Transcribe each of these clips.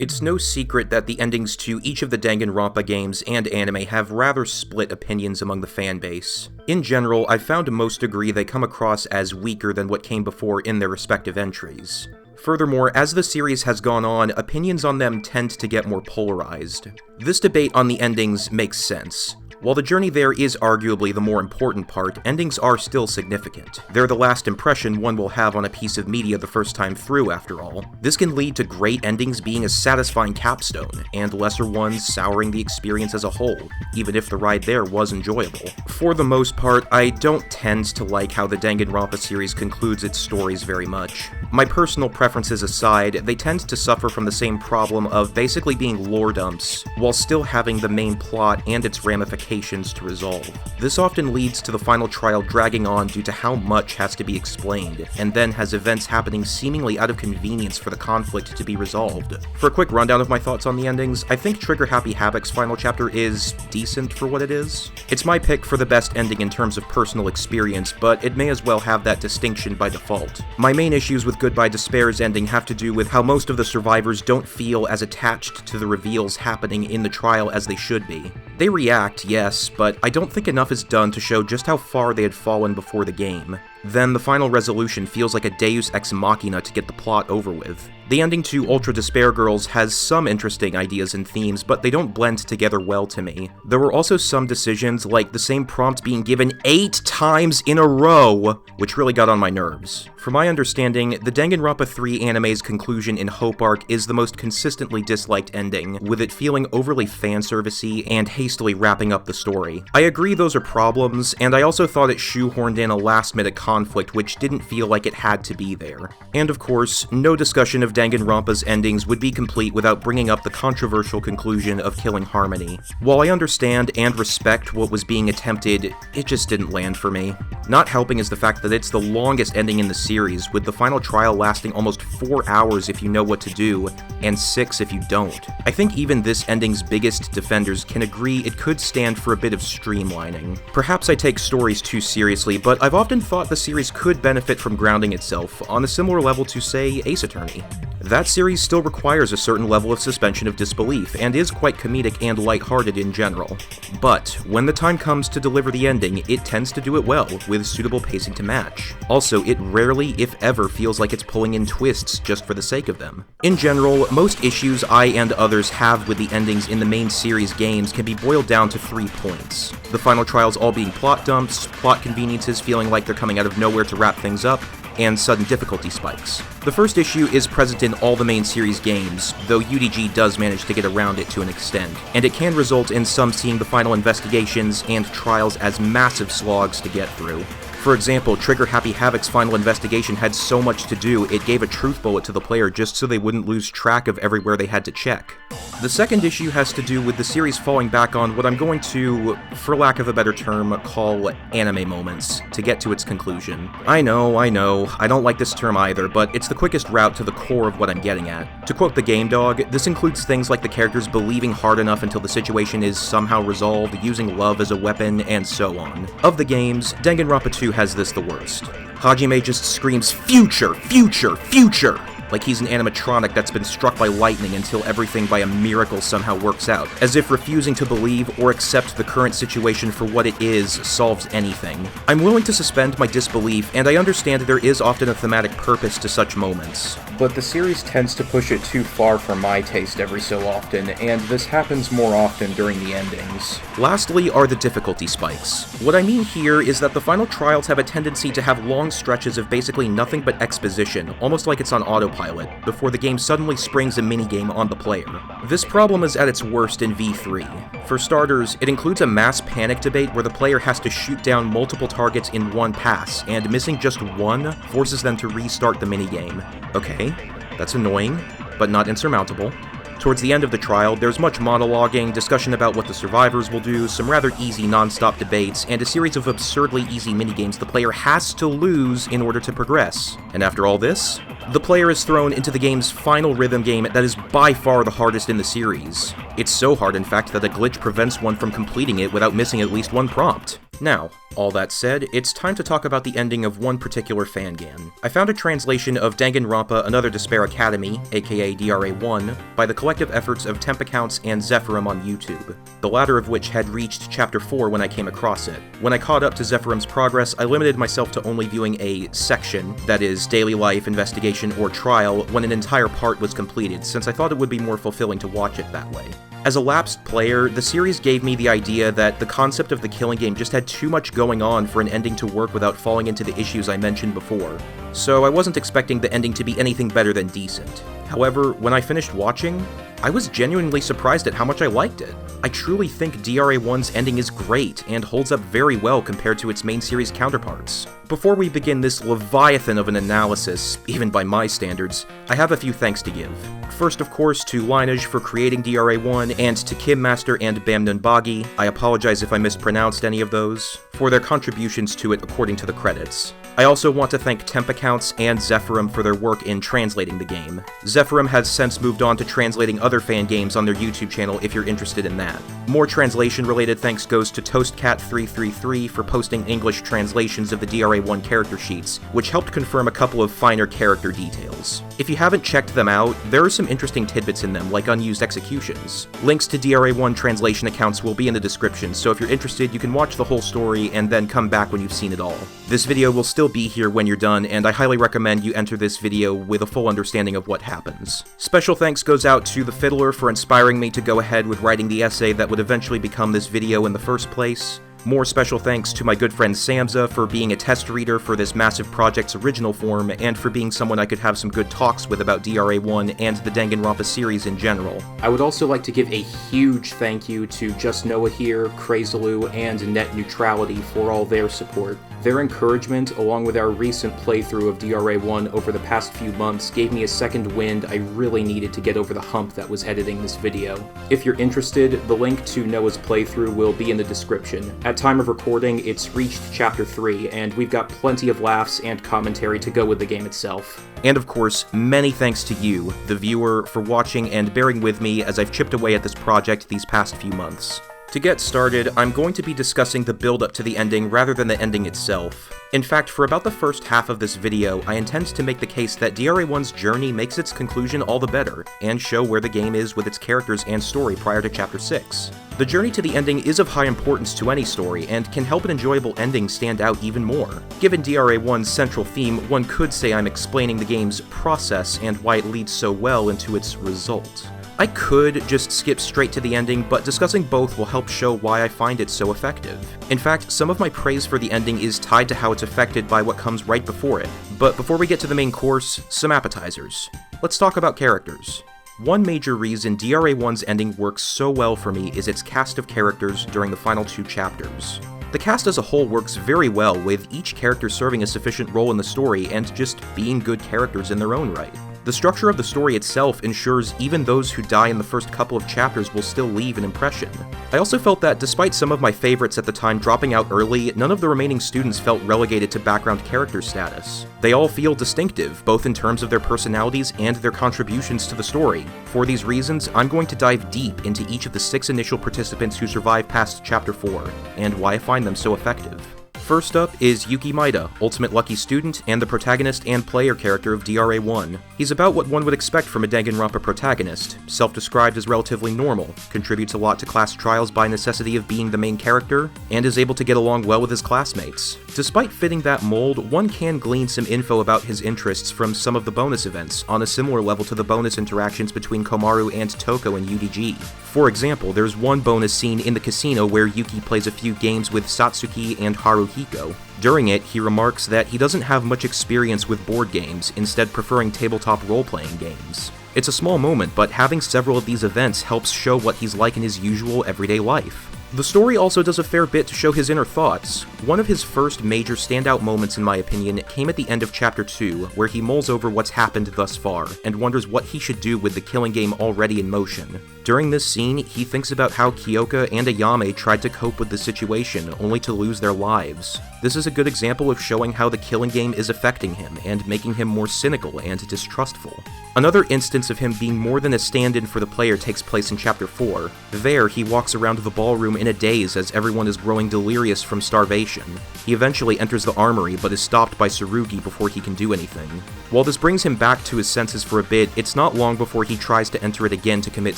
It's no secret that the endings to each of the Danganronpa games and anime have rather split opinions among the fanbase. In general, I've found most agree they come across as weaker than what came before in their respective entries. Furthermore, as the series has gone on, opinions on them tend to get more polarized. This debate on the endings makes sense. While the journey there is arguably the more important part, endings are still significant. They're the last impression one will have on a piece of media the first time through, after all. This can lead to great endings being a satisfying capstone, and lesser ones souring the experience as a whole, even if the ride there was enjoyable. For the most part, I don't tend to like how the Danganronpa series concludes its stories very much. My personal preferences aside, they tend to suffer from the same problem of basically being lore dumps, while still having the main plot and its ramifications to resolve. This often leads to the final trial dragging on due to how much has to be explained, and then has events happening seemingly out of convenience for the conflict to be resolved. For a quick rundown of my thoughts on the endings, I think Trigger Happy Havoc's final chapter is decent for what it is. It's my pick for the best ending in terms of personal experience, but it may as well have that distinction by default. My main issues with Goodbye Despair's ending have to do with how most of the survivors don't feel as attached to the reveals happening in the trial as they should be. They react, yes, but I don't think enough is done to show just how far they had fallen before the game. Then the final resolution feels like a deus ex machina to get the plot over with. The ending to Ultra Despair Girls has some interesting ideas and themes, but they don't blend together well to me. There were also some decisions, like the same prompt being given 8 times in a row, which really got on my nerves. From my understanding, the Danganronpa 3 anime's conclusion in Hope Arc is the most consistently disliked ending, with it feeling overly fanservice-y and hastily wrapping up the story. I agree those are problems, and I also thought it shoehorned in a last-minute conflict which didn't feel like it had to be there. And of course, no discussion of Danganronpa's endings would be complete without bringing up the controversial conclusion of killing Harmony. While I understand and respect what was being attempted, it just didn't land for me. Not helping is the fact that it's the longest ending in the series, with the final trial lasting almost 4 hours if you know what to do, and 6 if you don't. I think even this ending's biggest defenders can agree it could stand for a bit of streamlining. Perhaps I take stories too seriously, but I've often thought the series could benefit from grounding itself, on a similar level to, say, Ace Attorney. That series still requires a certain level of suspension of disbelief, and is quite comedic and lighthearted in general. But, when the time comes to deliver the ending, it tends to do it well, with suitable pacing to match. Also, it rarely, if ever, feels like it's pulling in twists just for the sake of them. In general, most issues I and others have with the endings in the main series games can be boiled down to 3 points. The final trials all being plot dumps, plot conveniences feeling like they're coming out of nowhere to wrap things up, and sudden difficulty spikes. The first issue is present in all the main series games, though UDG does manage to get around it to an extent, and it can result in some seeing the final investigations and trials as massive slogs to get through. For example, Trigger Happy Havoc's final investigation had so much to do, it gave a truth bullet to the player just so they wouldn't lose track of everywhere they had to check. The second issue has to do with the series falling back on what I'm going to, for lack of a better term, call anime moments, to get to its conclusion. I know, I don't like this term either, but it's the quickest route to the core of what I'm getting at. To quote the Game Dog, this includes things like the characters believing hard enough until the situation is somehow resolved, using love as a weapon, and so on. Of the games, Danganronpa 2 has this the worst. Hajime just screams, "Future! Future! Future!" like he's an animatronic that's been struck by lightning until everything by a miracle somehow works out, as if refusing to believe or accept the current situation for what it is solves anything. I'm willing to suspend my disbelief, and I understand there is often a thematic purpose to such moments, but the series tends to push it too far for my taste every so often, and this happens more often during the endings. Lastly are the difficulty spikes. What I mean here is that the final trials have a tendency to have long stretches of basically nothing but exposition, almost like it's on autopilot, before the game suddenly springs a minigame on the player. This problem is at its worst in V3. For starters, it includes a mass panic debate where the player has to shoot down multiple targets in one pass, and missing just one forces them to restart the minigame. Okay, that's annoying, but not insurmountable. Towards the end of the trial, there's much monologuing, discussion about what the survivors will do, some rather easy non-stop debates, and a series of absurdly easy minigames the player has to lose in order to progress. And after all this, the player is thrown into the game's final rhythm game that is by far the hardest in the series. It's so hard, in fact, that a glitch prevents one from completing it without missing at least one prompt. Now, all that said, it's time to talk about the ending of one particular fangan. I found a translation of Danganronpa Another Despair Academy, aka DRA1, by the collective efforts of Temp Accounts and Zephyrum on YouTube, the latter of which had reached Chapter 4 when I came across it. When I caught up to Zephyrum's progress, I limited myself to only viewing a section, that is, daily life, investigation, or trial, when an entire part was completed, since I thought it would be more fulfilling to watch it that way. As a lapsed player, the series gave me the idea that the concept of the killing game just had too much going on for an ending to work without falling into the issues I mentioned before, so I wasn't expecting the ending to be anything better than decent. However, when I finished watching, I was genuinely surprised at how much I liked it. I truly think DRA1's ending is great, and holds up very well compared to its main series counterparts. Before we begin this leviathan of an analysis, even by my standards, I have a few thanks to give. First, of course, to Lineage for creating DRA1, and to Kim Master and Bamnunbagi, I apologize if I mispronounced any of those, for their contributions to it according to the credits. I also want to thank Temp Accounts and Zephyrum for their work in translating the game. Zephyrum has since moved on to translating other fan games on their YouTube channel if you're interested in that. More translation-related thanks goes to ToastCat333 for posting English translations of the DRA1 character sheets, which helped confirm a couple of finer character details. If you haven't checked them out, there are some interesting tidbits in them, like unused executions. Links to DRA1 translation accounts will be in the description, so if you're interested, you can watch the whole story and then come back when you've seen it all. This video will still be here when you're done, and I highly recommend you enter this video with a full understanding of what happens. Special thanks goes out to the Fiddler for inspiring me to go ahead with writing the essay that would eventually become this video in the first place. More special thanks to my good friend Samza for being a test reader for this massive project's original form, and for being someone I could have some good talks with about DRA1 and the Danganronpa series in general. I would also like to give a huge thank you to Just Noah Here, Crazaloo, and Net Neutrality for all their support. Their encouragement, along with our recent playthrough of DRA1 over the past few months, gave me a second wind I really needed to get over the hump that was editing this video. If you're interested, the link to Noah's playthrough will be in the description. At time of recording, it's reached Chapter 3, and we've got plenty of laughs and commentary to go with the game itself. And of course, many thanks to you, the viewer, for watching and bearing with me as I've chipped away at this project these past few months. To get started, I'm going to be discussing the build-up to the ending rather than the ending itself. In fact, for about the first half of this video, I intend to make the case that DRA1's journey makes its conclusion all the better, and show where the game is with its characters and story prior to Chapter 6. The journey to the ending is of high importance to any story, and can help an enjoyable ending stand out even more. Given DRA1's central theme, one could say I'm explaining the game's process and why it leads so well into its result. I could just skip straight to the ending, but discussing both will help show why I find it so effective. In fact, some of my praise for the ending is tied to how it's affected by what comes right before it. But before we get to the main course, some appetizers. Let's talk about characters. One major reason DRA1's ending works so well for me is its cast of characters during the final 2 chapters. The cast as a whole works very well, with each character serving a sufficient role in the story and just being good characters in their own right. The structure of the story itself ensures even those who die in the first couple of chapters will still leave an impression. I also felt that despite some of my favorites at the time dropping out early, none of the remaining students felt relegated to background character status. They all feel distinctive, both in terms of their personalities and their contributions to the story. For these reasons, I'm going to dive deep into each of the 6 initial participants who survived past Chapter 4, and why I find them so effective. First up is Yuki Maeda, Ultimate Lucky Student and the protagonist and player character of DRA1. He's about what one would expect from a Danganronpa protagonist, self-described as relatively normal, contributes a lot to class trials by necessity of being the main character, and is able to get along well with his classmates. Despite fitting that mold, one can glean some info about his interests from some of the bonus events, on a similar level to the bonus interactions between Komaru and Toko in UDG. For example, there's one bonus scene in the casino where Yuki plays a few games with Satsuki and Haruhiko. During it, he remarks that he doesn't have much experience with board games, instead preferring tabletop role-playing games. It's a small moment, but having several of these events helps show what he's like in his usual everyday life. The story also does a fair bit to show his inner thoughts. One of his first major standout moments, in my opinion, came at the end of Chapter 2, where he mulls over what's happened thus far, and wonders what he should do with the killing game already in motion. During this scene, he thinks about how Kyoka and Ayame tried to cope with the situation, only to lose their lives. This is a good example of showing how the killing game is affecting him, and making him more cynical and distrustful. Another instance of him being more than a stand-in for the player takes place in Chapter 4. There, he walks around the ballroom in a daze as everyone is growing delirious from starvation. He eventually enters the armory, but is stopped by Tsurugi before he can do anything. While this brings him back to his senses for a bit, it's not long before he tries to enter it again to commit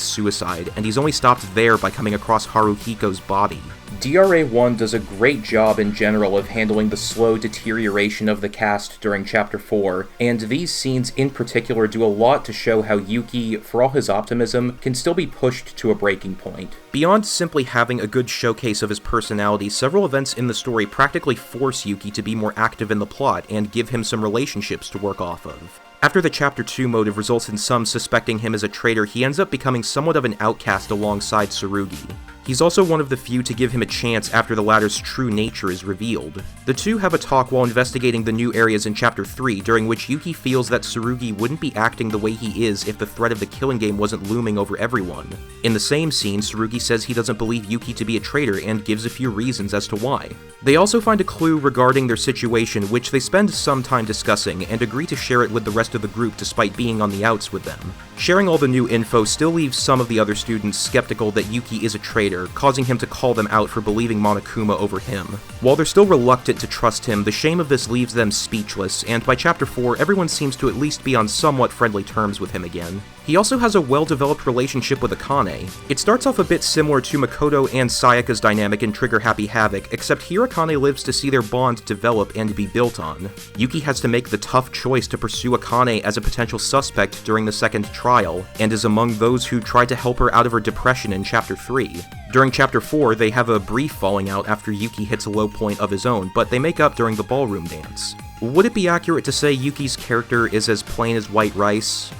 suicide, and he's only stopped there by coming across Haruhiko's body. DRA1 does a great job in general of handling the slow deterioration of the cast during Chapter 4, and these scenes in particular do a lot to show how Yuki, for all his optimism, can still be pushed to a breaking point. Beyond simply having a good showcase of his personality, several events in the story practically force Yuki to be more active in the plot and give him some relationships to work off of. After the Chapter 2 motive results in some suspecting him as a traitor, he ends up becoming somewhat of an outcast alongside Tsurugi. He's also one of the few to give him a chance after the latter's true nature is revealed. The two have a talk while investigating the new areas in Chapter 3, during which Yuki feels that Tsurugi wouldn't be acting the way he is if the threat of the killing game wasn't looming over everyone. In the same scene, Tsurugi says he doesn't believe Yuki to be a traitor and gives a few reasons as to why. They also find a clue regarding their situation, which they spend some time discussing, and agree to share it with the rest of the group despite being on the outs with them. Sharing all the new info still leaves some of the other students skeptical that Yuki is a traitor, causing him to call them out for believing Monokuma over him. While they're still reluctant to trust him, the shame of this leaves them speechless, and by Chapter 4, everyone seems to at least be on somewhat friendly terms with him again. He also has a well-developed relationship with Akane. It starts off a bit similar to Makoto and Sayaka's dynamic in Trigger Happy Havoc, except here Akane lives to see their bond develop and be built on. Yuki has to make the tough choice to pursue Akane as a potential suspect during the second trial, and is among those who try to help her out of her depression in Chapter 3. During Chapter 4, they have a brief falling out after Yuki hits a low point of his own, but they make up during the ballroom dance. Would it be accurate to say Yuki's character is as plain as white rice?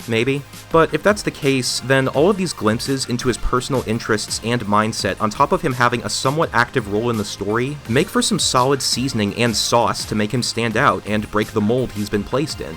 Maybe. But if that's the case, then all of these glimpses into his personal interests and mindset, on top of him having a somewhat active role in the story, make for some solid seasoning and sauce to make him stand out and break the mold he's been placed in.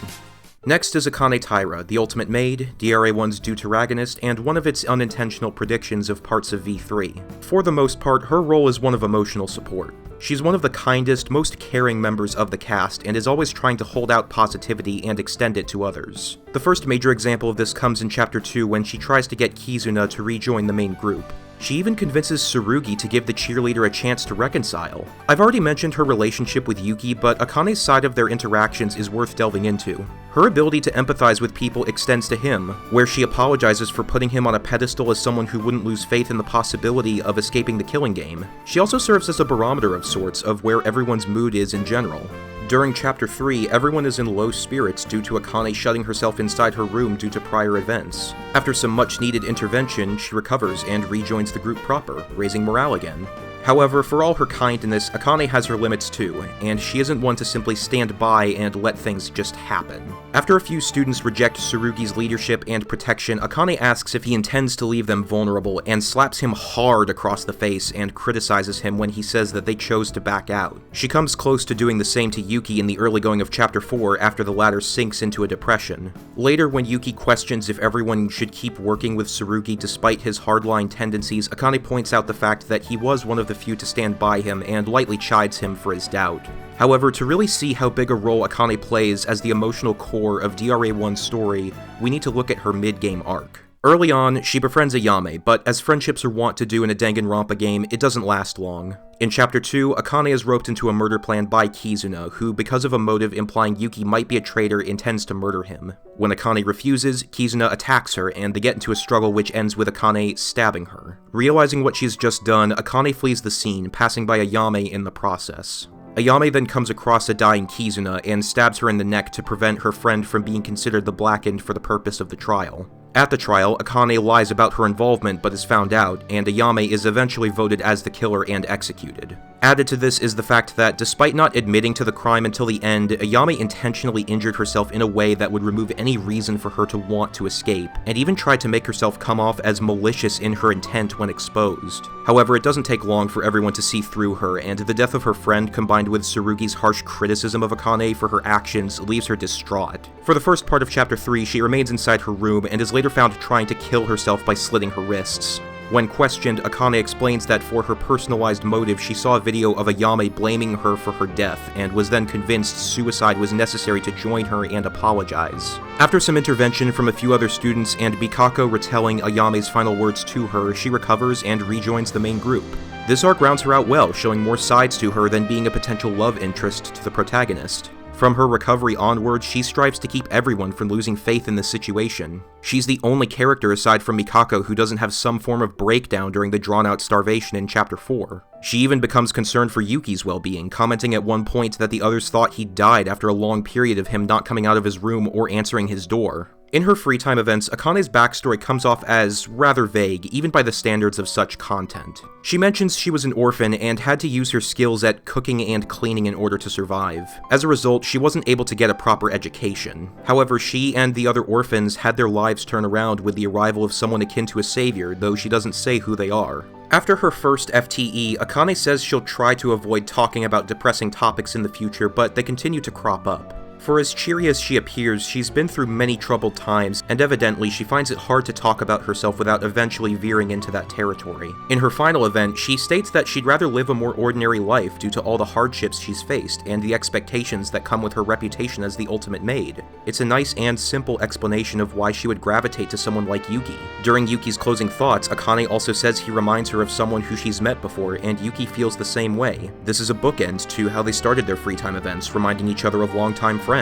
Next is Akane Taira, the ultimate maid, DRA1's deuteragonist, and one of its unintentional predictions of parts of V3. For the most part, her role is one of emotional support. She's one of the kindest, most caring members of the cast, and is always trying to hold out positivity and extend it to others. The first major example of this comes in Chapter 2 when she tries to get Kizuna to rejoin the main group. She even convinces Tsurugi to give the cheerleader a chance to reconcile. I've already mentioned her relationship with Yuki, but Akane's side of their interactions is worth delving into. Her ability to empathize with people extends to him, where she apologizes for putting him on a pedestal as someone who wouldn't lose faith in the possibility of escaping the killing game. She also serves as a barometer of sorts of where everyone's mood is in general. During Chapter 3, everyone is in low spirits due to Akane shutting herself inside her room due to prior events. After some much-needed intervention, she recovers and rejoins the group proper, raising morale again. However, for all her kindness, Akane has her limits too, and she isn't one to simply stand by and let things just happen. After a few students reject Tsurugi's leadership and protection, Akane asks if he intends to leave them vulnerable, and slaps him hard across the face and criticizes him when he says that they chose to back out. She comes close to doing the same to Yuki in the early going of Chapter 4 after the latter sinks into a depression. Later, when Yuki questions if everyone should keep working with Tsurugi despite his hardline tendencies, Akane points out the fact that he was one of the few to stand by him and lightly chides him for his doubt. However, to really see how big a role Akane plays as the emotional core of DRA1's story, we need to look at her mid-game arc. Early on, she befriends Ayame, but as friendships are wont to do in a Danganronpa game, it doesn't last long. In Chapter 2, Akane is roped into a murder plan by Kizuna, who, because of a motive implying Yuki might be a traitor, intends to murder him. When Akane refuses, Kizuna attacks her, and they get into a struggle which ends with Akane stabbing her. Realizing what she's just done, Akane flees the scene, passing by Ayame in the process. Ayame then comes across a dying Kizuna and stabs her in the neck to prevent her friend from being considered the blackened for the purpose of the trial. At the trial, Akane lies about her involvement but is found out, and Ayame is eventually voted as the killer and executed. Added to this is the fact that, despite not admitting to the crime until the end, Ayame intentionally injured herself in a way that would remove any reason for her to want to escape, and even tried to make herself come off as malicious in her intent when exposed. However, it doesn't take long for everyone to see through her, and the death of her friend combined with Tsurugi's harsh criticism of Akane for her actions leaves her distraught. For the first part of Chapter 3, she remains inside her room and is later later found trying to kill herself by slitting her wrists. When questioned, Akane explains that for her personalized motive, she saw a video of Ayame blaming her for her death, and was then convinced suicide was necessary to join her and apologize. After some intervention from a few other students and Mikako retelling Ayame's final words to her, she recovers and rejoins the main group. This arc rounds her out well, showing more sides to her than being a potential love interest to the protagonist. From her recovery onward, she strives to keep everyone from losing faith in the situation. She's the only character aside from Mikako who doesn't have some form of breakdown during the drawn-out starvation in Chapter 4. She even becomes concerned for Yuki's well-being, commenting at one point that the others thought he died after a long period of him not coming out of his room or answering his door. In her free time events, Akane's backstory comes off as rather vague, even by the standards of such content. She mentions she was an orphan and had to use her skills at cooking and cleaning in order to survive. As a result, she wasn't able to get a proper education. However, she and the other orphans had their lives turn around with the arrival of someone akin to a savior, though she doesn't say who they are. After her first FTE, Akane says she'll try to avoid talking about depressing topics in the future, but they continue to crop up. For as cheery as she appears, she's been through many troubled times, and evidently she finds it hard to talk about herself without eventually veering into that territory. In her final event, she states that she'd rather live a more ordinary life due to all the hardships she's faced, and the expectations that come with her reputation as the ultimate maid. It's a nice and simple explanation of why she would gravitate to someone like Yuki. During Yuki's closing thoughts, Akane also says he reminds her of someone who she's met before, and Yuki feels the same way. This is a bookend to how they started their free time events, reminding each other of longtime friends.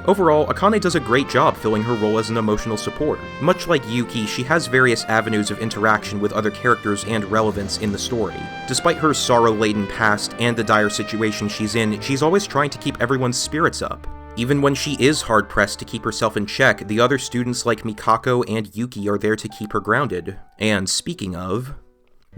Overall, Akane does a great job filling her role as an emotional support. Much like Yuki, she has various avenues of interaction with other characters and relevance in the story. Despite her sorrow-laden past and the dire situation she's in, she's always trying to keep everyone's spirits up. Even when she is hard-pressed to keep herself in check, the other students like Mikako and Yuki are there to keep her grounded. And speaking of...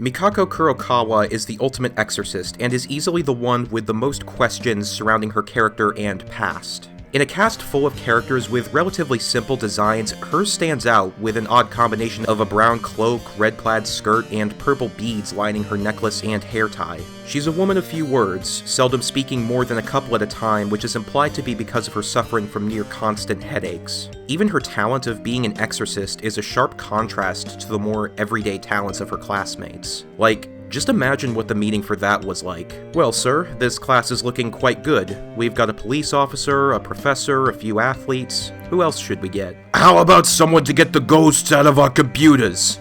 Mikako Kurokawa is the ultimate exorcist, and is easily the one with the most questions surrounding her character and past. In a cast full of characters with relatively simple designs, hers stands out with an odd combination of a brown cloak, red plaid skirt, and purple beads lining her necklace and hair tie. She's a woman of few words, seldom speaking more than a couple at a time, which is implied to be because of her suffering from near constant headaches. Even her talent of being an exorcist is a sharp contrast to the more everyday talents of her classmates. Like, just imagine what the meeting for that was like. Well, sir, this class is looking quite good. We've got a police officer, a professor, a few athletes. Who else should we get? How about someone to get the ghosts out of our computers?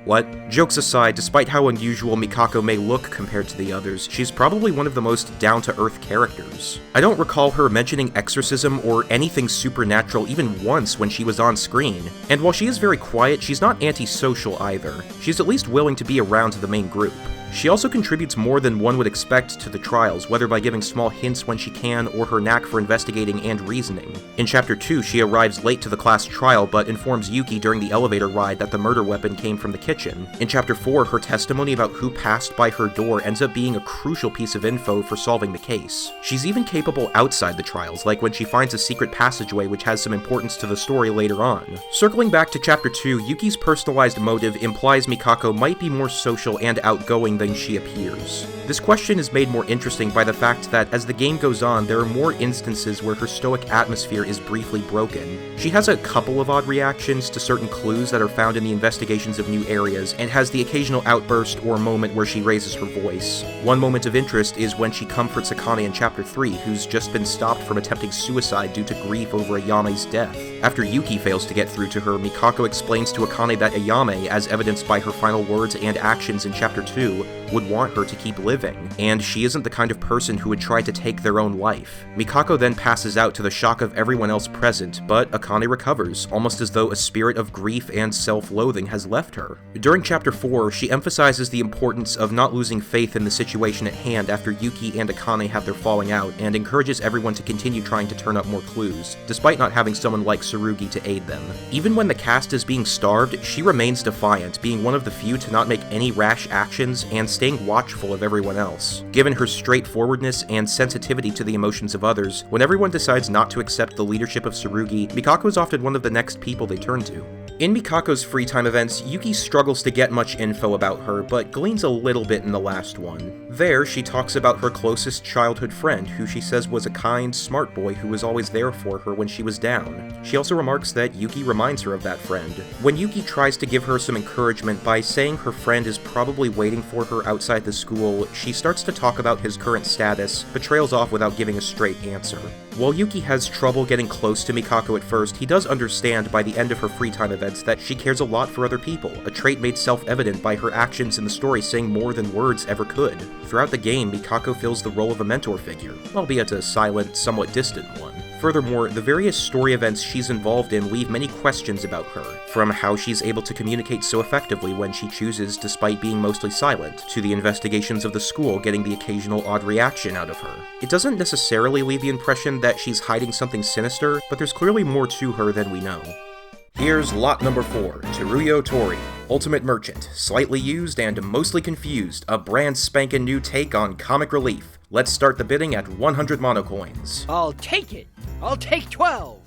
What? Jokes aside, despite how unusual Mikako may look compared to the others, she's probably one of the most down-to-earth characters. I don't recall her mentioning exorcism or anything supernatural even once when she was on screen, and while she is very quiet, she's not antisocial either. She's at least willing to be around the main group. She also contributes more than one would expect to the trials, whether by giving small hints when she can or her knack for investigating and reasoning. In Chapter 2, she arrives late to the class trial but informs Yuki during the elevator ride that the murder weapon came from the kitchen. In Chapter 4, her testimony about who passed by her door ends up being a crucial piece of info for solving the case. She's even capable outside the trials, like when she finds a secret passageway which has some importance to the story later on. Circling back to Chapter 2, Yuki's personalized motive implies Mikako might be more social and outgoing than she appears. This question is made more interesting by the fact that as the game goes on, there are more instances where her stoic atmosphere is briefly broken. She has a couple of odd reactions to certain clues that are found in the investigations of new areas, and has the occasional outburst or moment where she raises her voice. One moment of interest is when she comforts Akane in Chapter 3, who's just been stopped from attempting suicide due to grief over Ayame's death. After Yuki fails to get through to her, Mikako explains to Akane that Ayame, as evidenced by her final words and actions in Chapter 2, would want her to keep living, and she isn't the kind of person who would try to take their own life. Mikako then passes out to the shock of everyone else present, but Akane recovers, almost as though a spirit of grief and self-loathing has left her. During Chapter 4, she emphasizes the importance of not losing faith in the situation at hand after Yuki and Akane have their falling out, and encourages everyone to continue trying to turn up more clues, despite not having someone like Tsurugi to aid them. Even when the cast is being starved, she remains defiant, being one of the few to not make any rash actions and staying watchful of everyone else. Given her straightforwardness and sensitivity to the emotions of others, when everyone decides not to accept the leadership of Tsurugi, Mikako is often one of the next people they turn to. In Mikako's free time events, Yuki struggles to get much info about her, but gleans a little bit in the last one. There, she talks about her closest childhood friend, who she says was a kind, smart boy who was always there for her when she was down. She also remarks that Yuki reminds her of that friend. When Yuki tries to give her some encouragement by saying her friend is probably waiting for her outside the school, she starts to talk about his current status, but trails off without giving a straight answer. While Yuki has trouble getting close to Mikako at first, he does understand by the end of her free time events that she cares a lot for other people, a trait made self-evident by her actions in the story saying more than words ever could. Throughout the game, Mikako fills the role of a mentor figure, albeit a silent, somewhat distant one. Furthermore, the various story events she's involved in leave many questions about her, from how she's able to communicate so effectively when she chooses despite being mostly silent, to the investigations of the school getting the occasional odd reaction out of her. It doesn't necessarily leave the impression that she's hiding something sinister, but there's clearly more to her than we know. Here's lot number 4, Teruya Otori, Ultimate Merchant, slightly used and mostly confused, a brand spankin' new take on comic relief. Let's start the bidding at 100 monocoins. I'll take it! I'll take 12!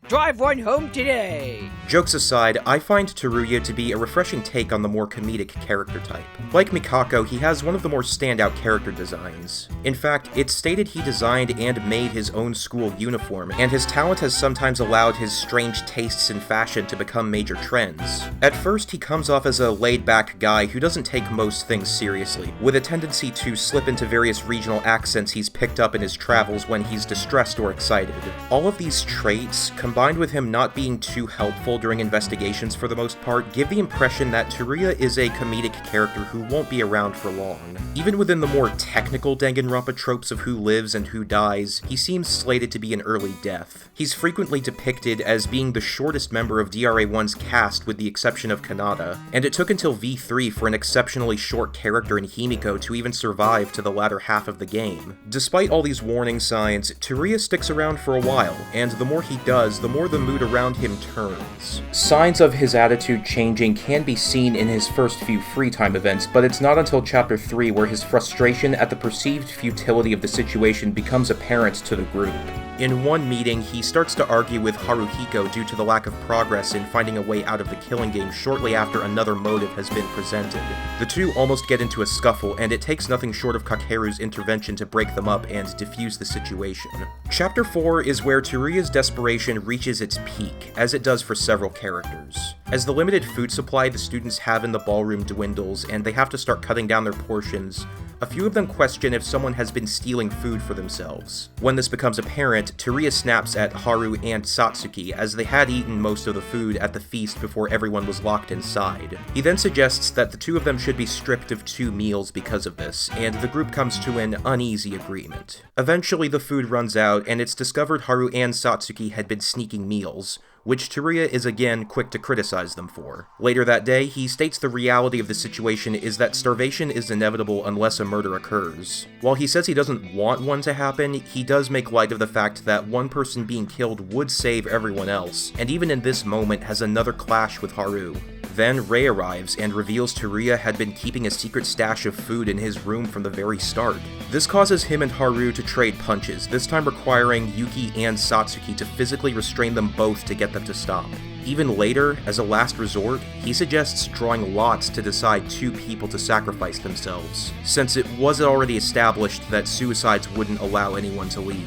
Drive one home today! Jokes aside, I find Teruya to be a refreshing take on the more comedic character type. Like Mikako, he has one of the more standout character designs. In fact, it's stated he designed and made his own school uniform, and his talent has sometimes allowed his strange tastes in fashion to become major trends. At first, he comes off as a laid-back guy who doesn't take most things seriously, with a tendency to slip into various regional accents he's picked up in his travels when he's distressed or excited. All of these traits, combined with him not being too helpful during investigations for the most part, give the impression that Teruya is a comedic character who won't be around for long. Even within the more technical Danganronpa tropes of who lives and who dies, he seems slated to be an early death. He's frequently depicted as being the shortest member of DRA1's cast with the exception of Kanata, and it took until V3 for an exceptionally short character in Himiko to even survive to the latter half of the game. Despite all these warning signs, Teruya sticks around for a while, and the more he does, the more the mood around him turns. Signs of his attitude changing can be seen in his first few free time events, but it's not until chapter 3 where his frustration at the perceived futility of the situation becomes apparent to the group. In one meeting, he starts to argue with Haruhiko due to the lack of progress in finding a way out of the killing game shortly after another motive has been presented. The two almost get into a scuffle, and it takes nothing short of Kakeru's intervention to break them up and defuse the situation. Chapter 4 is where Teruya's desperation reaches its peak, as it does for several characters. As the limited food supply the students have in the ballroom dwindles, and they have to start cutting down their portions, a few of them question if someone has been stealing food for themselves. When this becomes apparent, Teruya snaps at Haru and Satsuki, as they had eaten most of the food at the feast before everyone was locked inside. He then suggests that the two of them should be stripped of 2 meals because of this, and the group comes to an uneasy agreement. Eventually the food runs out, and it's discovered Haru and Satsuki had been sneaking meals, which Teruya is again quick to criticize them for. Later that day, he states the reality of the situation is that starvation is inevitable unless a murder occurs. While he says he doesn't want one to happen, he does make light of the fact that one person being killed would save everyone else, and even in this moment has another clash with Haru. Then Rei arrives and reveals Teruya had been keeping a secret stash of food in his room from the very start. This causes him and Haru to trade punches, this time requiring Yuki and Satsuki to physically restrain them both to get them to stop. Even later, as a last resort, he suggests drawing lots to decide 2 people to sacrifice themselves, since it was already established that suicides wouldn't allow anyone to leave.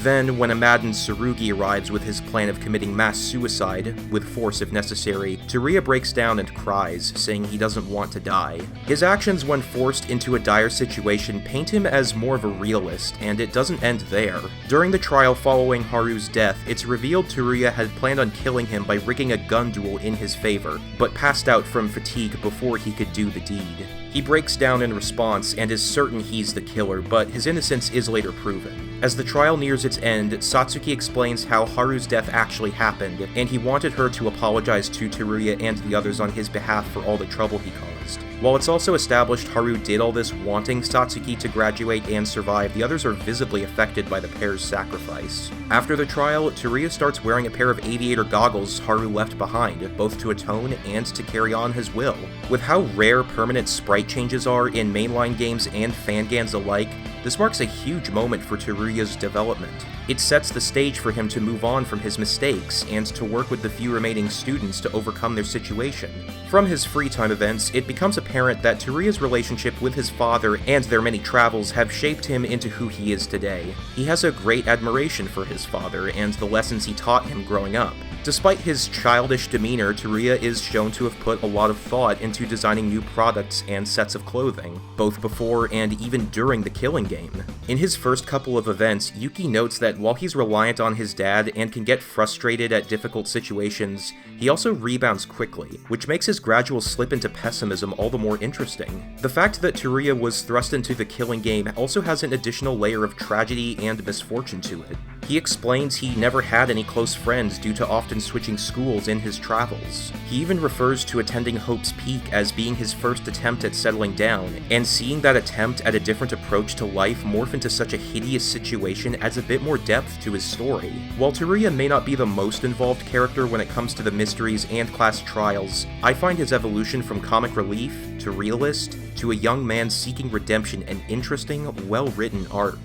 Then, when a maddened Tsurugi arrives with his plan of committing mass suicide, with force if necessary, Teruya breaks down and cries, saying he doesn't want to die. His actions when forced into a dire situation paint him as more of a realist, and it doesn't end there. During the trial following Haru's death, it's revealed Teruya had planned on killing him by rigging a gun duel in his favor, but passed out from fatigue before he could do the deed. He breaks down in response and is certain he's the killer, but his innocence is later proven. As the trial nears its end, Satsuki explains how Haru's death actually happened, and he wanted her to apologize to Teruya and the others on his behalf for all the trouble he caused. While it's also established Haru did all this wanting Satsuki to graduate and survive, the others are visibly affected by the pair's sacrifice. After the trial, Teruya starts wearing a pair of aviator goggles Haru left behind, both to atone and to carry on his will. With how rare permanent sprite changes are in mainline games and fangans alike, This marks a huge moment for Teruya's development. It sets the stage for him to move on from his mistakes and to work with the few remaining students to overcome their situation. From his free time events, it becomes apparent that Teruya's relationship with his father and their many travels have shaped him into who he is today. He has a great admiration for his father and the lessons he taught him growing up. Despite his childish demeanor, Teruya is shown to have put a lot of thought into designing new products and sets of clothing, both before and even during the killing game. In his first couple of events, Yuki notes that while he's reliant on his dad and can get frustrated at difficult situations, he also rebounds quickly, which makes his gradual slip into pessimism all the more interesting. The fact that Teruya was thrust into the killing game also has an additional layer of tragedy and misfortune to it. He explains he never had any close friends due to often switching schools in his travels. He even refers to attending Hope's Peak as being his first attempt at settling down, and seeing that attempt at a different approach to life morph into such a hideous situation adds a bit more depth to his story. While Teruya may not be the most involved character when it comes to the mysteries and class trials, I find his evolution from comic relief to realist to a young man seeking redemption an interesting, well-written arc.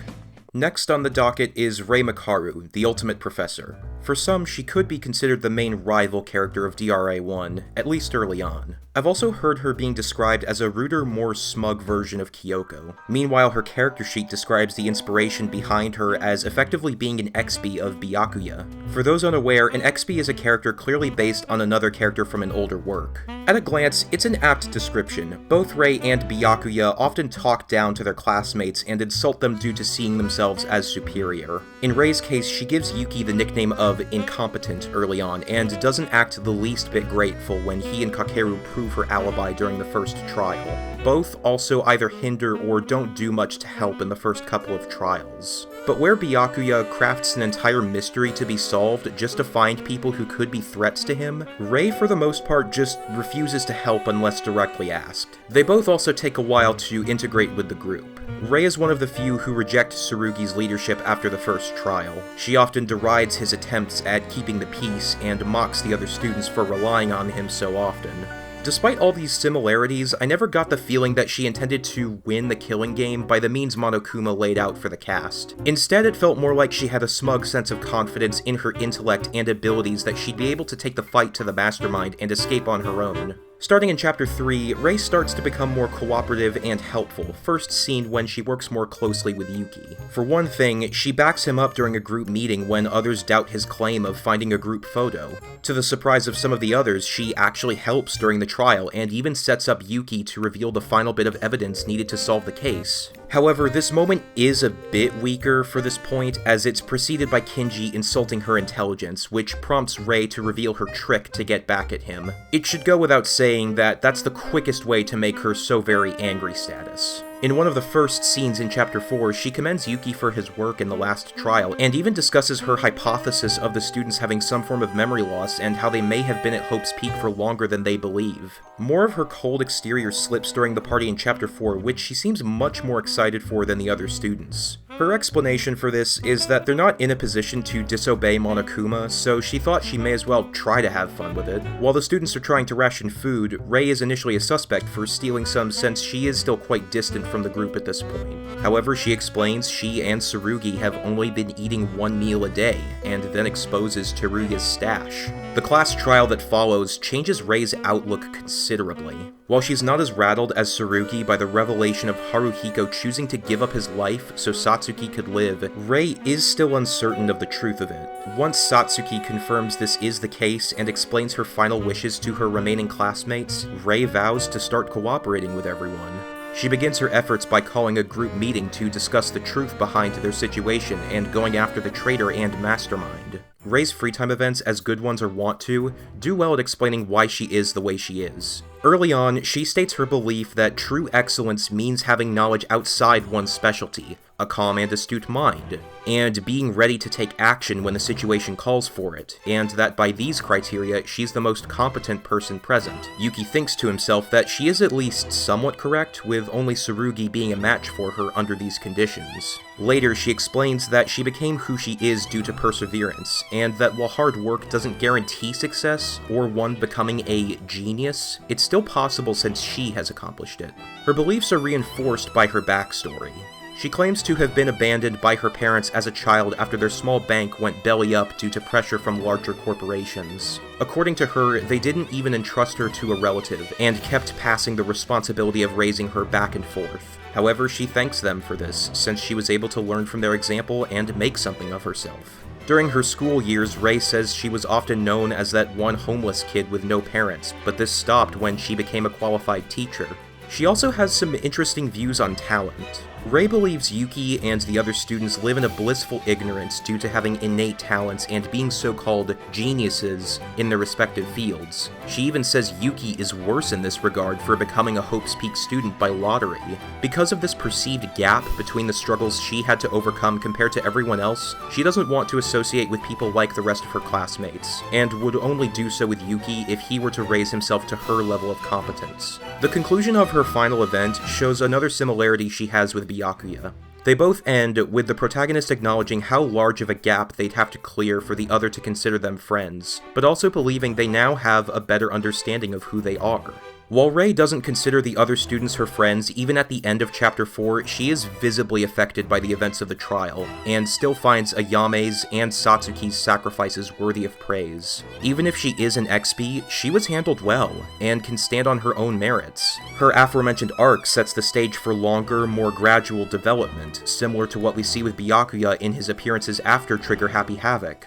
Next on the docket is Rei Mekaru, the Ultimate Professor. For some, she could be considered the main rival character of DRA1, at least early on. I've also heard her being described as a ruder, more smug version of Kyoko. Meanwhile, her character sheet describes the inspiration behind her as effectively being an Expy of Byakuya. For those unaware, an Expy is a character clearly based on another character from an older work. At a glance, it's an apt description. Both Rei and Byakuya often talk down to their classmates and insult them due to seeing themselves as superior. In Rei's case, she gives Yuki the nickname of incompetent early on, and doesn't act the least bit grateful when he and Kakeru prove her alibi during the first trial. Both also either hinder or don't do much to help in the first couple of trials. But where Byakuya crafts an entire mystery to be solved just to find people who could be threats to him, Rei for the most part just refuses to help unless directly asked. They both also take a while to integrate with the group. Rei is one of the few who reject Tsurugi's leadership after the first trial. She often derides his attempts at keeping the peace and mocks the other students for relying on him so often. Despite all these similarities, I never got the feeling that she intended to win the killing game by the means Monokuma laid out for the cast. Instead, it felt more like she had a smug sense of confidence in her intellect and abilities that she'd be able to take the fight to the mastermind and escape on her own. Starting in Chapter 3, Rei starts to become more cooperative and helpful, first seen when she works more closely with Yuki. For one thing, she backs him up during a group meeting when others doubt his claim of finding a group photo. To the surprise of some of the others, she actually helps during the trial and even sets up Yuki to reveal the final bit of evidence needed to solve the case. However, this moment is a bit weaker for this point, as it's preceded by Kinji insulting her intelligence, which prompts Rei to reveal her trick to get back at him. It should go without saying that that's the quickest way to make her so very angry status. In one of the first scenes in Chapter 4, she commends Yuki for his work in the last trial, and even discusses her hypothesis of the students having some form of memory loss and how they may have been at Hope's Peak for longer than they believe. More of her cold exterior slips during the party in Chapter 4, which she seems much more excited for than the other students. Her explanation for this is that they're not in a position to disobey Monokuma, so she thought she may as well try to have fun with it. While the students are trying to ration food, Rei is initially a suspect for stealing some since she is still quite distant from the group at this point. However, she explains she and Tsurugi have only been eating one meal a day, and then exposes Teruya's stash. The class trial that follows changes Rei's outlook considerably. While she's not as rattled as Tsurugi by the revelation of Haruhiko choosing to give up his life so Satsuki could live, Rei is still uncertain of the truth of it. Once Satsuki confirms this is the case and explains her final wishes to her remaining classmates, Rei vows to start cooperating with everyone. She begins her efforts by calling a group meeting to discuss the truth behind their situation and going after the traitor and mastermind. Rei's free time events, as good ones are wont to, do well at explaining why she is the way she is. Early on, she states her belief that true excellence means having knowledge outside one's specialty, a calm and astute mind, and being ready to take action when the situation calls for it, and that by these criteria, she's the most competent person present. Yuki thinks to himself that she is at least somewhat correct, with only Tsurugi being a match for her under these conditions. Later, she explains that she became who she is due to perseverance, and that while hard work doesn't guarantee success, or one becoming a genius, it's still possible since she has accomplished it. Her beliefs are reinforced by her backstory. She claims to have been abandoned by her parents as a child after their small bank went belly up due to pressure from larger corporations. According to her, they didn't even entrust her to a relative, and kept passing the responsibility of raising her back and forth. However, she thanks them for this, since she was able to learn from their example and make something of herself. During her school years, Rei says she was often known as that one homeless kid with no parents, but this stopped when she became a qualified teacher. She also has some interesting views on talent. Rei believes Yuki and the other students live in a blissful ignorance due to having innate talents and being so-called geniuses in their respective fields. She even says Yuki is worse in this regard for becoming a Hope's Peak student by lottery. Because of this perceived gap between the struggles she had to overcome compared to everyone else, she doesn't want to associate with people like the rest of her classmates, and would only do so with Yuki if he were to raise himself to her level of competence. The conclusion of her final event shows another similarity she has with Byakuya. They both end with the protagonist acknowledging how large of a gap they'd have to clear for the other to consider them friends, but also believing they now have a better understanding of who they are. While Rei doesn't consider the other students her friends, even at the end of Chapter 4, she is visibly affected by the events of the trial, and still finds Ayame's and Satsuki's sacrifices worthy of praise. Even if she is an Expy, she was handled well, and can stand on her own merits. Her aforementioned arc sets the stage for longer, more gradual development, similar to what we see with Byakuya in his appearances after Trigger Happy Havoc.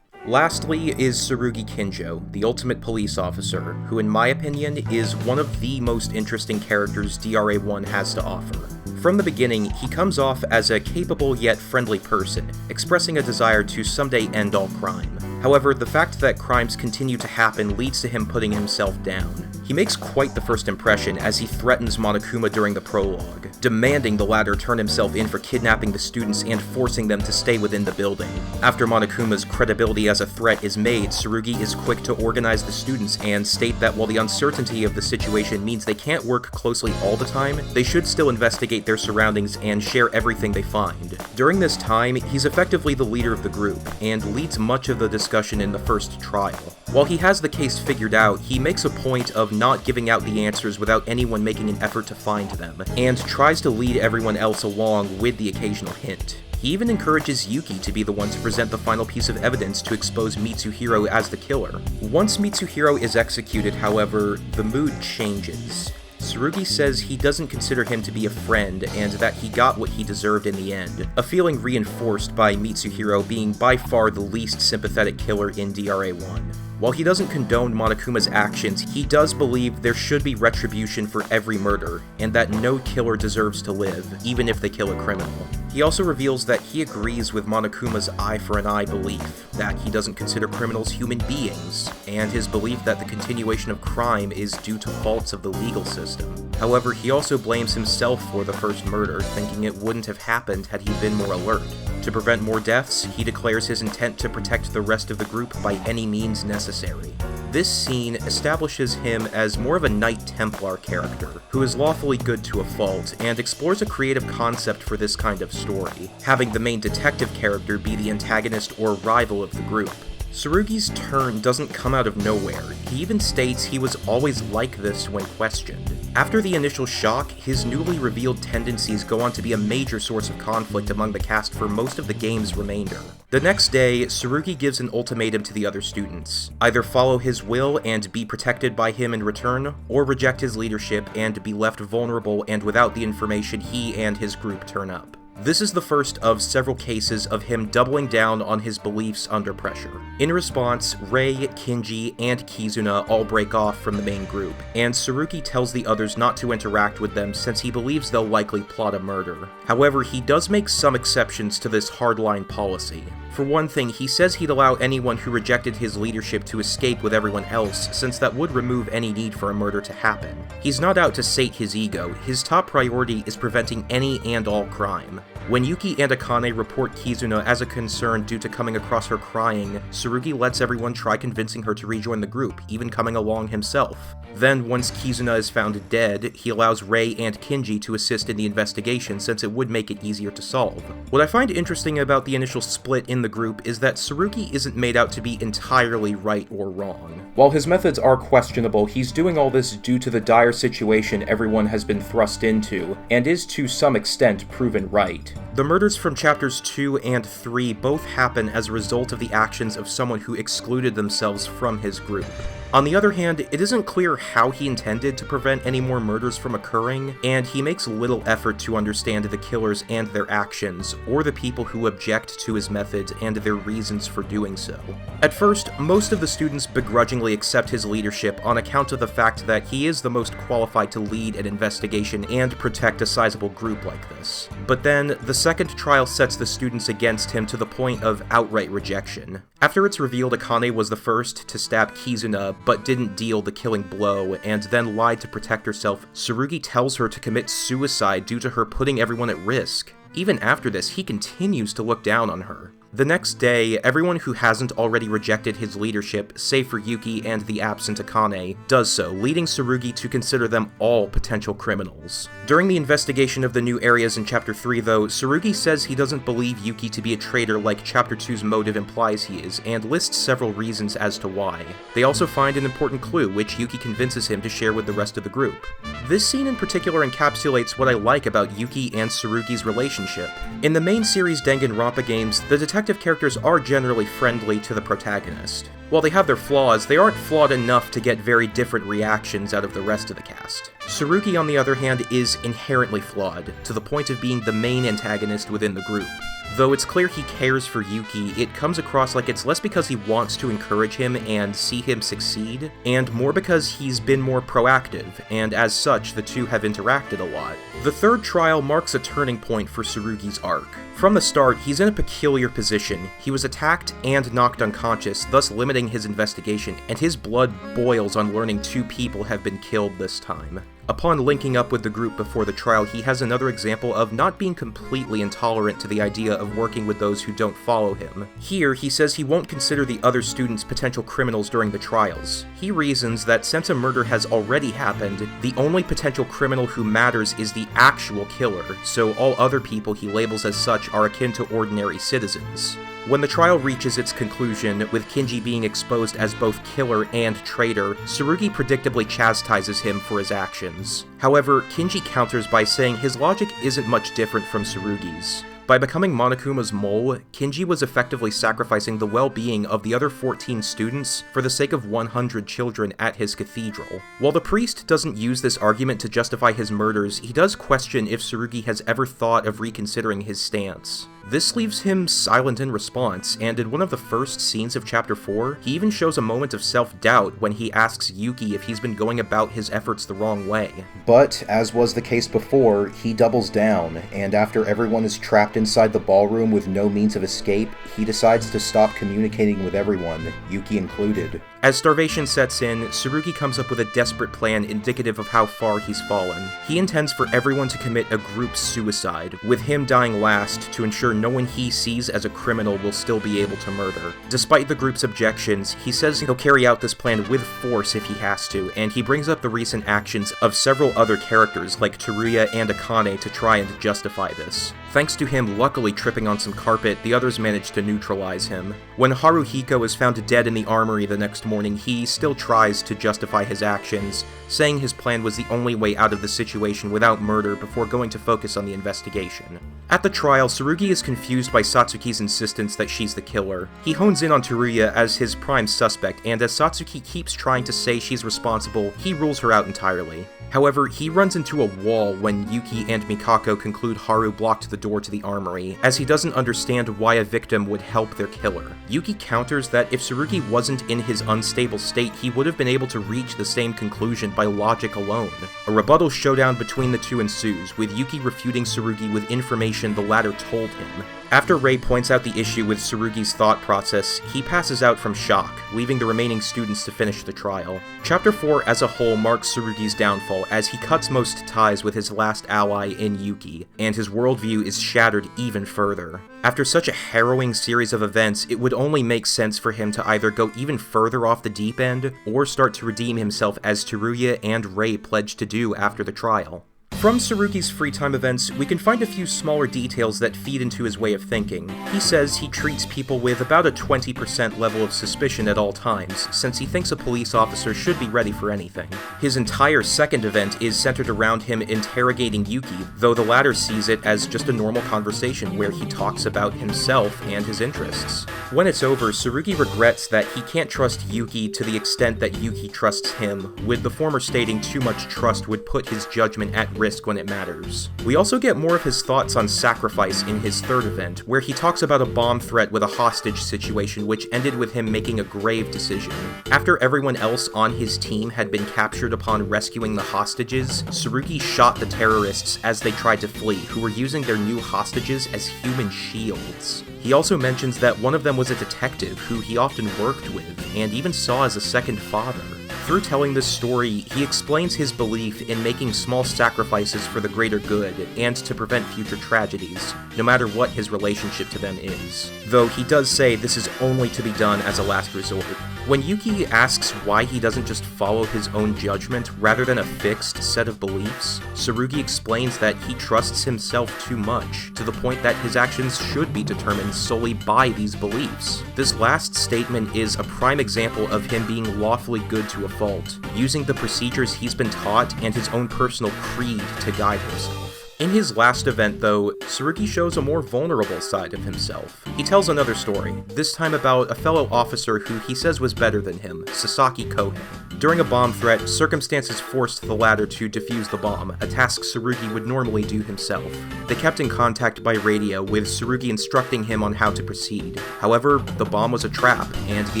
Lastly is Tsurugi Kinjo, the ultimate police officer, who in my opinion is one of the most interesting characters DRA1 has to offer. From the beginning, he comes off as a capable yet friendly person, expressing a desire to someday end all crime. However, the fact that crimes continue to happen leads to him putting himself down. He makes quite the first impression as he threatens Monokuma during the prologue, demanding the latter turn himself in for kidnapping the students and forcing them to stay within the building. After Monokuma's credibility as a threat is made, Tsurugi is quick to organize the students and state that while the uncertainty of the situation means they can't work closely all the time, they should still investigate their surroundings and share everything they find. During this time, he's effectively the leader of the group, and leads much of the discussion in the first trial. While he has the case figured out, he makes a point of not giving out the answers without anyone making an effort to find them, and tries to lead everyone else along with the occasional hint. He even encourages Yuki to be the one to present the final piece of evidence to expose Mitsuhiro as the killer. Once Mitsuhiro is executed, however, the mood changes. Tsurugi says he doesn't consider him to be a friend, and that he got what he deserved in the end, a feeling reinforced by Mitsuhiro being by far the least sympathetic killer in DRA1. While he doesn't condone Monokuma's actions, he does believe there should be retribution for every murder, and that no killer deserves to live, even if they kill a criminal. He also reveals that he agrees with Monokuma's eye for an eye belief, that he doesn't consider criminals human beings, and his belief that the continuation of crime is due to faults of the legal system. However, he also blames himself for the first murder, thinking it wouldn't have happened had he been more alert. To prevent more deaths, he declares his intent to protect the rest of the group by any means necessary. This scene establishes him as more of a Knight Templar character, who is lawfully good to a fault, and explores a creative concept for this kind of story, having the main detective character be the antagonist or rival of the group. Tsurugi's turn doesn't come out of nowhere. He even states he was always like this when questioned. After the initial shock, his newly revealed tendencies go on to be a major source of conflict among the cast for most of the game's remainder. The next day, Tsurugi gives an ultimatum to the other students. Either follow his will and be protected by him in return, or reject his leadership and be left vulnerable and without the information he and his group turn up. This is the first of several cases of him doubling down on his beliefs under pressure. In response, Rei, Kinji, and Kizuna all break off from the main group, and Tsurugi tells the others not to interact with them since he believes they'll likely plot a murder. However, he does make some exceptions to this hardline policy. For one thing, he says he'd allow anyone who rejected his leadership to escape with everyone else, since that would remove any need for a murder to happen. He's not out to sate his ego. His top priority is preventing any and all crime. When Yuki and Akane report Kizuna as a concern due to coming across her crying, Tsurugi lets everyone try convincing her to rejoin the group, even coming along himself. Then, once Kizuna is found dead, he allows Rei and Kinji to assist in the investigation since it would make it easier to solve. What I find interesting about the initial split in the group is that Tsurugi isn't made out to be entirely right or wrong. While his methods are questionable, he's doing all this due to the dire situation everyone has been thrust into, and is to some extent proven right. right. The murders from chapters 2 and 3 both happen as a result of the actions of someone who excluded themselves from his group. On the other hand, it isn't clear how he intended to prevent any more murders from occurring, and he makes little effort to understand the killers and their actions, or the people who object to his methods and their reasons for doing so. At first, most of the students begrudgingly accept his leadership on account of the fact that he is the most qualified to lead an investigation and protect a sizable group like this. But then, the second trial sets the students against him to the point of outright rejection. After it's revealed Akane was the first to stab Kizuna, but didn't deal the killing blow, and then lied to protect herself, Tsurugi tells her to commit suicide due to her putting everyone at risk. Even after this, he continues to look down on her. The next day, everyone who hasn't already rejected his leadership, save for Yuki and the absent Akane, does so, leading Tsurugi to consider them all potential criminals. During the investigation of the new areas in Chapter 3, though, Tsurugi says he doesn't believe Yuki to be a traitor like Chapter 2's motive implies he is, and lists several reasons as to why. They also find an important clue, which Yuki convinces him to share with the rest of the group. This scene in particular encapsulates what I like about Yuki and Tsurugi's relationship. In the main series Danganronpa games, the detective characters are generally friendly to the protagonist. While they have their flaws, they aren't flawed enough to get very different reactions out of the rest of the cast. Tsurugi, on the other hand, is inherently flawed, to the point of being the main antagonist within the group. Though it's clear he cares for Yuki, it comes across like it's less because he wants to encourage him and see him succeed, and more because he's been more proactive, and as such, the two have interacted a lot. The third trial marks a turning point for Tsurugi's arc. From the start, he's in a peculiar position. He was attacked and knocked unconscious, thus limiting his investigation, and his blood boils on learning 2 people have been killed this time. Upon linking up with the group before the trial, he has another example of not being completely intolerant to the idea of working with those who don't follow him. Here, he says he won't consider the other students potential criminals during the trials. He reasons that since a murder has already happened, the only potential criminal who matters is the actual killer, so all other people he labels as such are akin to ordinary citizens. When the trial reaches its conclusion, with Kinji being exposed as both killer and traitor, Tsurugi predictably chastises him for his actions. However, Kinji counters by saying his logic isn't much different from Tsurugi's. By becoming Monokuma's mole, Kinji was effectively sacrificing the well-being of the other 14 students for the sake of 100 children at his cathedral. While the priest doesn't use this argument to justify his murders, he does question if Tsurugi has ever thought of reconsidering his stance. This leaves him silent in response, and in one of the first scenes of Chapter 4, he even shows a moment of self-doubt when he asks Yuki if he's been going about his efforts the wrong way. But, as was the case before, he doubles down, and after everyone is trapped inside the ballroom with no means of escape, he decides to stop communicating with everyone, Yuki included. As starvation sets in, Tsurugi comes up with a desperate plan indicative of how far he's fallen. He intends for everyone to commit a group suicide, with him dying last to ensure no one he sees as a criminal will still be able to murder. Despite the group's objections, he says he'll carry out this plan with force if he has to, and he brings up the recent actions of several other characters like Teruya and Akane to try and justify this. Thanks to him luckily tripping on some carpet, the others manage to neutralize him. When Haruhiko is found dead in the armory the next morning, he still tries to justify his actions, saying his plan was the only way out of the situation without murder before going to focus on the investigation. At the trial, Tsurugi is confused by Satsuki's insistence that she's the killer. He hones in on Teruya as his prime suspect, and as Satsuki keeps trying to say she's responsible, he rules her out entirely. However, he runs into a wall when Yuki and Mikako conclude Haru blocked the door to the armory, as he doesn't understand why a victim would help their killer. Yuki counters that if Tsurugi wasn't in his unstable state, he would have been able to reach the same conclusion by logic alone. A rebuttal showdown between the two ensues, with Yuki refuting Tsurugi with information the latter told him. After Rei points out the issue with Tsurugi's thought process, he passes out from shock, leaving the remaining students to finish the trial. Chapter 4 as a whole marks Tsurugi's downfall as he cuts most ties with his last ally in Yuki, and his worldview is shattered even further. After such a harrowing series of events, it would only make sense for him to either go even further off the deep end, or start to redeem himself as Teruya and Rei pledged to do after the trial. From Tsurugi's free time events, we can find a few smaller details that feed into his way of thinking. He says he treats people with about a 20% level of suspicion at all times, since he thinks a police officer should be ready for anything. His entire second event is centered around him interrogating Yuki, though the latter sees it as just a normal conversation where he talks about himself and his interests. When it's over, Tsurugi regrets that he can't trust Yuki to the extent that Yuki trusts him, with the former stating too much trust would put his judgment at risk when it matters. We also get more of his thoughts on sacrifice in his third event, where he talks about a bomb threat with a hostage situation which ended with him making a grave decision. After everyone else on his team had been captured upon rescuing the hostages, Tsurugi shot the terrorists as they tried to flee, who were using their new hostages as human shields. He also mentions that one of them was a detective who he often worked with, and even saw as a second father. Through telling this story, he explains his belief in making small sacrifices for the greater good and to prevent future tragedies, no matter what his relationship to them is. Though he does say this is only to be done as a last resort. When Yuki asks why he doesn't just follow his own judgment rather than a fixed set of beliefs, Tsurugi explains that he trusts himself too much, to the point that his actions should be determined solely by these beliefs. This last statement is a prime example of him being lawfully good to a fault, using the procedures he's been taught and his own personal creed to guide himself. In his last event, though, Tsurugi shows a more vulnerable side of himself. He tells another story, this time about a fellow officer who he says was better than him, Sasaki Kohei. During a bomb threat, circumstances forced the latter to defuse the bomb, a task Tsurugi would normally do himself. They kept in contact by radio, with Tsurugi instructing him on how to proceed. However, the bomb was a trap, and the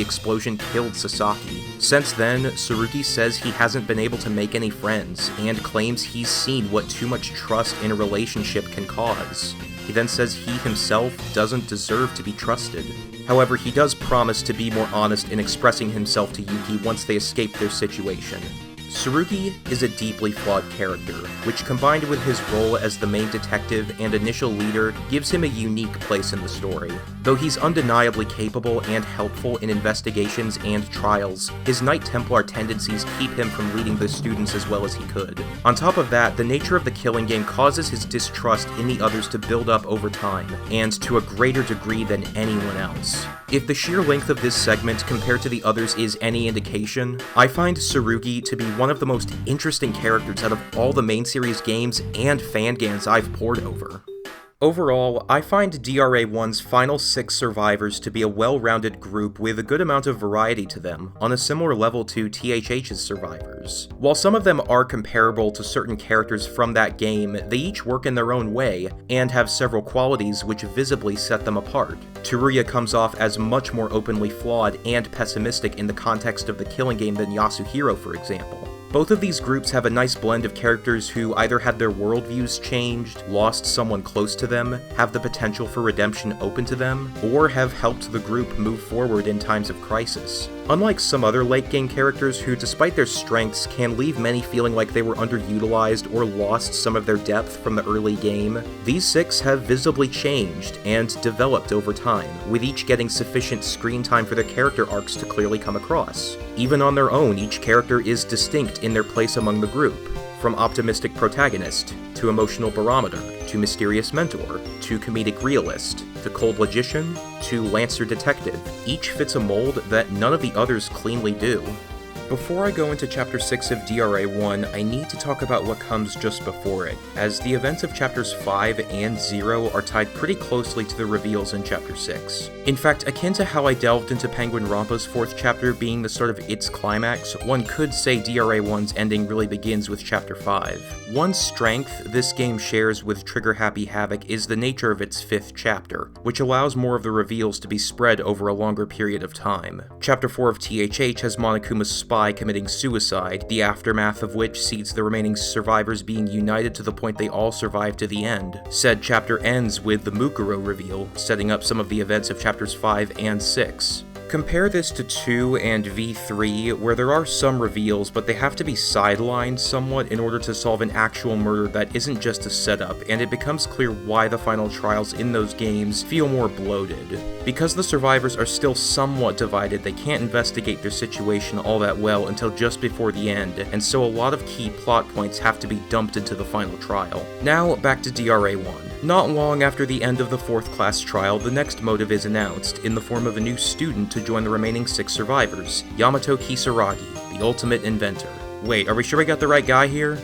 explosion killed Sasaki. Since then, Tsurugi says he hasn't been able to make any friends, and claims he's seen what too much trust in a relationship can cause. He then says he himself doesn't deserve to be trusted. However, he does promise to be more honest in expressing himself to Yuki once they escape their situation. Tsurugi is a deeply flawed character, which combined with his role as the main detective and initial leader gives him a unique place in the story. Though he's undeniably capable and helpful in investigations and trials, his Knight Templar tendencies keep him from leading the students as well as he could. On top of that, the nature of the killing game causes his distrust in the others to build up over time, and to a greater degree than anyone else. If the sheer length of this segment compared to the others is any indication, I find Tsurugi to be one of the most interesting characters out of all the main series games and fangans I've pored over. Overall, I find DRA1's final 6 survivors to be a well-rounded group with a good amount of variety to them, on a similar level to THH's survivors. While some of them are comparable to certain characters from that game, they each work in their own way, and have several qualities which visibly set them apart. Teruya comes off as much more openly flawed and pessimistic in the context of the killing game than Yasuhiro, for example. Both of these groups have a nice blend of characters who either had their worldviews changed, lost someone close to them, have the potential for redemption open to them, or have helped the group move forward in times of crisis. Unlike some other late-game characters who, despite their strengths, can leave many feeling like they were underutilized or lost some of their depth from the early game, these 6 have visibly changed and developed over time, with each getting sufficient screen time for their character arcs to clearly come across. Even on their own, each character is distinct in their place among the group. From optimistic protagonist, to emotional barometer, to mysterious mentor, to comedic realist, to cold logician, to lancer detective, each fits a mold that none of the others cleanly do. Before I go into Chapter 6 of DRA1, I need to talk about what comes just before it, as the events of Chapters 5 and 0 are tied pretty closely to the reveals in Chapter 6. In fact, akin to how I delved into Danganronpa's 4th chapter being the start of its climax, one could say DRA1's ending really begins with Chapter 5. One strength this game shares with Trigger Happy Havoc is the nature of its 5th chapter, which allows more of the reveals to be spread over a longer period of time. Chapter 4 of THH has Monokuma's spy committing suicide, the aftermath of which sees the remaining survivors being united to the point they all survive to the end. Said chapter ends with the Mukuro reveal, setting up some of the events of chapters 5 and 6. Compare this to 2 and V3, where there are some reveals, but they have to be sidelined somewhat in order to solve an actual murder that isn't just a setup, and it becomes clear why the final trials in those games feel more bloated. Because the survivors are still somewhat divided, they can't investigate their situation all that well until just before the end, and so a lot of key plot points have to be dumped into the final trial. Now, back to DRA1. Not long after the end of the 4th class trial, the next motive is announced, in the form of a new student to join the remaining 6 survivors, Yamato Kisaragi, the ultimate inventor. Wait, are we sure we got the right guy here?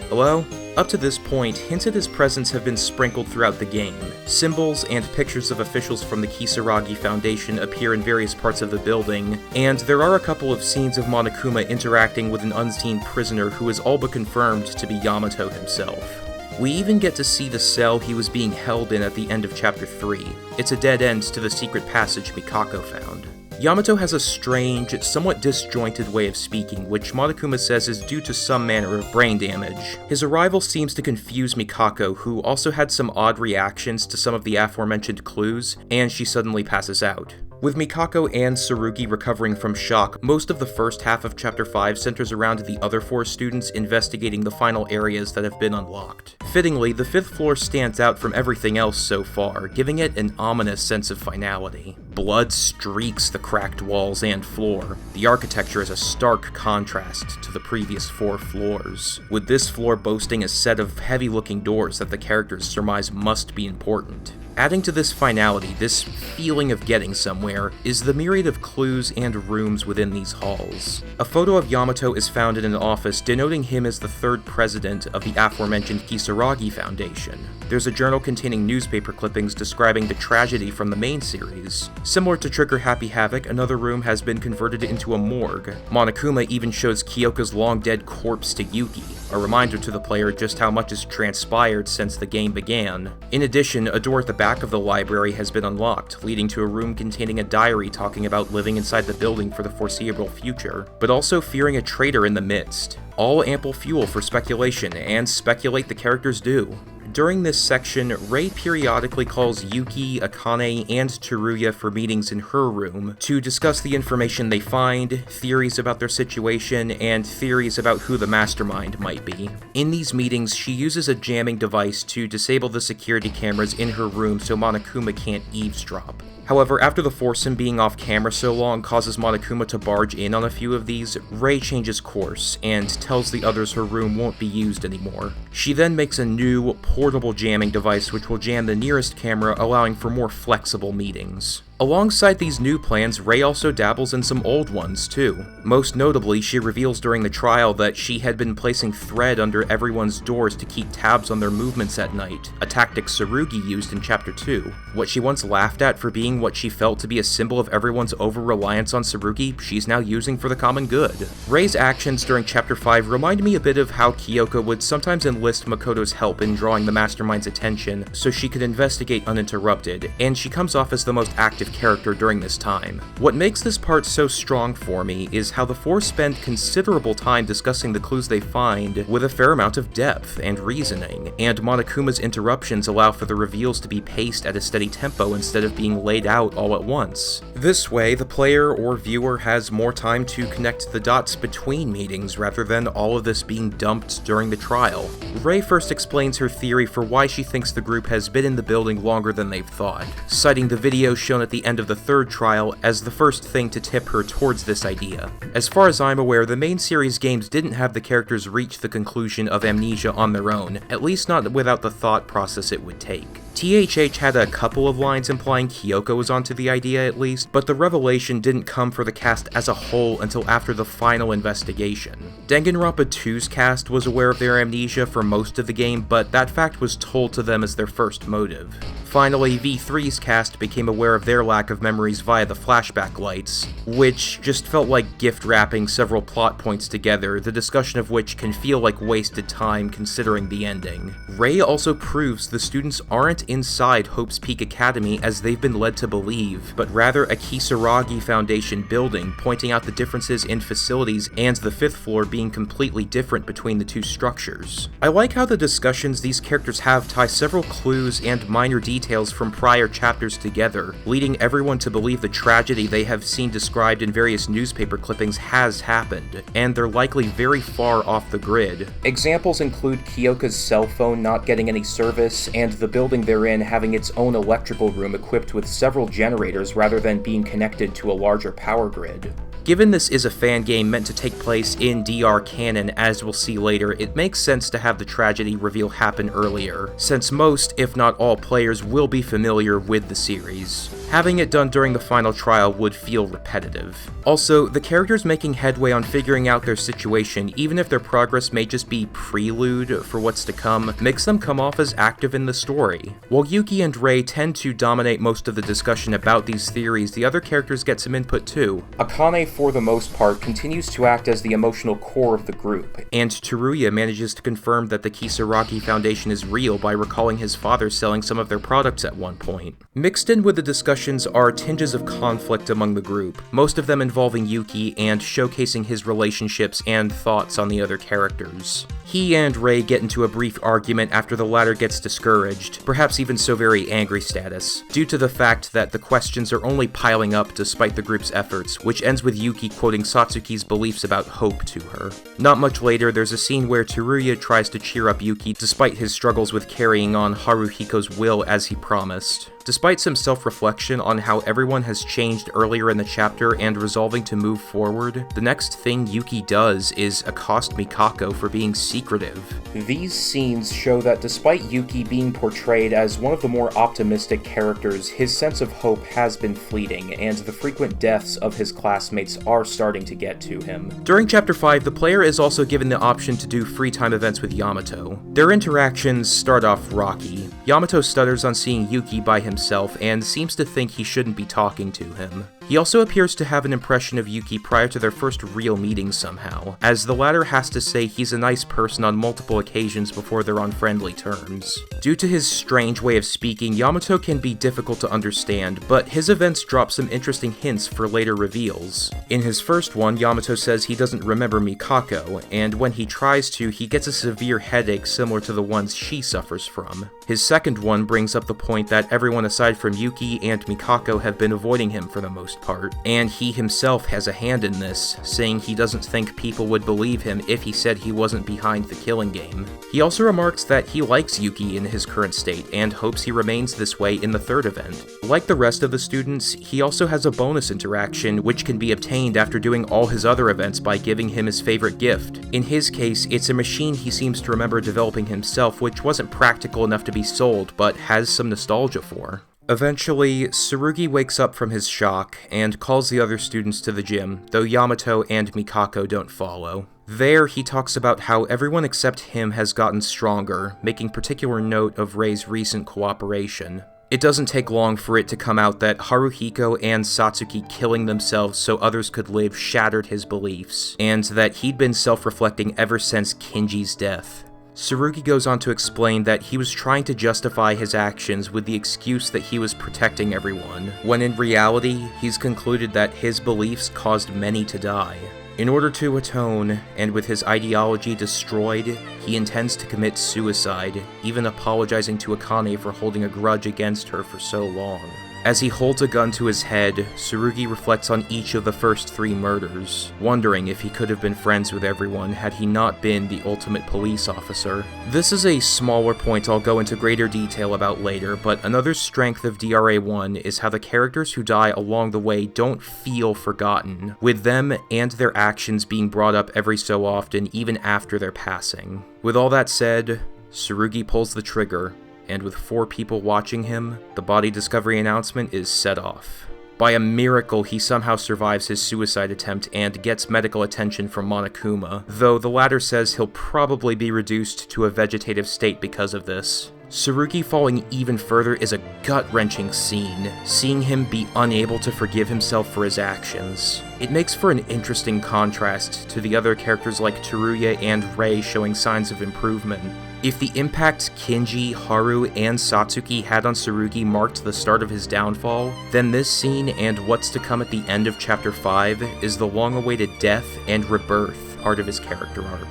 Hello? Up to this point, hints at his presence have been sprinkled throughout the game. Symbols and pictures of officials from the Kisaragi Foundation appear in various parts of the building, and there are a couple of scenes of Monokuma interacting with an unseen prisoner who is all but confirmed to be Yamato himself. We even get to see the cell he was being held in at the end of Chapter 3. It's a dead end to the secret passage Mikako found. Yamato has a strange, somewhat disjointed way of speaking, which Monokuma says is due to some manner of brain damage. His arrival seems to confuse Mikako, who also had some odd reactions to some of the aforementioned clues, and she suddenly passes out. With Mikako and Tsurugi recovering from shock, most of the first half of Chapter 5 centers around the other 4 students investigating the final areas that have been unlocked. Fittingly, the 5th floor stands out from everything else so far, giving it an ominous sense of finality. Blood streaks the cracked walls and floor. The architecture is a stark contrast to the previous 4 floors, with this floor boasting a set of heavy-looking doors that the characters surmise must be important. Adding to this finality, this feeling of getting somewhere, is the myriad of clues and rooms within these halls. A photo of Yamato is found in an office denoting him as the 3rd president of the aforementioned Kisaragi Foundation. There's a journal containing newspaper clippings describing the tragedy from the main series. Similar to Trigger Happy Havoc, another room has been converted into a morgue. Monokuma even shows Kyoko's long-dead corpse to Yuki, a reminder to the player just how much has transpired since the game began. In addition, a door at the back of the library has been unlocked, leading to a room containing a diary talking about living inside the building for the foreseeable future, but also fearing a traitor in the midst. All ample fuel for speculation, and speculate the characters do. During this section, Rei periodically calls Yuki, Akane, and Teruya for meetings in her room to discuss the information they find, theories about their situation, and theories about who the mastermind might be. In these meetings, she uses a jamming device to disable the security cameras in her room so Monokuma can't eavesdrop. However, after the foursome being off camera so long causes Monokuma to barge in on a few of these, Rei changes course, and tells the others her room won't be used anymore. She then makes a new, portable jamming device which will jam the nearest camera, allowing for more flexible meetings. Alongside these new plans, Rei also dabbles in some old ones, too. Most notably, she reveals during the trial that she had been placing thread under everyone's doors to keep tabs on their movements at night, a tactic Tsurugi used in Chapter 2. What she once laughed at for being what she felt to be a symbol of everyone's over-reliance on Tsurugi, she's now using for the common good. Rei's actions during Chapter 5 remind me a bit of how Kyoko would sometimes enlist Makoto's help in drawing the mastermind's attention so she could investigate uninterrupted, and she comes off as the most active character during this time. What makes this part so strong for me is how the four spend considerable time discussing the clues they find with a fair amount of depth and reasoning, and Monokuma's interruptions allow for the reveals to be paced at a steady tempo instead of being laid out all at once. This way, the player or viewer has more time to connect the dots between meetings rather than all of this being dumped during the trial. Rei first explains her theory for why she thinks the group has been in the building longer than they've thought, citing the video shown at the end of the third trial as the first thing to tip her towards this idea. As far as I'm aware, the main series games didn't have the characters reach the conclusion of amnesia on their own, at least not without the thought process it would take. THH had a couple of lines implying Kyoko was onto the idea at least, but the revelation didn't come for the cast as a whole until after the final investigation. Danganronpa 2's cast was aware of their amnesia for most of the game, but that fact was told to them as their first motive. Finally, V3's cast became aware of their lack of memories via the flashback lights, which just felt like gift wrapping several plot points together, the discussion of which can feel like wasted time considering the ending. Rei also proves the students aren't inside Hope's Peak Academy as they've been led to believe, but rather a Kisaragi Foundation building, pointing out the differences in facilities and the 5th floor being completely different between the two structures. I like how the discussions these characters have tie several clues and minor details from prior chapters together, leading everyone to believe the tragedy they have seen described in various newspaper clippings has happened, and they're likely very far off the grid. Examples include Kyoka's cell phone not getting any service, and the building they're in having its own electrical room equipped with several generators rather than being connected to a larger power grid. Given this is a fan game meant to take place in DR canon, as we'll see later, it makes sense to have the tragedy reveal happen earlier, since most, if not all, players will be familiar with the series. Having it done during the final trial would feel repetitive. Also, the characters making headway on figuring out their situation, even if their progress may just be prelude for what's to come, makes them come off as active in the story. While Yuki and Rei tend to dominate most of the discussion about these theories, the other characters get some input too. Akane, for the most part, continues to act as the emotional core of the group. And Teruya manages to confirm that the Kisaragi Foundation is real by recalling his father selling some of their products at one point. Mixed in with the discussions are tinges of conflict among the group, most of them involving Yuki and showcasing his relationships and thoughts on the other characters. He and Rei get into a brief argument after the latter gets discouraged, perhaps even so very angry status, due to the fact that the questions are only piling up despite the group's efforts, which ends with Yuki quoting Satsuki's beliefs about hope to her. Not much later, there's a scene where Teruya tries to cheer up Yuki despite his struggles with carrying on Haruhiko's will as he promised. Despite some self-reflection on how everyone has changed earlier in the chapter and resolving to move forward, the next thing Yuki does is accost Mikako for being secretive. These scenes show that despite Yuki being portrayed as one of the more optimistic characters, his sense of hope has been fleeting, and the frequent deaths of his classmates are starting to get to him. During Chapter 5, the player is also given the option to do free time events with Yamato. Their interactions start off rocky. Yamato stutters on seeing Yuki by himself and seems to think he shouldn't be talking to him. He also appears to have an impression of Yuki prior to their first real meeting somehow, as the latter has to say he's a nice person on multiple occasions before they're on friendly terms. Due to his strange way of speaking, Yamato can be difficult to understand, but his events drop some interesting hints for later reveals. In his first one, Yamato says he doesn't remember Mikako, and when he tries to, he gets a severe headache similar to the ones she suffers from. His second one brings up the point that everyone aside from Yuki and Mikako have been avoiding him for the most part, and he himself has a hand in this, saying he doesn't think people would believe him if he said he wasn't behind the killing game. He also remarks that he likes Yuki in his current state and hopes he remains this way in the third event. Like the rest of the students, he also has a bonus interaction which can be obtained after doing all his other events by giving him his favorite gift. In his case, it's a machine he seems to remember developing himself, which wasn't practical enough to be sold, but has some nostalgia for. Eventually, Tsurugi wakes up from his shock and calls the other students to the gym, though Yamato and Mikako don't follow. There, he talks about how everyone except him has gotten stronger, making particular note of Rei's recent cooperation. It doesn't take long for it to come out that Haruhiko and Satsuki killing themselves so others could live shattered his beliefs, and that he'd been self-reflecting ever since Kinji's death. Tsurugi goes on to explain that he was trying to justify his actions with the excuse that he was protecting everyone, when in reality, he's concluded that his beliefs caused many to die. In order to atone, and with his ideology destroyed, he intends to commit suicide, even apologizing to Akane for holding a grudge against her for so long. As he holds a gun to his head, Tsurugi reflects on each of the first 3 murders, wondering if he could have been friends with everyone had he not been the ultimate police officer. This is a smaller point I'll go into greater detail about later, but another strength of DRA1 is how the characters who die along the way don't feel forgotten, with them and their actions being brought up every so often even after their passing. With all that said, Tsurugi pulls the trigger, and with 4 people watching him, the body discovery announcement is set off. By a miracle, he somehow survives his suicide attempt and gets medical attention from Monokuma, though the latter says he'll probably be reduced to a vegetative state because of this. Tsurugi falling even further is a gut-wrenching scene, seeing him be unable to forgive himself for his actions. It makes for an interesting contrast to the other characters like Teruya and Rei showing signs of improvement. If the impact Kinji, Haru, and Satsuki had on Tsurugi marked the start of his downfall, then this scene and what's to come at the end of Chapter 5 is the long-awaited death and rebirth part of his character arc.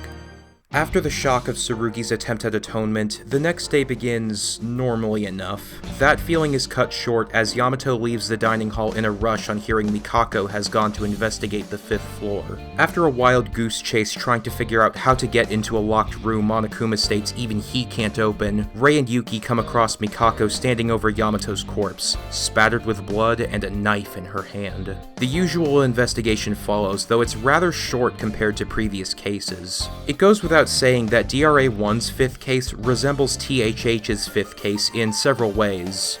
After the shock of Tsurugi's attempt at atonement, the next day begins normally enough. That feeling is cut short as Yamato leaves the dining hall in a rush on hearing Mikako has gone to investigate the 5th floor. After a wild goose chase trying to figure out how to get into a locked room Monokuma states even he can't open, Rei and Yuki come across Mikako standing over Yamato's corpse, spattered with blood and a knife in her hand. The usual investigation follows, though it's rather short compared to previous cases. It goes without saying that DRA-1's 5th case resembles THH's 5th case in several ways,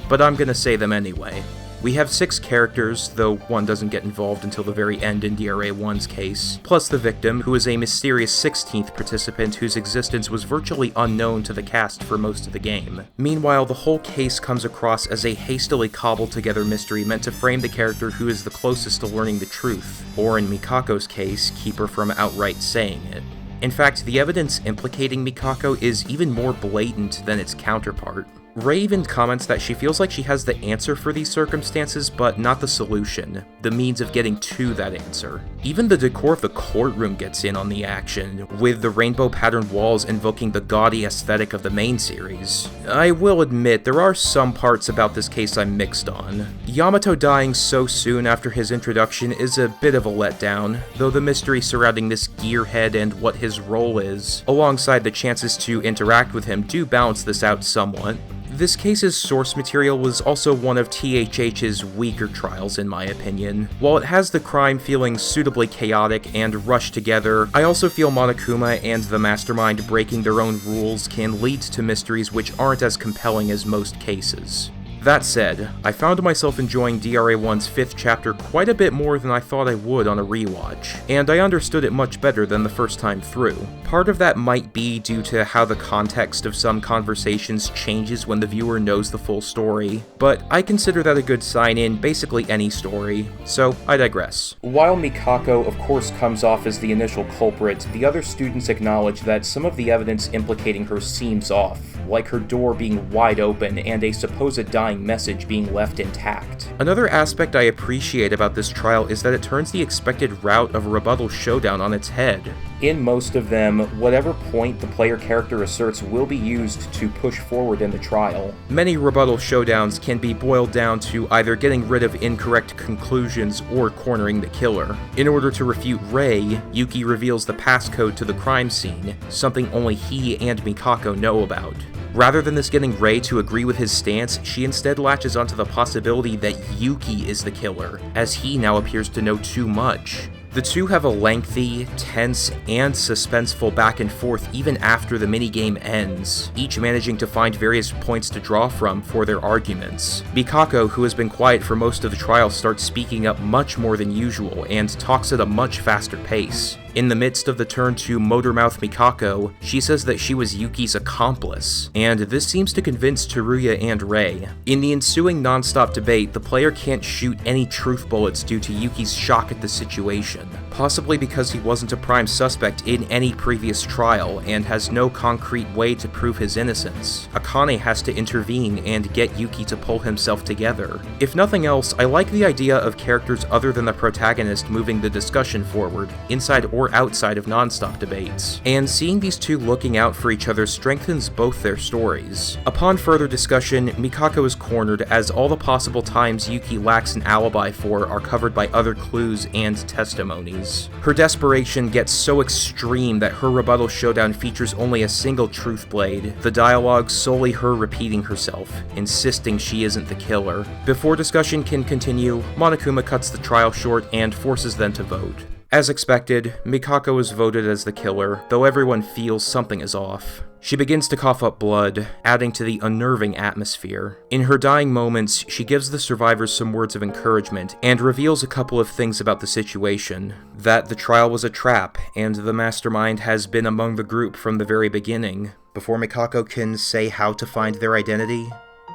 but I'm gonna say them anyway. We have 6 characters, though one doesn't get involved until the very end in DRA-1's case, plus the victim, who is a mysterious 16th participant whose existence was virtually unknown to the cast for most of the game. Meanwhile, the whole case comes across as a hastily cobbled together mystery meant to frame the character who is the closest to learning the truth, or in Mikako's case, keep her from outright saying it. In fact, the evidence implicating Mikako is even more blatant than its counterpart. Rei even comments that she feels like she has the answer for these circumstances, but not the solution, the means of getting to that answer. Even the decor of the courtroom gets in on the action, with the rainbow-patterned walls invoking the gaudy aesthetic of the main series. I will admit, there are some parts about this case I'm mixed on. Yamato dying so soon after his introduction is a bit of a letdown, though the mystery surrounding this gearhead and what his role is, alongside the chances to interact with him, do balance this out somewhat. This case's source material was also one of THH's weaker trials in my opinion. While it has the crime feeling suitably chaotic and rushed together, I also feel Monokuma and the mastermind breaking their own rules can lead to mysteries which aren't as compelling as most cases. That said, I found myself enjoying DRA-1's 5th chapter quite a bit more than I thought I would on a rewatch, and I understood it much better than the first time through. Part of that might be due to how the context of some conversations changes when the viewer knows the full story, but I consider that a good sign in basically any story, so I digress. While Mikako of course comes off as the initial culprit, the other students acknowledge that some of the evidence implicating her seems off, like her door being wide open and a supposed dying message being left intact. Another aspect I appreciate about this trial is that it turns the expected route of a rebuttal showdown on its head. In most of them, whatever point the player character asserts will be used to push forward in the trial. Many rebuttal showdowns can be boiled down to either getting rid of incorrect conclusions or cornering the killer. In order to refute Rei, Yuki reveals the passcode to the crime scene, something only he and Mikako know about. Rather than this getting Rei to agree with his stance, she instead latches onto the possibility that Yuki is the killer, as he now appears to know too much. The two have a lengthy, tense, and suspenseful back and forth even after the minigame ends, each managing to find various points to draw from for their arguments. Mikako, who has been quiet for most of the trial, starts speaking up much more than usual and talks at a much faster pace. In the midst of the turn to Motormouth Mikako, she says that she was Yuki's accomplice, and this seems to convince Teruya and Rei. In the ensuing non-stop debate, the player can't shoot any truth bullets due to Yuki's shock at the situation, possibly because he wasn't a prime suspect in any previous trial and has no concrete way to prove his innocence. Akane has to intervene and get Yuki to pull himself together. If nothing else, I like the idea of characters other than the protagonist moving the discussion forward, inside or outside of non-stop debates, and seeing these two looking out for each other strengthens both their stories. Upon further discussion, Mikako is cornered as all the possible times Yuki lacks an alibi for are covered by other clues and testimonies. Her desperation gets so extreme that her rebuttal showdown features only a single truth blade, the dialogue solely her repeating herself, insisting she isn't the killer. Before discussion can continue, Monokuma cuts the trial short and forces them to vote. As expected, Mikako is voted as the killer, though everyone feels something is off. She begins to cough up blood, adding to the unnerving atmosphere. In her dying moments, she gives the survivors some words of encouragement, and reveals a couple of things about the situation. That the trial was a trap, and the mastermind has been among the group from the very beginning. Before Mikako can say how to find their identity,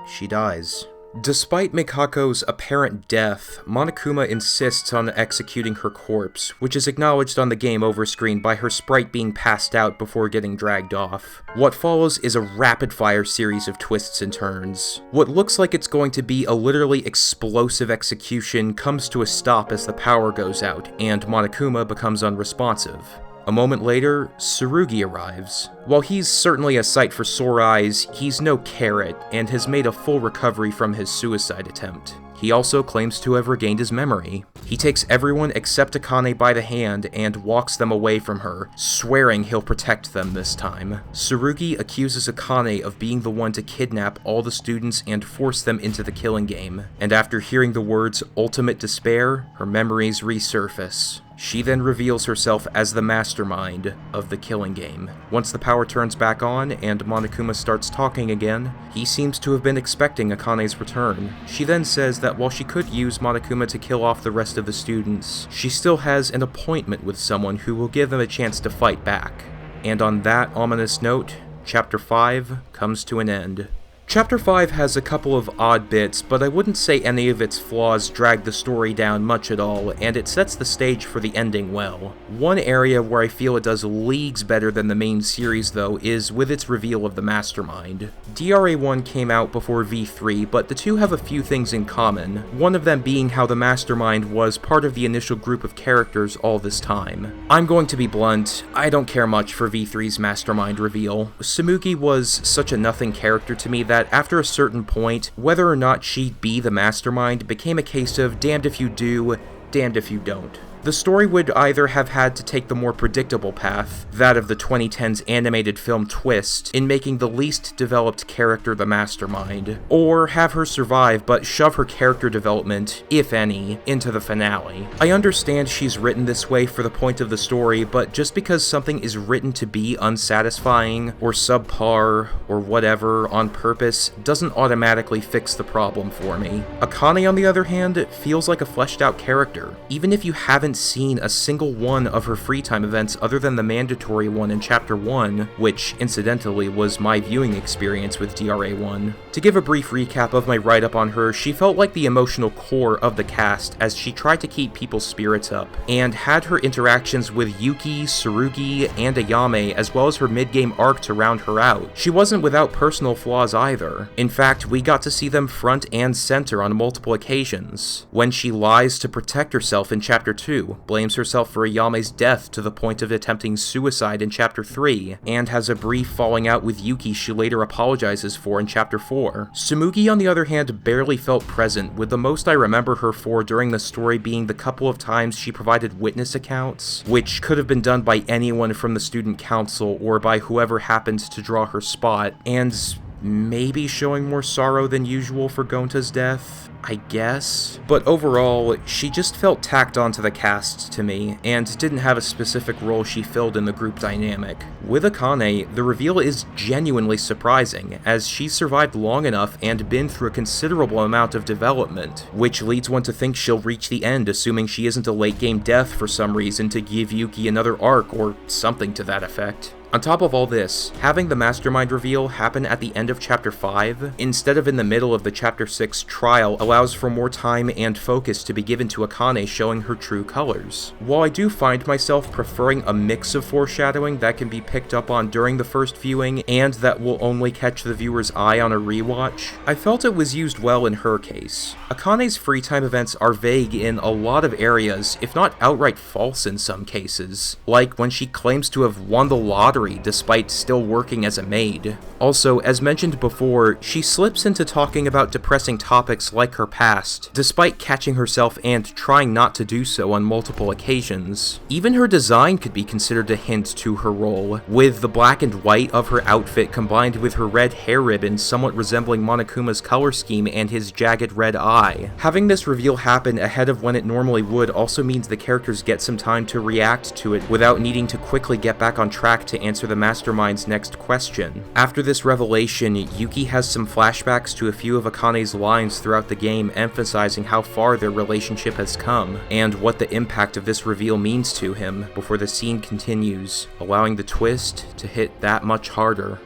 she dies. Despite Mikako's apparent death, Monokuma insists on executing her corpse, which is acknowledged on the game over screen by her sprite being passed out before getting dragged off. What follows is a rapid-fire series of twists and turns. What looks like it's going to be a literally explosive execution comes to a stop as the power goes out, and Monokuma becomes unresponsive. A moment later, Tsurugi arrives. While he's certainly a sight for sore eyes, he's no carrot, and has made a full recovery from his suicide attempt. He also claims to have regained his memory. He takes everyone except Akane by the hand and walks them away from her, swearing he'll protect them this time. Tsurugi accuses Akane of being the one to kidnap all the students and force them into the killing game, and after hearing the words ultimate despair, her memories resurface. She then reveals herself as the mastermind of the killing game. Once the power turns back on and Monokuma starts talking again, he seems to have been expecting Akane's return. She then says that while she could use Monokuma to kill off the rest of the students, she still has an appointment with someone who will give them a chance to fight back. And on that ominous note, Chapter 5 comes to an end. Chapter 5 has a couple of odd bits, but I wouldn't say any of its flaws drag the story down much at all, and it sets the stage for the ending well. One area where I feel it does leagues better than the main series, though, is with its reveal of the Mastermind. DRA1 came out before V3, but the two have a few things in common, one of them being how the Mastermind was part of the initial group of characters all this time. I'm going to be blunt, I don't care much for V3's Mastermind reveal. Tsumugi was such a nothing character to me that after a certain point, whether or not she'd be the mastermind became a case of damned if you do, damned if you don't. The story would either have had to take the more predictable path, that of the 2010s animated film Twist, in making the least developed character the mastermind, or have her survive but shove her character development, if any, into the finale. I understand she's written this way for the point of the story, but just because something is written to be unsatisfying, or subpar, or whatever, on purpose, doesn't automatically fix the problem for me. Akane, on the other hand, feels like a fleshed out character. Even if you haven't seen a single one of her free time events other than the mandatory one in Chapter 1, which, incidentally, was my viewing experience with DRA1. To give a brief recap of my write-up on her, she felt like the emotional core of the cast as she tried to keep people's spirits up, and had her interactions with Yuki, Tsurugi, and Ayame, as well as her mid-game arc to round her out. She wasn't without personal flaws either. In fact, we got to see them front and center on multiple occasions. When she lies to protect herself in Chapter 2, blames herself for Ayame's death to the point of attempting suicide in Chapter 3, and has a brief falling out with Yuki she later apologizes for in Chapter 4. Tsumugi, on the other hand, barely felt present, with the most I remember her for during the story being the couple of times she provided witness accounts, which could have been done by anyone from the student council or by whoever happened to draw her spot, and maybe showing more sorrow than usual for Gonta's death, I guess. But overall, she just felt tacked onto the cast to me, and didn't have a specific role she filled in the group dynamic. With Akane, the reveal is genuinely surprising, as she's survived long enough and been through a considerable amount of development, which leads one to think she'll reach the end, assuming she isn't a late-game death for some reason to give Yuki another arc, or something to that effect. On top of all this, having the Mastermind reveal happen at the end of Chapter 5, instead of in the middle of the Chapter 6 trial, allows for more time and focus to be given to Akane showing her true colors. While I do find myself preferring a mix of foreshadowing that can be picked up on during the first viewing, and that will only catch the viewer's eye on a rewatch, I felt it was used well in her case. Akane's free time events are vague in a lot of areas, if not outright false in some cases, like when she claims to have won the lottery despite still working as a maid. Also, as mentioned before, she slips into talking about depressing topics like her past, despite catching herself and trying not to do so on multiple occasions. Even her design could be considered a hint to her role, with the black and white of her outfit combined with her red hair ribbon somewhat resembling Monokuma's color scheme and his jagged red eye. Having this reveal happen ahead of when it normally would also means the characters get some time to react to it without needing to quickly get back on track to answer the Mastermind's next question. After this revelation, Yuki has some flashbacks to a few of Akane's lines throughout the game, emphasizing how far their relationship has come, and what the impact of this reveal means to him, before the scene continues, allowing the twist to hit that much harder.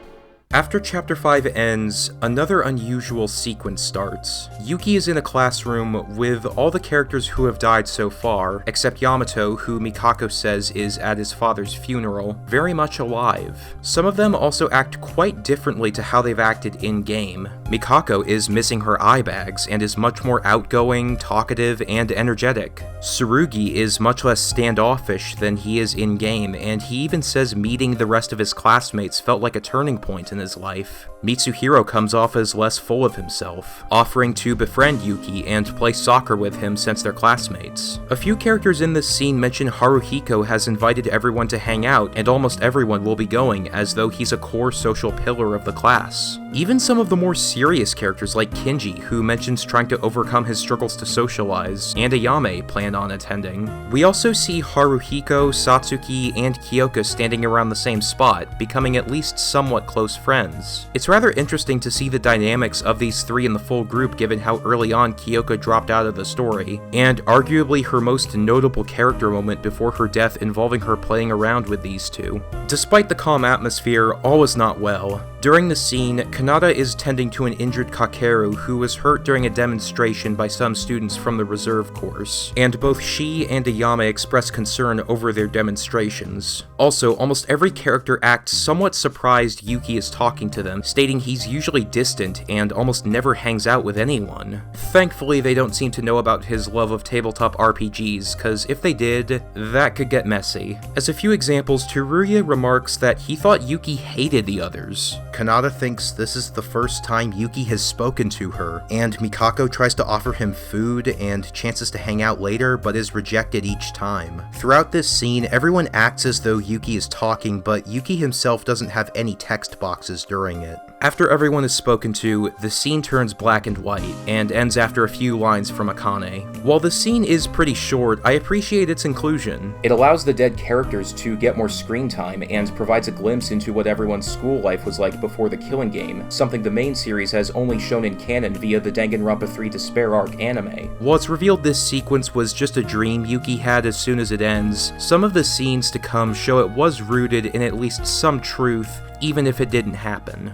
After Chapter 5 ends, another unusual sequence starts. Yuki is in a classroom with all the characters who have died so far, except Yamato, who Mikako says is at his father's funeral, very much alive. Some of them also act quite differently to how they've acted in-game. Mikako is missing her eye bags and is much more outgoing, talkative, and energetic. Tsurugi is much less standoffish than he is in-game, and he even says meeting the rest of his classmates felt like a turning point in his life. Mitsuhiro comes off as less full of himself, offering to befriend Yuki and play soccer with him since they're classmates. A few characters in this scene mention Haruhiko has invited everyone to hang out, and almost everyone will be going, as though he's a core social pillar of the class. Even some of the more serious characters like Kinji, who mentions trying to overcome his struggles to socialize, and Ayame plan on attending. We also see Haruhiko, Satsuki, and Kyoko standing around the same spot, becoming at least somewhat close friends. It's rather interesting to see the dynamics of these three in the full group given how early on Kyoko dropped out of the story, and arguably her most notable character moment before her death involving her playing around with these two. Despite the calm atmosphere, all is not well. During the scene, Kanata is tending to an injured Kakeru who was hurt during a demonstration by some students from the reserve course, and both she and Ayame express concern over their demonstrations. Also, almost every character acts somewhat surprised Yuki is talking to them, stating he's usually distant and almost never hangs out with anyone. Thankfully, they don't seem to know about his love of tabletop RPGs, cause if they did, that could get messy. As a few examples, Teruya remarks that he thought Yuki hated the others. Kanata thinks this is the first time Yuki has spoken to her, and Mikako tries to offer him food and chances to hang out later, but is rejected each time. Throughout this scene, everyone acts as though Yuki is talking, but Yuki himself doesn't have any text boxes during it. After everyone is spoken to, the scene turns black and white, and ends after a few lines from Akane. While the scene is pretty short, I appreciate its inclusion. It allows the dead characters to get more screen time, and provides a glimpse into what everyone's school life was like before the Killing Game, something the main series has only shown in canon via the Danganronpa 3 Despair arc anime. While it's revealed this sequence was just a dream Yuki had as soon as it ends, some of the scenes to come show it was rooted in at least some truth, even if it didn't happen.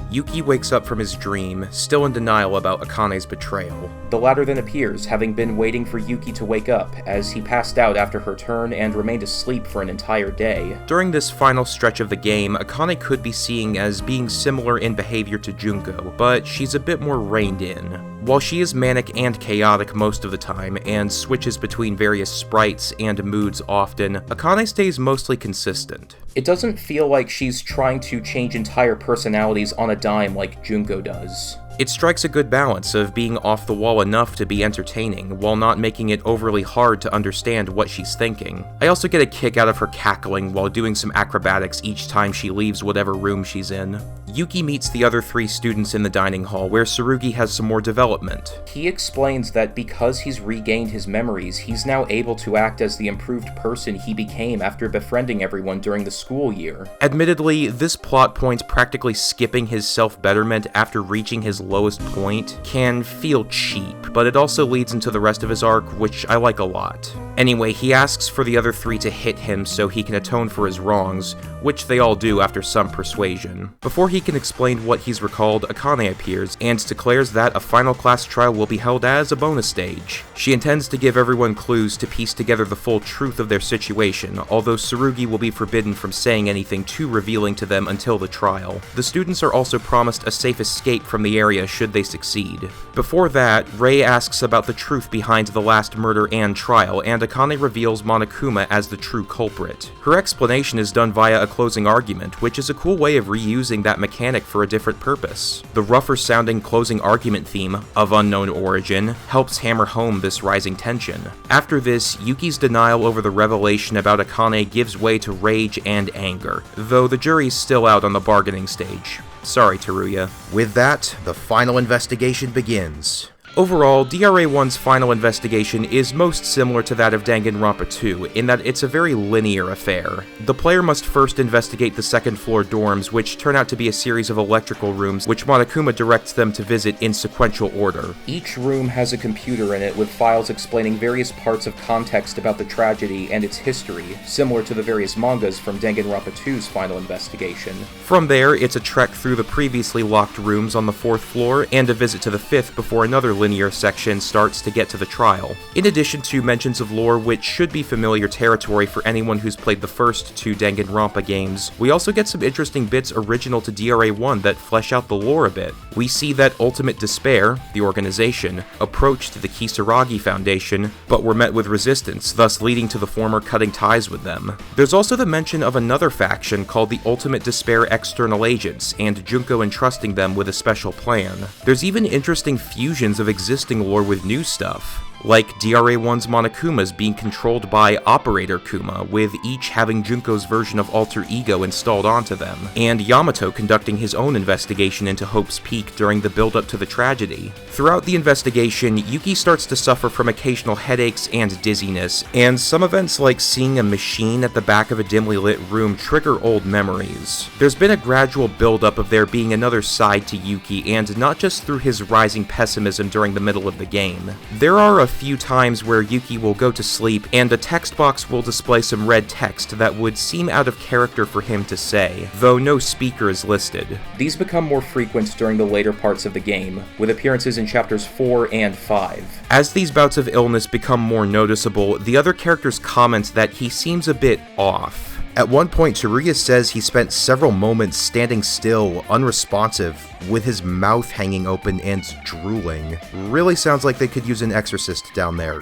Yuki wakes up from his dream, still in denial about Akane's betrayal. The latter then appears, having been waiting for Yuki to wake up, as he passed out after her turn and remained asleep for an entire day. During this final stretch of the game, Akane could be seen as being similar in behavior to Junko, but she's a bit more reined in. While she is manic and chaotic most of the time, and switches between various sprites and moods often, Akane stays mostly consistent. It doesn't feel like she's trying to change entire personalities on a dime like Junko does. It strikes a good balance of being off the wall enough to be entertaining, while not making it overly hard to understand what she's thinking. I also get a kick out of her cackling while doing some acrobatics each time she leaves whatever room she's in. Yuki meets the other three students in the dining hall, where Tsurugi has some more development. He explains that because he's regained his memories, he's now able to act as the improved person he became after befriending everyone during the school year. Admittedly, this plot point practically skipping his self-betterment after reaching his lowest point can feel cheap, but it also leads into the rest of his arc, which I like a lot. Anyway, he asks for the other three to hit him so he can atone for his wrongs, which they all do after some persuasion. Before he can explain what he's recalled, Akane appears and declares that a final class trial will be held as a bonus stage. She intends to give everyone clues to piece together the full truth of their situation, although Tsurugi will be forbidden from saying anything too revealing to them until the trial. The students are also promised a safe escape from the area should they succeed. Before that, Rei asks about the truth behind the last murder and trial, and Akane reveals Monokuma as the true culprit. Her explanation is done via a closing argument, which is a cool way of reusing that mechanic for a different purpose. The rougher-sounding closing argument theme, of unknown origin, helps hammer home this rising tension. After this, Yuki's denial over the revelation about Akane gives way to rage and anger, though the jury's still out on the bargaining stage. Sorry, Teruya. With that, the final investigation begins. Overall, DRA1's final investigation is most similar to that of Danganronpa 2, in that it's a very linear affair. The player must first investigate the second floor dorms, which turn out to be a series of electrical rooms, which Monokuma directs them to visit in sequential order. Each room has a computer in it with files explaining various parts of context about the tragedy and its history, similar to the various mangas from Danganronpa 2's final investigation. From there, it's a trek through the previously locked rooms on the 4th floor, and a visit to the 5th before another linear section starts to get to the trial. In addition to mentions of lore, which should be familiar territory for anyone who's played the first 2 Danganronpa games, we also get some interesting bits original to DRA1 that flesh out the lore a bit. We see that Ultimate Despair, the organization, approached the Kisaragi Foundation, but were met with resistance, thus leading to the former cutting ties with them. There's also the mention of another faction called the Ultimate Despair External Agents, and Junko entrusting them with a special plan. There's even interesting fusions of existing lore with new stuff, like DRA1's Monokumas being controlled by Operator Kuma, with each having Junko's version of Alter Ego installed onto them, and Yamato conducting his own investigation into Hope's Peak during the build-up to the tragedy. Throughout the investigation, Yuki starts to suffer from occasional headaches and dizziness, and some events like seeing a machine at the back of a dimly lit room trigger old memories. There's been a gradual build-up of there being another side to Yuki, and not just through his rising pessimism during the middle of the game. There are a few times where Yuki will go to sleep and a text box will display some red text that would seem out of character for him to say, though no speaker is listed. These become more frequent during the later parts of the game, with appearances in chapters 4 and 5. As these bouts of illness become more noticeable, the other characters comment that he seems a bit off. At one point, Teruya says he spent several moments standing still, unresponsive, with his mouth hanging open and drooling. Really sounds like they could use an exorcist down there.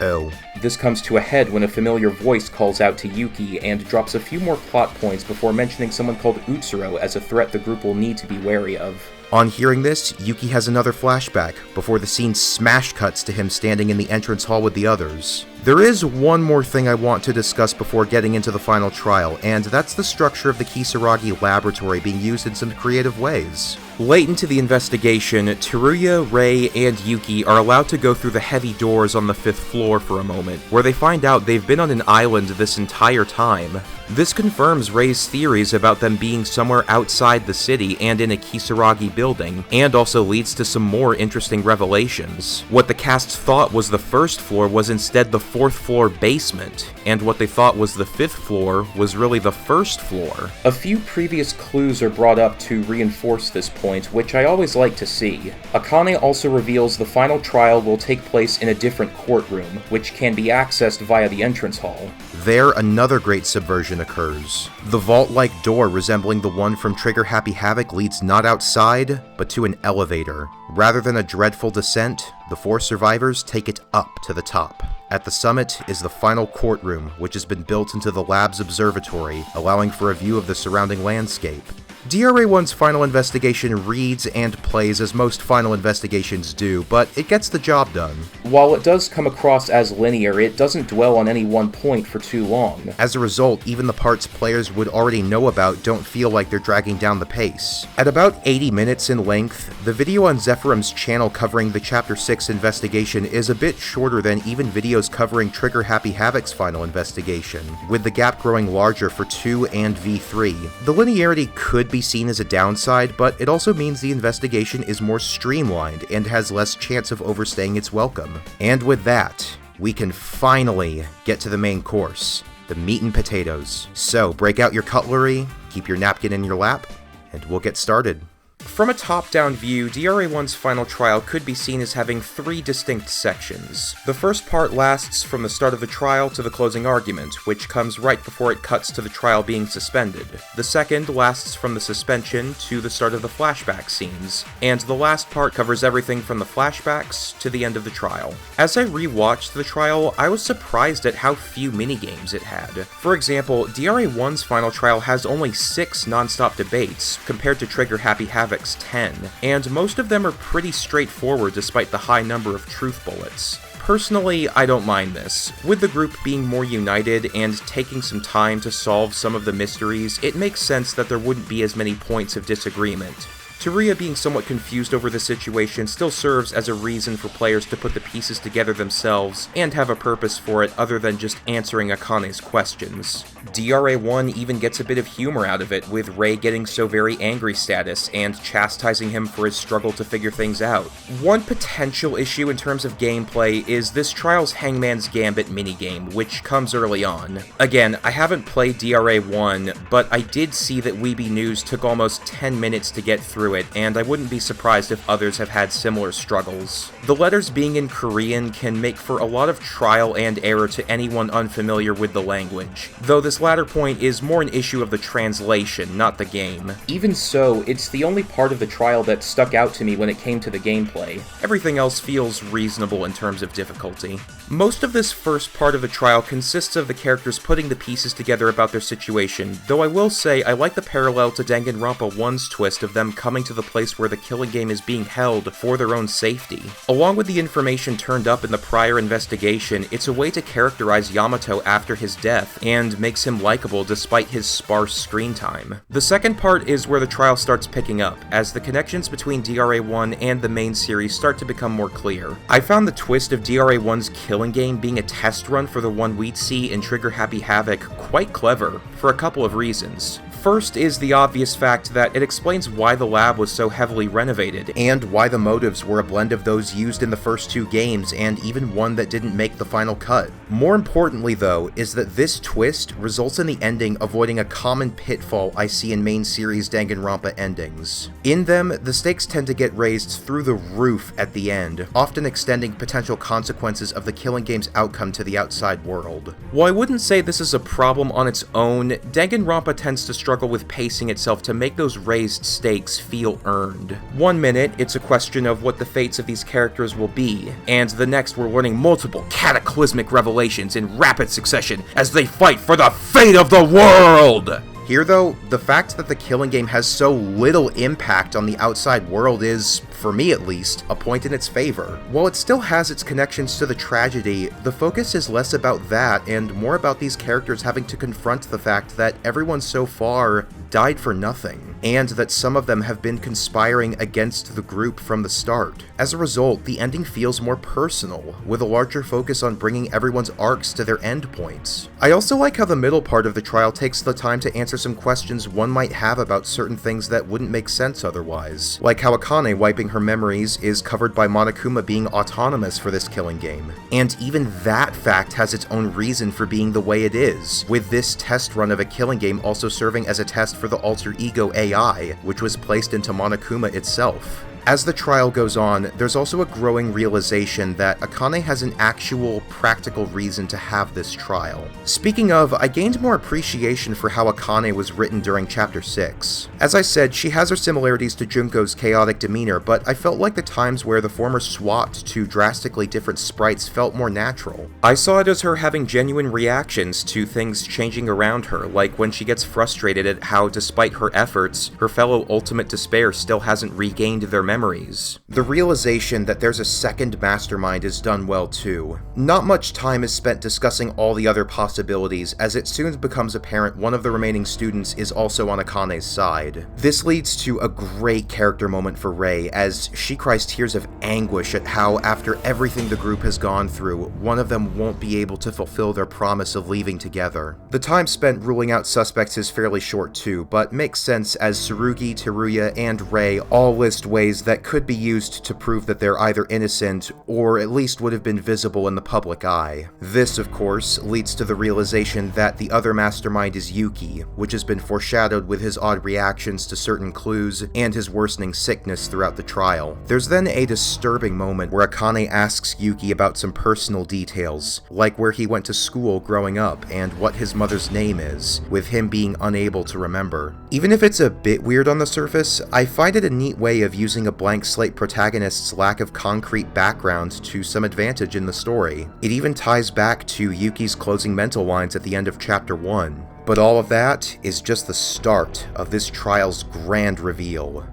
Oh. This comes to a head when a familiar voice calls out to Yuki and drops a few more plot points before mentioning someone called Utsuro as a threat the group will need to be wary of. On hearing this, Yuki has another flashback, before the scene smash cuts to him standing in the entrance hall with the others. There is one more thing I want to discuss before getting into the final trial, and that's the structure of the Kisaragi laboratory being used in some creative ways. Late into the investigation, Teruya, Rei, and Yuki are allowed to go through the heavy doors on the 5th floor for a moment, where they find out they've been on an island this entire time. This confirms Rei's theories about them being somewhere outside the city and in a Kisaragi building, and also leads to some more interesting revelations. What the cast thought was the 1st floor was instead the 4th floor basement, and what they thought was the 5th floor was really the 1st floor. A few previous clues are brought up to reinforce this point, which I always like to see. Akane also reveals the final trial will take place in a different courtroom, which can be accessed via the entrance hall. There, another great subversion occurs. The vault-like door resembling the one from Trigger Happy Havoc leads not outside, but to an elevator. Rather than a dreadful descent, the 4 survivors take it up to the top. At the summit is the final courtroom, which has been built into the lab's observatory, allowing for a view of the surrounding landscape. DRA1's final investigation reads and plays as most final investigations do, but it gets the job done. While it does come across as linear, it doesn't dwell on any one point for too long. As a result, even the parts players would already know about don't feel like they're dragging down the pace. At about 80 minutes in length, the video on Zephyrum's channel covering the Chapter 6 investigation is a bit shorter than even videos covering Trigger Happy Havoc's final investigation, with the gap growing larger for 2 and V3. The linearity could be seen as a downside, but it also means the investigation is more streamlined and has less chance of overstaying its welcome. And with that, we can finally get to the main course, the meat and potatoes. So break out your cutlery, keep your napkin in your lap, and we'll get started. From a top-down view, DRA1's final trial could be seen as having 3 distinct sections. The first part lasts from the start of the trial to the closing argument, which comes right before it cuts to the trial being suspended. The second lasts from the suspension to the start of the flashback scenes, and the last part covers everything from the flashbacks to the end of the trial. As I rewatched the trial, I was surprised at how few minigames it had. For example, DRA1's final trial has only 6 non-stop debates, compared to Trigger Happy Havoc 10, and most of them are pretty straightforward despite the high number of truth bullets. Personally, I don't mind this. With the group being more united and taking some time to solve some of the mysteries, it makes sense that there wouldn't be as many points of disagreement. Teruya being somewhat confused over the situation still serves as a reason for players to put the pieces together themselves and have a purpose for it other than just answering Akane's questions. DRA1 even gets a bit of humor out of it, with Rei getting so very angry status and chastising him for his struggle to figure things out. One potential issue in terms of gameplay is this trial's Hangman's Gambit minigame, which comes early on. Again, I haven't played DRA1, but I did see that Weeby News took almost 10 minutes to get through it, and I wouldn't be surprised if others have had similar struggles. The letters being in Korean can make for a lot of trial and error to anyone unfamiliar with the language, though this latter point is more an issue of the translation, not the game. Even so, it's the only part of the trial that stuck out to me when it came to the gameplay. Everything else feels reasonable in terms of difficulty. Most of this first part of the trial consists of the characters putting the pieces together about their situation, though I will say I like the parallel to Danganronpa 1's twist of them coming to the place where the killing game is being held for their own safety. Along with the information turned up in the prior investigation, it's a way to characterize Yamato after his death, and makes him likable despite his sparse screen time. The second part is where the trial starts picking up, as the connections between DRA1 and the main series start to become more clear. I found the twist of DRA1's killing game being a test run for the one we'd see in Trigger Happy Havoc quite clever, for a couple of reasons. First is the obvious fact that it explains why the lab was so heavily renovated, and why the motives were a blend of those used in the first two games, and even one that didn't make the final cut. More importantly though, is that this twist results in the ending avoiding a common pitfall I see in main series Danganronpa endings. In them, the stakes tend to get raised through the roof at the end, often extending potential consequences of the killing game's outcome to the outside world. While I wouldn't say this is a problem on its own, Danganronpa tends to struggle with pacing itself to make those raised stakes feel earned. One minute, it's a question of what the fates of these characters will be, and the next we're learning multiple cataclysmic revelations in rapid succession as they fight for the fate of the world! Here though, the fact that the killing game has so little impact on the outside world is, for me at least, a point in its favor. While it still has its connections to the tragedy, the focus is less about that and more about these characters having to confront the fact that everyone so far died for nothing, and that some of them have been conspiring against the group from the start. As a result, the ending feels more personal, with a larger focus on bringing everyone's arcs to their endpoints. I also like how the middle part of the trial takes the time to answer some questions one might have about certain things that wouldn't make sense otherwise, like how Akane wiping her memories is covered by Monokuma being autonomous for this killing game. And even that fact has its own reason for being the way it is, with this test run of a killing game also serving as a test for the alter ego AI, which was placed into Monokuma itself. As the trial goes on, there's also a growing realization that Akane has an actual, practical reason to have this trial. Speaking of, I gained more appreciation for how Akane was written during Chapter 6. As I said, she has her similarities to Junko's chaotic demeanor, but I felt like the times where the former swapped to drastically different sprites felt more natural. I saw it as her having genuine reactions to things changing around her, like when she gets frustrated at how, despite her efforts, her fellow Ultimate Despair still hasn't regained their memories. The realization that there's a second mastermind is done well too. Not much time is spent discussing all the other possibilities, as it soon becomes apparent one of the remaining students is also on Akane's side. This leads to a great character moment for Rei, as she cries tears of anguish at how, after everything the group has gone through, one of them won't be able to fulfill their promise of leaving together. The time spent ruling out suspects is fairly short too, but makes sense as Tsurugi, Teruya, and Rei all list ways that could be used to prove that they're either innocent, or at least would have been visible in the public eye. This, of course, leads to the realization that the other mastermind is Yuki, which has been foreshadowed with his odd reactions to certain clues and his worsening sickness throughout the trial. There's then a disturbing moment where Akane asks Yuki about some personal details, like where he went to school growing up and what his mother's name is, with him being unable to remember. Even if it's a bit weird on the surface, I find it a neat way of using a blank slate protagonist's lack of concrete background to some advantage in the story. It even ties back to Yuki's closing mental lines at the end of Chapter 1. But all of that is just the start of this trial's grand reveal.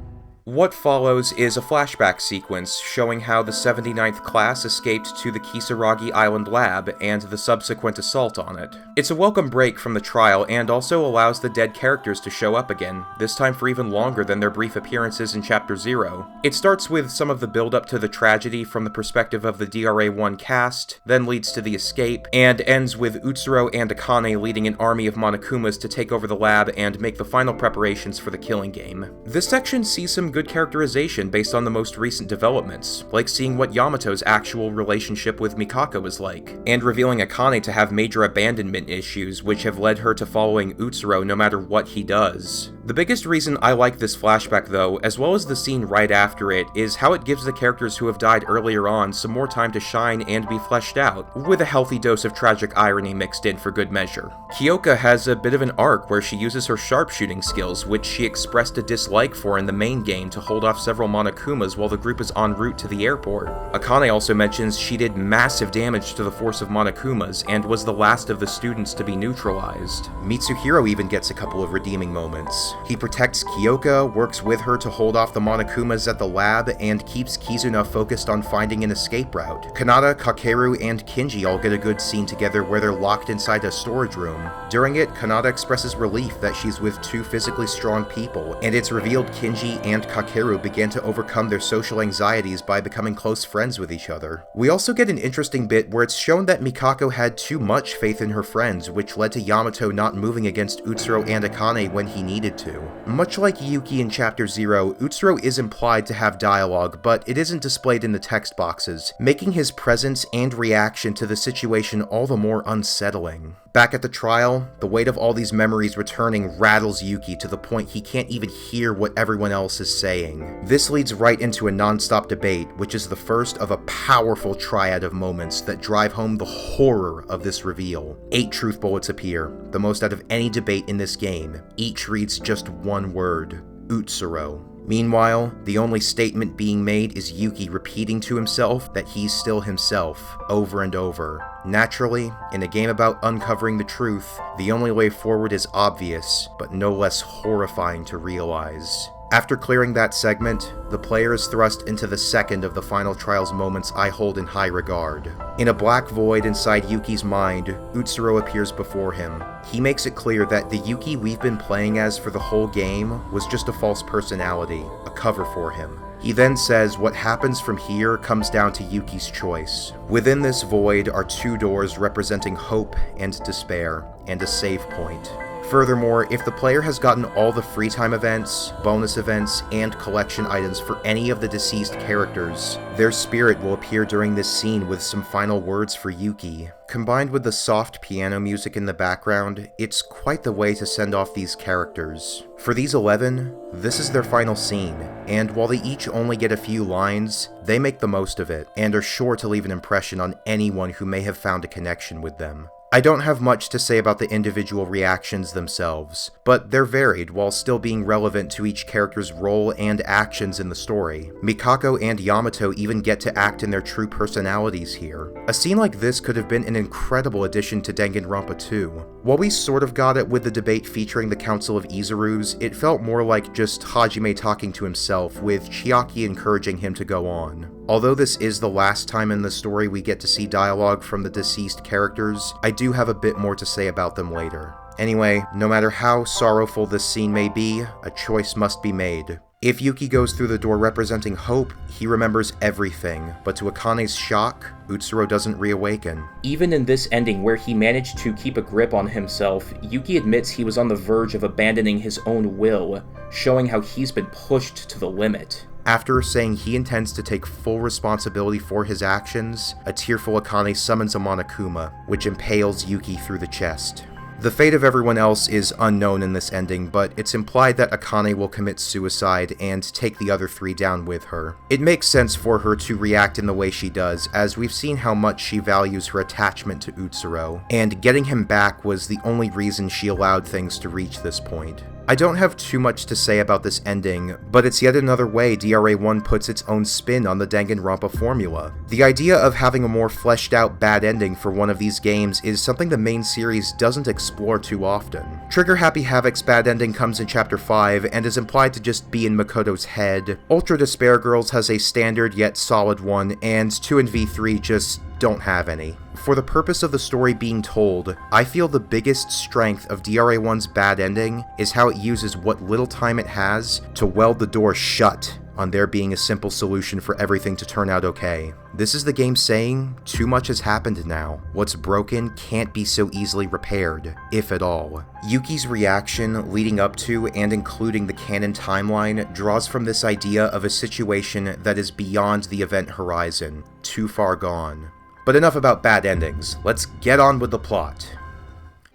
What follows is a flashback sequence showing how the 79th class escaped to the Kisaragi Island lab and the subsequent assault on it. It's a welcome break from the trial and also allows the dead characters to show up again, this time for even longer than their brief appearances in Chapter 0. It starts with some of the build-up to the tragedy from the perspective of the DRA-1 cast, then leads to the escape, and ends with Utsuro and Akane leading an army of Monokumas to take over the lab and make the final preparations for the killing game. This section sees some good characterization based on the most recent developments, like seeing what Yamato's actual relationship with Mikako is like, and revealing Akane to have major abandonment issues which have led her to following Utsuro no matter what he does. The biggest reason I like this flashback though, as well as the scene right after it, is how it gives the characters who have died earlier on some more time to shine and be fleshed out, with a healthy dose of tragic irony mixed in for good measure. Kyoka has a bit of an arc where she uses her sharpshooting skills, which she expressed a dislike for in the main game, to hold off several Monokumas while the group is en route to the airport. Akane also mentions she did massive damage to the force of Monokumas and was the last of the students to be neutralized. Mitsuhiro even gets a couple of redeeming moments. He protects Kyoka, works with her to hold off the Monokumas at the lab, and keeps Kizuna focused on finding an escape route. Kanata, Kakeru, and Kinji all get a good scene together where they're locked inside a storage room. During it, Kanata expresses relief that she's with two physically strong people, and it's revealed Kinji and Kakeru began to overcome their social anxieties by becoming close friends with each other. We also get an interesting bit where it's shown that Mikako had too much faith in her friends, which led to Yamato not moving against Utsuro and Akane when he needed to. Much like Yuki in Chapter 0, Utsuro is implied to have dialogue, but it isn't displayed in the text boxes, making his presence and reaction to the situation all the more unsettling. Back at the trial, the weight of all these memories returning rattles Yuki to the point he can't even hear what everyone else is saying. This leads right into a non-stop debate, which is the first of a powerful triad of moments that drive home the horror of this reveal. 8 truth bullets appear, the most out of any debate in this game. Each reads just one word: Utsuro. Meanwhile, the only statement being made is Yuki repeating to himself that he's still himself, over and over. Naturally, in a game about uncovering the truth, the only way forward is obvious, but no less horrifying to realize. After clearing that segment, the player is thrust into the second of the final trial's moments I hold in high regard. In a black void inside Yuki's mind, Utsuro appears before him. He makes it clear that the Yuki we've been playing as for the whole game was just a false personality, a cover for him. He then says what happens from here comes down to Yuki's choice. Within this void are 2 doors representing hope and despair, and a save point. Furthermore, if the player has gotten all the free time events, bonus events, and collection items for any of the deceased characters, their spirit will appear during this scene with some final words for Yuki. Combined with the soft piano music in the background, it's quite the way to send off these characters. For these 11, this is their final scene, and while they each only get a few lines, they make the most of it, and are sure to leave an impression on anyone who may have found a connection with them. I don't have much to say about the individual reactions themselves, but they're varied while still being relevant to each character's role and actions in the story. Mikako and Yamato even get to act in their true personalities here. A scene like this could have been an incredible addition to Danganronpa 2. While we sort of got it with the debate featuring the Council of Izurus, it felt more like just Hajime talking to himself, with Chiaki encouraging him to go on. Although this is the last time in the story we get to see dialogue from the deceased characters, I do have a bit more to say about them later. Anyway, no matter how sorrowful this scene may be, a choice must be made. If Yuki goes through the door representing hope, he remembers everything, but to Akane's shock, Utsuro doesn't reawaken. Even in this ending where he managed to keep a grip on himself, Yuki admits he was on the verge of abandoning his own will, showing how he's been pushed to the limit. After saying he intends to take full responsibility for his actions, a tearful Akane summons a Monokuma, which impales Yuki through the chest. The fate of everyone else is unknown in this ending, but it's implied that Akane will commit suicide and take the other 3 down with her. It makes sense for her to react in the way she does, as we've seen how much she values her attachment to Utsuro, and getting him back was the only reason she allowed things to reach this point. I don't have too much to say about this ending, but it's yet another way DRA1 puts its own spin on the Danganronpa formula. The idea of having a more fleshed out bad ending for one of these games is something the main series doesn't explore too often. Trigger Happy Havoc's bad ending comes in Chapter 5 and is implied to just be in Makoto's head. Ultra Despair Girls has a standard yet solid one, and 2 and V3 just don't have any. For the purpose of the story being told, I feel the biggest strength of DRA1's bad ending is how it uses what little time it has to weld the door shut on there being a simple solution for everything to turn out okay. This is the game saying, too much has happened now. What's broken can't be so easily repaired, if at all. Yuki's reaction leading up to and including the canon timeline draws from this idea of a situation that is beyond the event horizon, too far gone. But enough about bad endings, let's get on with the plot.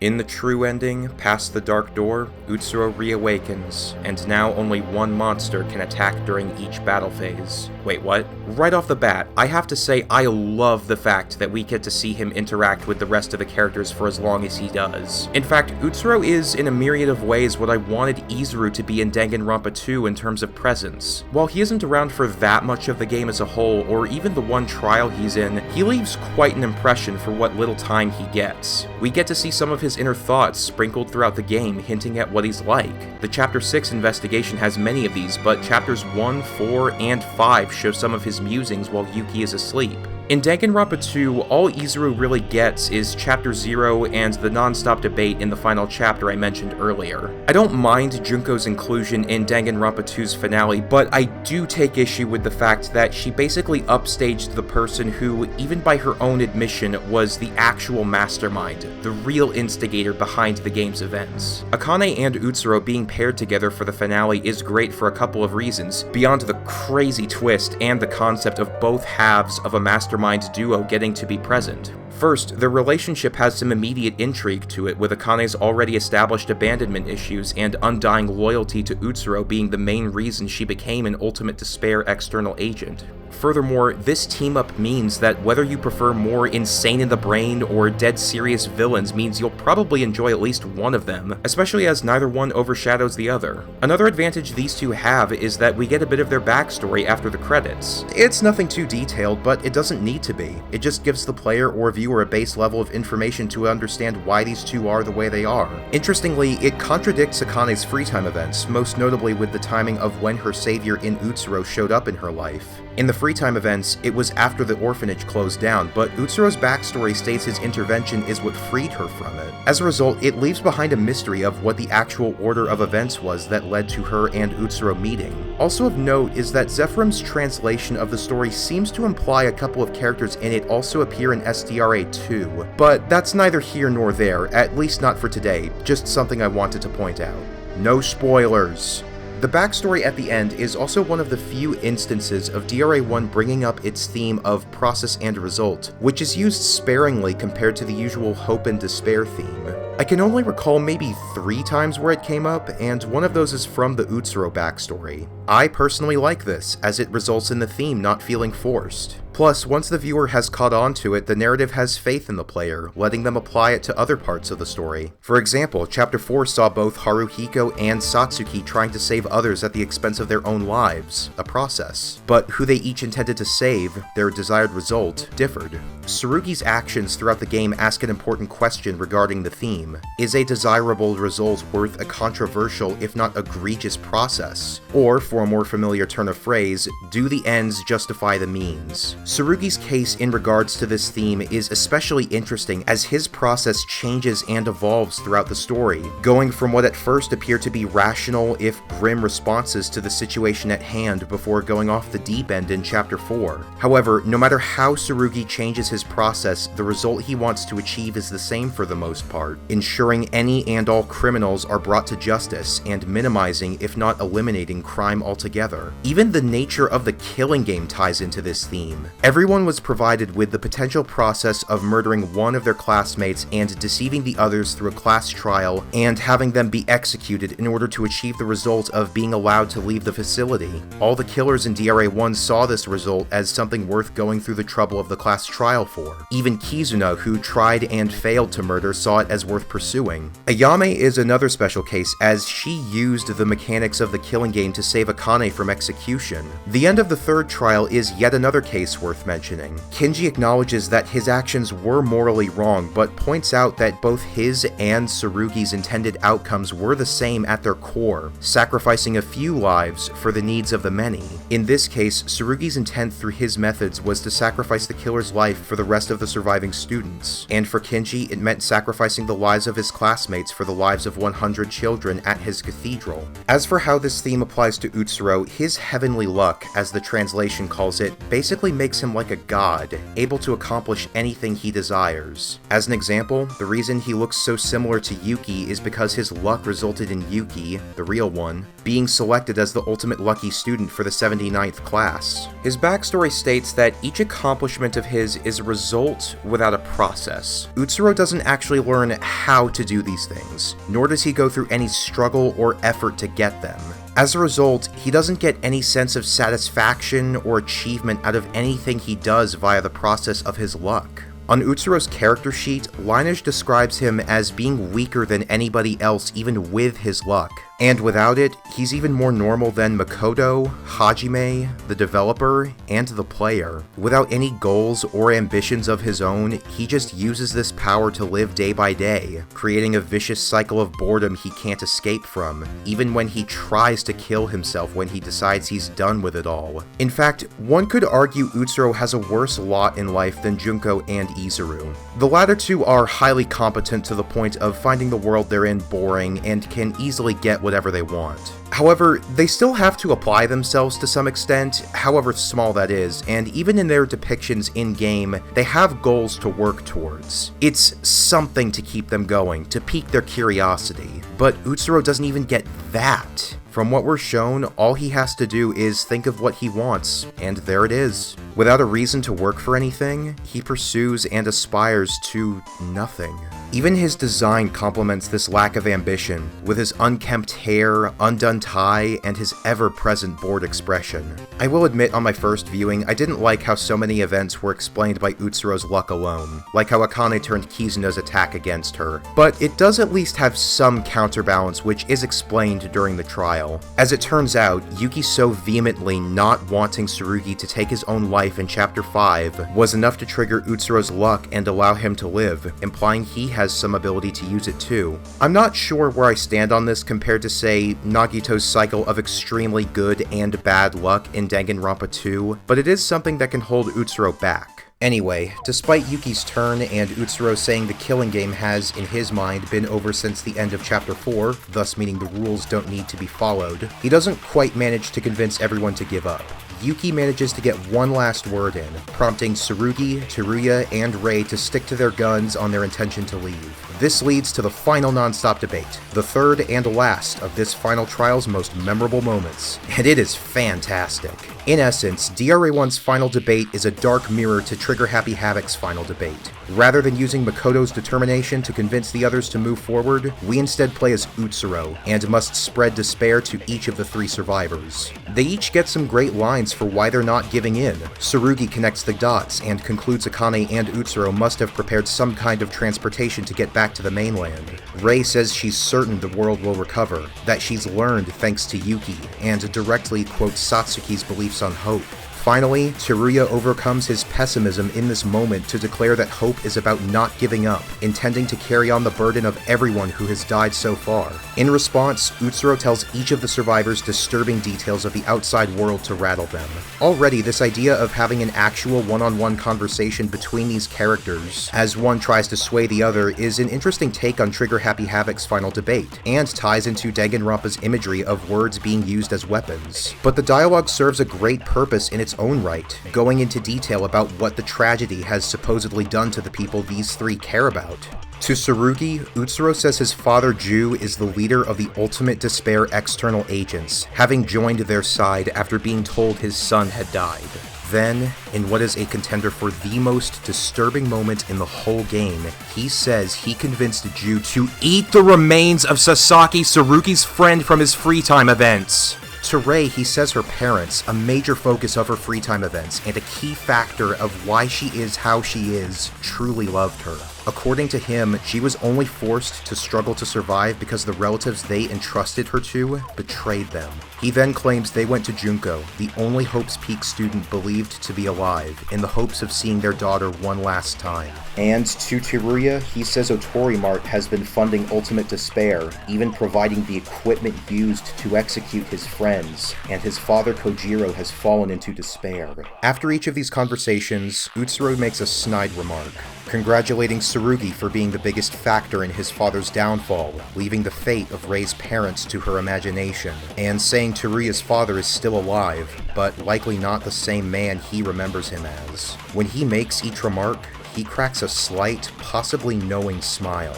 In the true ending, past the dark door, Utsuro reawakens, and now only one monster can attack during each battle phase. Wait, what? Right off the bat, I have to say I love the fact that we get to see him interact with the rest of the characters for as long as he does. In fact, Utsuro is, in a myriad of ways, what I wanted Izuru to be in Danganronpa 2 in terms of presence. While he isn't around for that much of the game as a whole, or even the one trial he's in, he leaves quite an impression for what little time he gets. We get to see some of his inner thoughts sprinkled throughout the game, hinting at what he's like. The Chapter 6 investigation has many of these, but Chapters 1, 4, and 5 show some of his musings while Yuki is asleep. In Danganronpa 2, all Izuru really gets is Chapter 0 and the non-stop debate in the final chapter I mentioned earlier. I don't mind Junko's inclusion in Danganronpa 2's finale, but I do take issue with the fact that she basically upstaged the person who, even by her own admission, was the actual mastermind, the real instigator behind the game's events. Akane and Utsuro being paired together for the finale is great for a couple of reasons, beyond the crazy twist and the concept of both halves of a mastermind duo getting to be present. First, their relationship has some immediate intrigue to it, with Akane's already established abandonment issues and undying loyalty to Utsuro being the main reason she became an Ultimate Despair external agent. Furthermore, this team-up means that whether you prefer more insane in the brain or dead serious villains means you'll probably enjoy at least one of them, especially as neither one overshadows the other. Another advantage these two have is that we get a bit of their backstory after the credits. It's nothing too detailed, but it doesn't need to be. It just gives the player or viewer a base level of information to understand why these two are the way they are. Interestingly, it contradicts Akane's free time events, most notably with the timing of when her savior in Utsuro showed up in her life. In the free time events, it was after the orphanage closed down, but Utsuro's backstory states his intervention is what freed her from it. As a result, it leaves behind a mystery of what the actual order of events was that led to her and Utsuro meeting. Also of note is that Zephyrum's translation of the story seems to imply a couple of characters in it also appear in SDRA 2, but that's neither here nor there, at least not for today, just something I wanted to point out. No spoilers! The backstory at the end is also one of the few instances of DRA1 bringing up its theme of process and result, which is used sparingly compared to the usual hope and despair theme. I can only recall maybe 3 times where it came up, and one of those is from the Utsuro backstory. I personally like this, as it results in the theme not feeling forced. Plus, once the viewer has caught on to it, the narrative has faith in the player, letting them apply it to other parts of the story. For example, Chapter 4 saw both Haruhiko and Satsuki trying to save others at the expense of their own lives, a process. But who they each intended to save, their desired result, differed. Tsurugi's actions throughout the game ask an important question regarding the theme. Is a desirable result worth a controversial, if not egregious, process? Or, for a more familiar turn of phrase, do the ends justify the means? Tsurugi's case in regards to this theme is especially interesting as his process changes and evolves throughout the story, going from what at first appear to be rational, if grim responses to the situation at hand before going off the deep end in Chapter 4. However, no matter how Tsurugi changes his process, the result he wants to achieve is the same for the most part, ensuring any and all criminals are brought to justice and minimizing, if not eliminating, crime altogether. Even the nature of the killing game ties into this theme. Everyone was provided with the potential process of murdering one of their classmates and deceiving the others through a class trial and having them be executed in order to achieve the result of being allowed to leave the facility. All the killers in DRA-1 saw this result as something worth going through the trouble of the class trial for. Even Kizuna, who tried and failed to murder, saw it as worth pursuing. Ayame is another special case, as she used the mechanics of the killing game to save Akane from execution. The end of the third trial is yet another case worth mentioning. Kinji acknowledges that his actions were morally wrong, but points out that both his and Tsurugi's intended outcomes were the same at their core, sacrificing a few lives for the needs of the many. In this case, Tsurugi's intent through his methods was to sacrifice the killer's life for the rest of the surviving students, and for Kinji it meant sacrificing the lives of his classmates for the lives of 100 children at his cathedral. As for how this theme applies to Utsuro, his heavenly luck, as the translation calls it, basically makes him like a god, able to accomplish anything he desires. As an example, the reason he looks so similar to Yuki is because his luck resulted in Yuki, the real one, being selected as the ultimate lucky student for the 79th class. His backstory states that each accomplishment of his is a result without a process. Utsuro doesn't actually learn how to do these things, nor does he go through any struggle or effort to get them. As a result, he doesn't get any sense of satisfaction or achievement out of anything he does via the process of his luck. On Utsuro's character sheet, Lineage describes him as being weaker than anybody else even with his luck. And without it, he's even more normal than Makoto, Hajime, the developer, and the player. Without any goals or ambitions of his own, he just uses this power to live day by day, creating a vicious cycle of boredom he can't escape from, even when he tries to kill himself when he decides he's done with it all. In fact, one could argue Utsuro has a worse lot in life than Junko and Izuru. The latter two are highly competent to the point of finding the world they're in boring and can easily get whatever they want. However, they still have to apply themselves to some extent, however small that is, and even in their depictions in-game, they have goals to work towards. It's something to keep them going, to pique their curiosity, but Utsuro doesn't even get that. From what we're shown, all he has to do is think of what he wants, and there it is. Without a reason to work for anything, he pursues and aspires to nothing. Even his design complements this lack of ambition, with his unkempt hair, undone tie, and his ever-present bored expression. I will admit on my first viewing, I didn't like how so many events were explained by Utsuro's luck alone, like how Akane turned Kizuna's attack against her, but it does at least have some counterbalance which is explained during the trial. As it turns out, Yuki so vehemently not wanting Tsurugi to take his own life in Chapter 5 was enough to trigger Utsuro's luck and allow him to live, implying he has some ability to use it too. I'm not sure where I stand on this compared to, say, Nagito's cycle of extremely good and bad luck in Danganronpa 2, but it is something that can hold Utsuro back. Anyway, despite Yuki's turn and Utsuro saying the killing game has, in his mind, been over since the end of Chapter 4, thus meaning the rules don't need to be followed, he doesn't quite manage to convince everyone to give up. Yuki manages to get one last word in, prompting Tsurugi, Teruya, and Rei to stick to their guns on their intention to leave. This leads to the final non-stop debate, the third and last of this final trial's most memorable moments, and it is fantastic. In essence, DRA-1's final debate is a dark mirror to Trigger Happy Havoc's final debate. Rather than using Makoto's determination to convince the others to move forward, we instead play as Utsuro, and must spread despair to each of the three survivors. They each get some great lines for why they're not giving in. Tsurugi connects the dots and concludes Akane and Utsuro must have prepared some kind of transportation to get back to the mainland. Rei says she's certain the world will recover, that she's learned thanks to Yuki, and directly quotes Satsuki's beliefs on hope. Finally, Teruya overcomes his pessimism in this moment to declare that hope is about not giving up, intending to carry on the burden of everyone who has died so far. In response, Utsuro tells each of the survivors disturbing details of the outside world to rattle them. Already, this idea of having an actual one-on-one conversation between these characters, as one tries to sway the other, is an interesting take on Trigger Happy Havoc's final debate, and ties into Danganronpa's imagery of words being used as weapons. But the dialogue serves a great purpose in its own right, going into detail about what the tragedy has supposedly done to the people these three care about. To Tsurugi, Utsuro says his father Ju is the leader of the ultimate despair external agents, having joined their side after being told his son had died. Then, in what is a contender for the most disturbing moment in the whole game, he says he convinced Ju to eat the remains of Sasaki, Tsurugi's friend from his free time events. To Rei, he says her parents, a major focus of her free time events, and a key factor of why she is how she is, truly loved her. According to him, she was only forced to struggle to survive because the relatives they entrusted her to betrayed them. He then claims they went to Junko, the only Hope's Peak student believed to be alive, in the hopes of seeing their daughter one last time. And to Teruya, he says Otori Mart has been funding Ultimate Despair, even providing the equipment used to execute his friends, and his father Kojiro has fallen into despair. After each of these conversations, Utsuro makes a snide remark, congratulating Tsurugi for being the biggest factor in his father's downfall, leaving the fate of Rei's parents to her imagination, and saying Teruya's father is still alive, but likely not the same man he remembers him as. When he makes each remark, he cracks a slight, possibly knowing smile.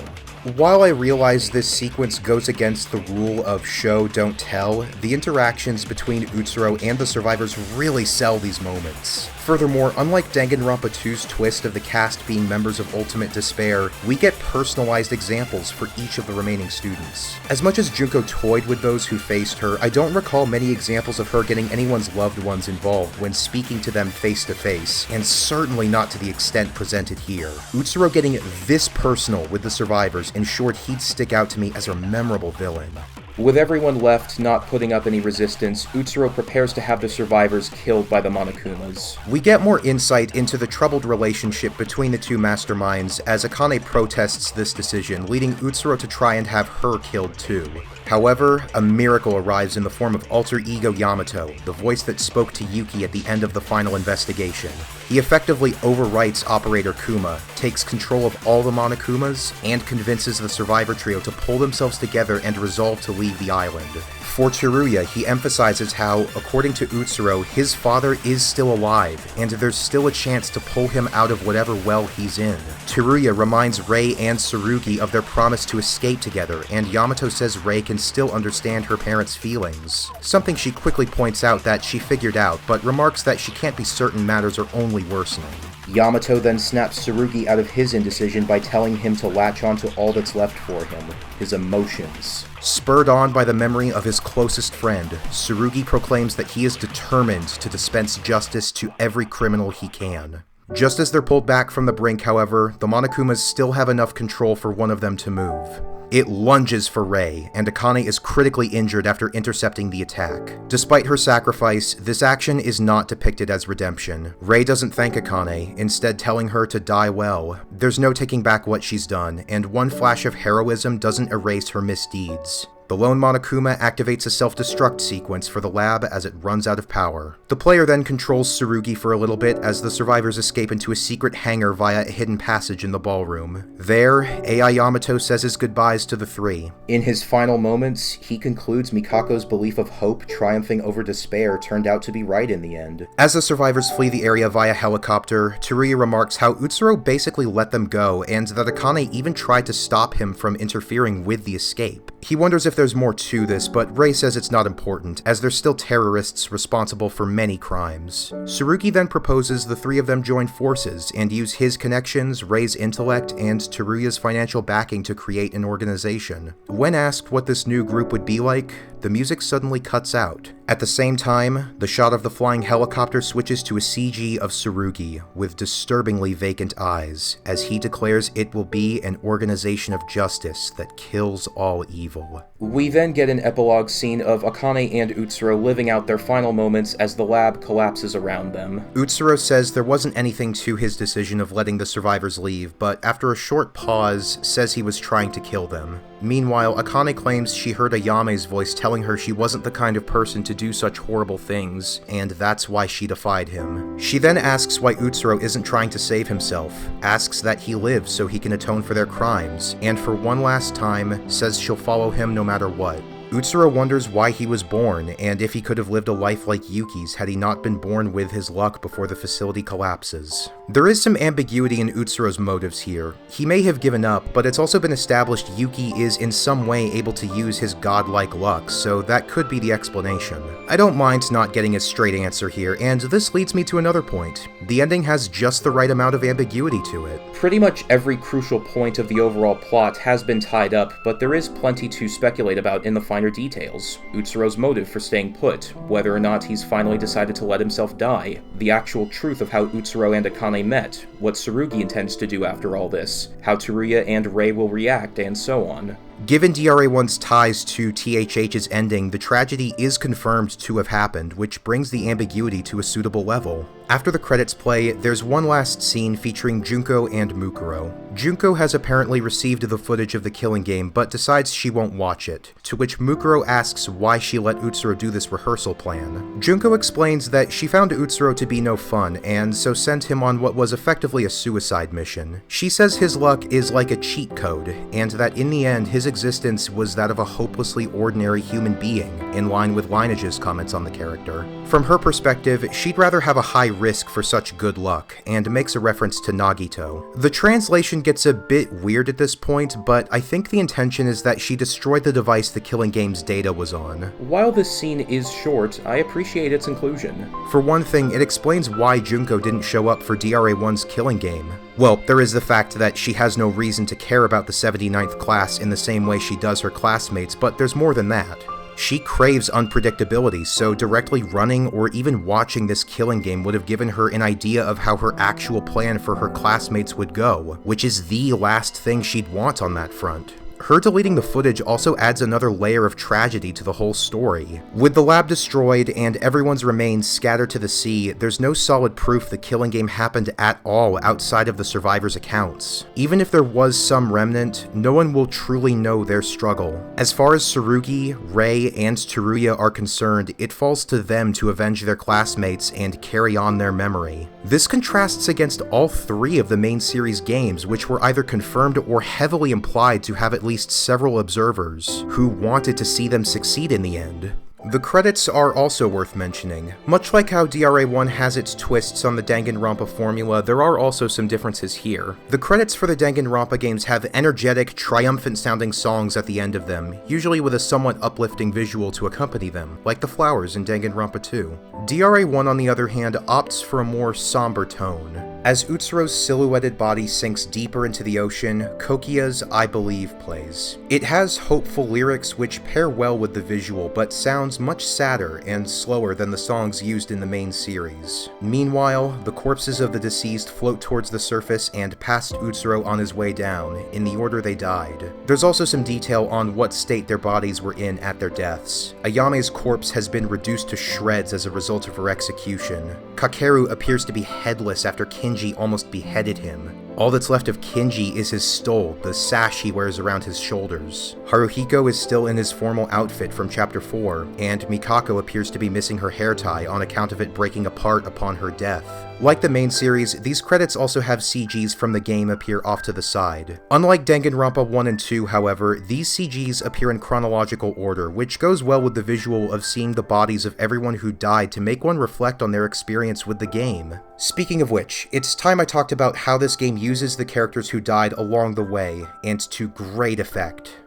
While I realize this sequence goes against the rule of show, don't tell, the interactions between Utsuro and the survivors really sell these moments. Furthermore, unlike Danganronpa 2's twist of the cast being members of Ultimate Despair, we get personalized examples for each of the remaining students. As much as Junko toyed with those who faced her, I don't recall many examples of her getting anyone's loved ones involved when speaking to them face to face, and certainly not to the extent presented here. Utsuro getting this personal with the survivors ensured he'd stick out to me as a memorable villain. With everyone left not putting up any resistance, Utsuro prepares to have the survivors killed by the Monokumas. We get more insight into the troubled relationship between the two masterminds as Akane protests this decision, leading Utsuro to try and have her killed too. However, a miracle arrives in the form of alter ego Yamato, the voice that spoke to Yuki at the end of the final investigation. He effectively overwrites Operator Kuma, takes control of all the Monokumas, and convinces the survivor trio to pull themselves together and resolve to leave the island. For Teruya, he emphasizes how, according to Utsuro, his father is still alive, and there's still a chance to pull him out of whatever well he's in. Teruya reminds Rei and Tsurugi of their promise to escape together, and Yamato says Rei can still understand her parents' feelings. Something she quickly points out that she figured out, but remarks that she can't be certain matters are only worsening. Yamato then snaps Tsurugi out of his indecision by telling him to latch onto all that's left for him, his emotions. Spurred on by the memory of his closest friend, Tsurugi proclaims that he is determined to dispense justice to every criminal he can. Just as they're pulled back from the brink, however, the Monokumas still have enough control for one of them to move. It lunges for Rei, and Akane is critically injured after intercepting the attack. Despite her sacrifice, this action is not depicted as redemption. Rei doesn't thank Akane, instead telling her to die well. There's no taking back what she's done, and one flash of heroism doesn't erase her misdeeds. The lone Monokuma activates a self-destruct sequence for the lab as it runs out of power. The player then controls Tsurugi for a little bit as the survivors escape into a secret hangar via a hidden passage in the ballroom. There, AI Yamato says his goodbyes to the three. In his final moments, he concludes Mikako's belief of hope triumphing over despair turned out to be right in the end. As the survivors flee the area via helicopter, Teruya remarks how Utsuro basically let them go, and that Akane even tried to stop him from interfering with the escape. He wonders if there's more to this, but Rei says it's not important, as they're still terrorists responsible for many crimes. Tsurugi then proposes the three of them join forces and use his connections, Rei's intellect, and Teruya's financial backing to create an organization. When asked what this new group would be like, the music suddenly cuts out. At the same time, the shot of the flying helicopter switches to a CG of Tsurugi, with disturbingly vacant eyes, as he declares it will be an organization of justice that kills all evil. We then get an epilogue scene of Akane and Utsuro living out their final moments as the lab collapses around them. Utsuro says there wasn't anything to his decision of letting the survivors leave, but after a short pause, says he was trying to kill them. Meanwhile, Akane claims she heard Ayame's voice telling her she wasn't the kind of person to do such horrible things, and that's why she defied him. She then asks why Utsuro isn't trying to save himself, asks that he lives so he can atone for their crimes, and for one last time, says she'll follow him no matter what. Utsuro wonders why he was born, and if he could have lived a life like Yuki's had he not been born with his luck before the facility collapses. There is some ambiguity in Utsuro's motives here. He may have given up, but it's also been established Yuki is in some way able to use his godlike luck, so that could be the explanation. I don't mind not getting a straight answer here, and this leads me to another point. The ending has just the right amount of ambiguity to it. Pretty much every crucial point of the overall plot has been tied up, but there is plenty to speculate about in the finer details. Utsuro's motive for staying put, whether or not he's finally decided to let himself die, the actual truth of how Utsuro and Akane met, what Tsurugi intends to do after all this, how Teruya and Rei will react, and so on. Given DRA1's ties to THH's ending, the tragedy is confirmed to have happened, which brings the ambiguity to a suitable level. After the credits play, there's one last scene featuring Junko and Mukuro. Junko has apparently received the footage of the killing game, but decides she won't watch it, to which Mukuro asks why she let Utsuro do this rehearsal plan. Junko explains that she found Utsuro to be no fun, and so sent him on what was effectively a suicide mission. She says his luck is like a cheat code, and that in the end his existence was that of a hopelessly ordinary human being, in line with Lineage's comments on the character. From her perspective, she'd rather have a high risk for such good luck, and makes a reference to Nagito. The translation gets a bit weird at this point, but I think the intention is that she destroyed the device the killing game's data was on. While this scene is short, I appreciate its inclusion. For one thing, it explains why Junko didn't show up for DRA1's killing game. Well, there is the fact that she has no reason to care about the 79th class in the same way she does her classmates, but there's more than that. She craves unpredictability, so directly running or even watching this killing game would have given her an idea of how her actual plan for her classmates would go, which is the last thing she'd want on that front. Her deleting the footage also adds another layer of tragedy to the whole story. With the lab destroyed and everyone's remains scattered to the sea, there's no solid proof the killing game happened at all outside of the survivors' accounts. Even if there was some remnant, no one will truly know their struggle. As far as Tsurugi, Rei, and Teruya are concerned, it falls to them to avenge their classmates and carry on their memory. This contrasts against all three of the main series games, which were either confirmed or heavily implied to have at least several observers who wanted to see them succeed in the end. The credits are also worth mentioning. Much like how DRA1 has its twists on the Danganronpa formula, there are also some differences here. The credits for the Danganronpa games have energetic, triumphant-sounding songs at the end of them, usually with a somewhat uplifting visual to accompany them, like the flowers in Danganronpa 2. DRA1, on the other hand, opts for a more somber tone. As Utsuro's silhouetted body sinks deeper into the ocean, Kokia's I Believe plays. It has hopeful lyrics which pair well with the visual, but sounds much sadder and slower than the songs used in the main series. Meanwhile, the corpses of the deceased float towards the surface and past Utsuro on his way down, in the order they died. There's also some detail on what state their bodies were in at their deaths. Ayame's corpse has been reduced to shreds as a result of her execution. Kakeru appears to be headless after Kinji almost beheaded him. All that's left of Kinji is his stole, the sash he wears around his shoulders. Haruhiko is still in his formal outfit from Chapter 4, and Mikako appears to be missing her hair tie on account of it breaking apart upon her death. Like the main series, these credits also have CGs from the game appear off to the side. Unlike Danganronpa 1 and 2, however, these CGs appear in chronological order, which goes well with the visual of seeing the bodies of everyone who died to make one reflect on their experience with the game. Speaking of which, it's time I talked about how this game uses the characters who died along the way, and to great effect.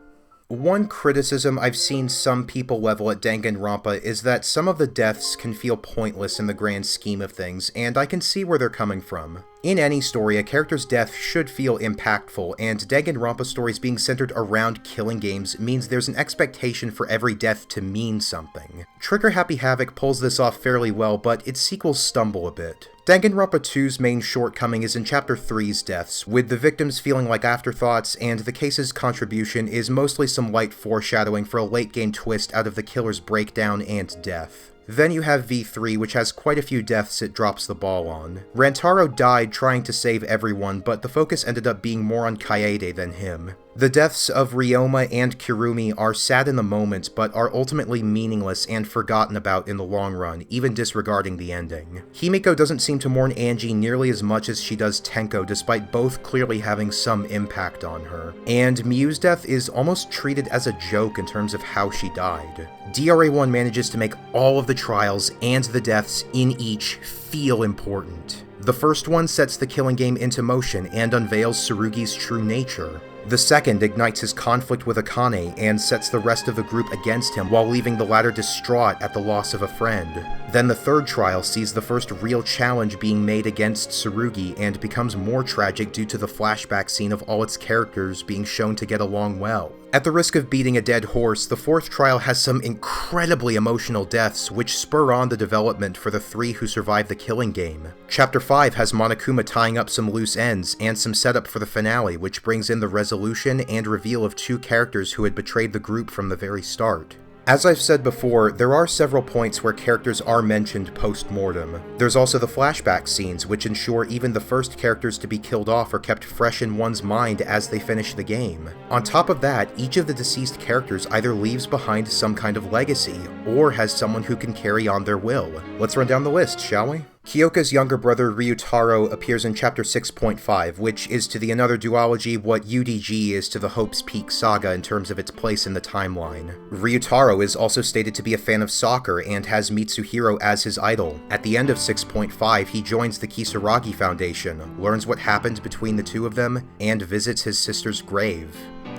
One criticism I've seen some people level at Danganronpa is that some of the deaths can feel pointless in the grand scheme of things, and I can see where they're coming from. In any story, a character's death should feel impactful, and Danganronpa stories being centered around killing games means there's an expectation for every death to mean something. Trigger Happy Havoc pulls this off fairly well, but its sequels stumble a bit. Danganronpa 2's main shortcoming is in Chapter 3's deaths, with the victims feeling like afterthoughts, and the case's contribution is mostly some light foreshadowing for a late-game twist out of the killer's breakdown and death. Then you have V3, which has quite a few deaths it drops the ball on. Rantaro died trying to save everyone, but the focus ended up being more on Kaede than him. The deaths of Ryoma and Kirumi are sad in the moment, but are ultimately meaningless and forgotten about in the long run, even disregarding the ending. Himiko doesn't seem to mourn Angie nearly as much as she does Tenko, despite both clearly having some impact on her. And Miyu's death is almost treated as a joke in terms of how she died. DRA1 manages to make all of the trials and the deaths in each feel important. The first one sets the killing game into motion and unveils Tsurugi's true nature. The second ignites his conflict with Akane and sets the rest of the group against him while leaving the latter distraught at the loss of a friend. Then the third trial sees the first real challenge being made against Tsurugi and becomes more tragic due to the flashback scene of all its characters being shown to get along well. At the risk of beating a dead horse, the fourth trial has some incredibly emotional deaths which spur on the development for the three who survive the killing game. Chapter 5 has Monokuma tying up some loose ends and some setup for the finale, which brings in the resolution and reveal of two characters who had betrayed the group from the very start. As I've said before, there are several points where characters are mentioned post-mortem. There's also the flashback scenes, which ensure even the first characters to be killed off are kept fresh in one's mind as they finish the game. On top of that, each of the deceased characters either leaves behind some kind of legacy, or has someone who can carry on their will. Let's run down the list, shall we? Kyoka's younger brother Ryutaro appears in Chapter 6.5, which is to the Another Duology what UDG is to the Hope's Peak saga in terms of its place in the timeline. Ryutaro is also stated to be a fan of soccer and has Mitsuhiro as his idol. At the end of 6.5, he joins the Kisaragi Foundation, learns what happened between the two of them, and visits his sister's grave.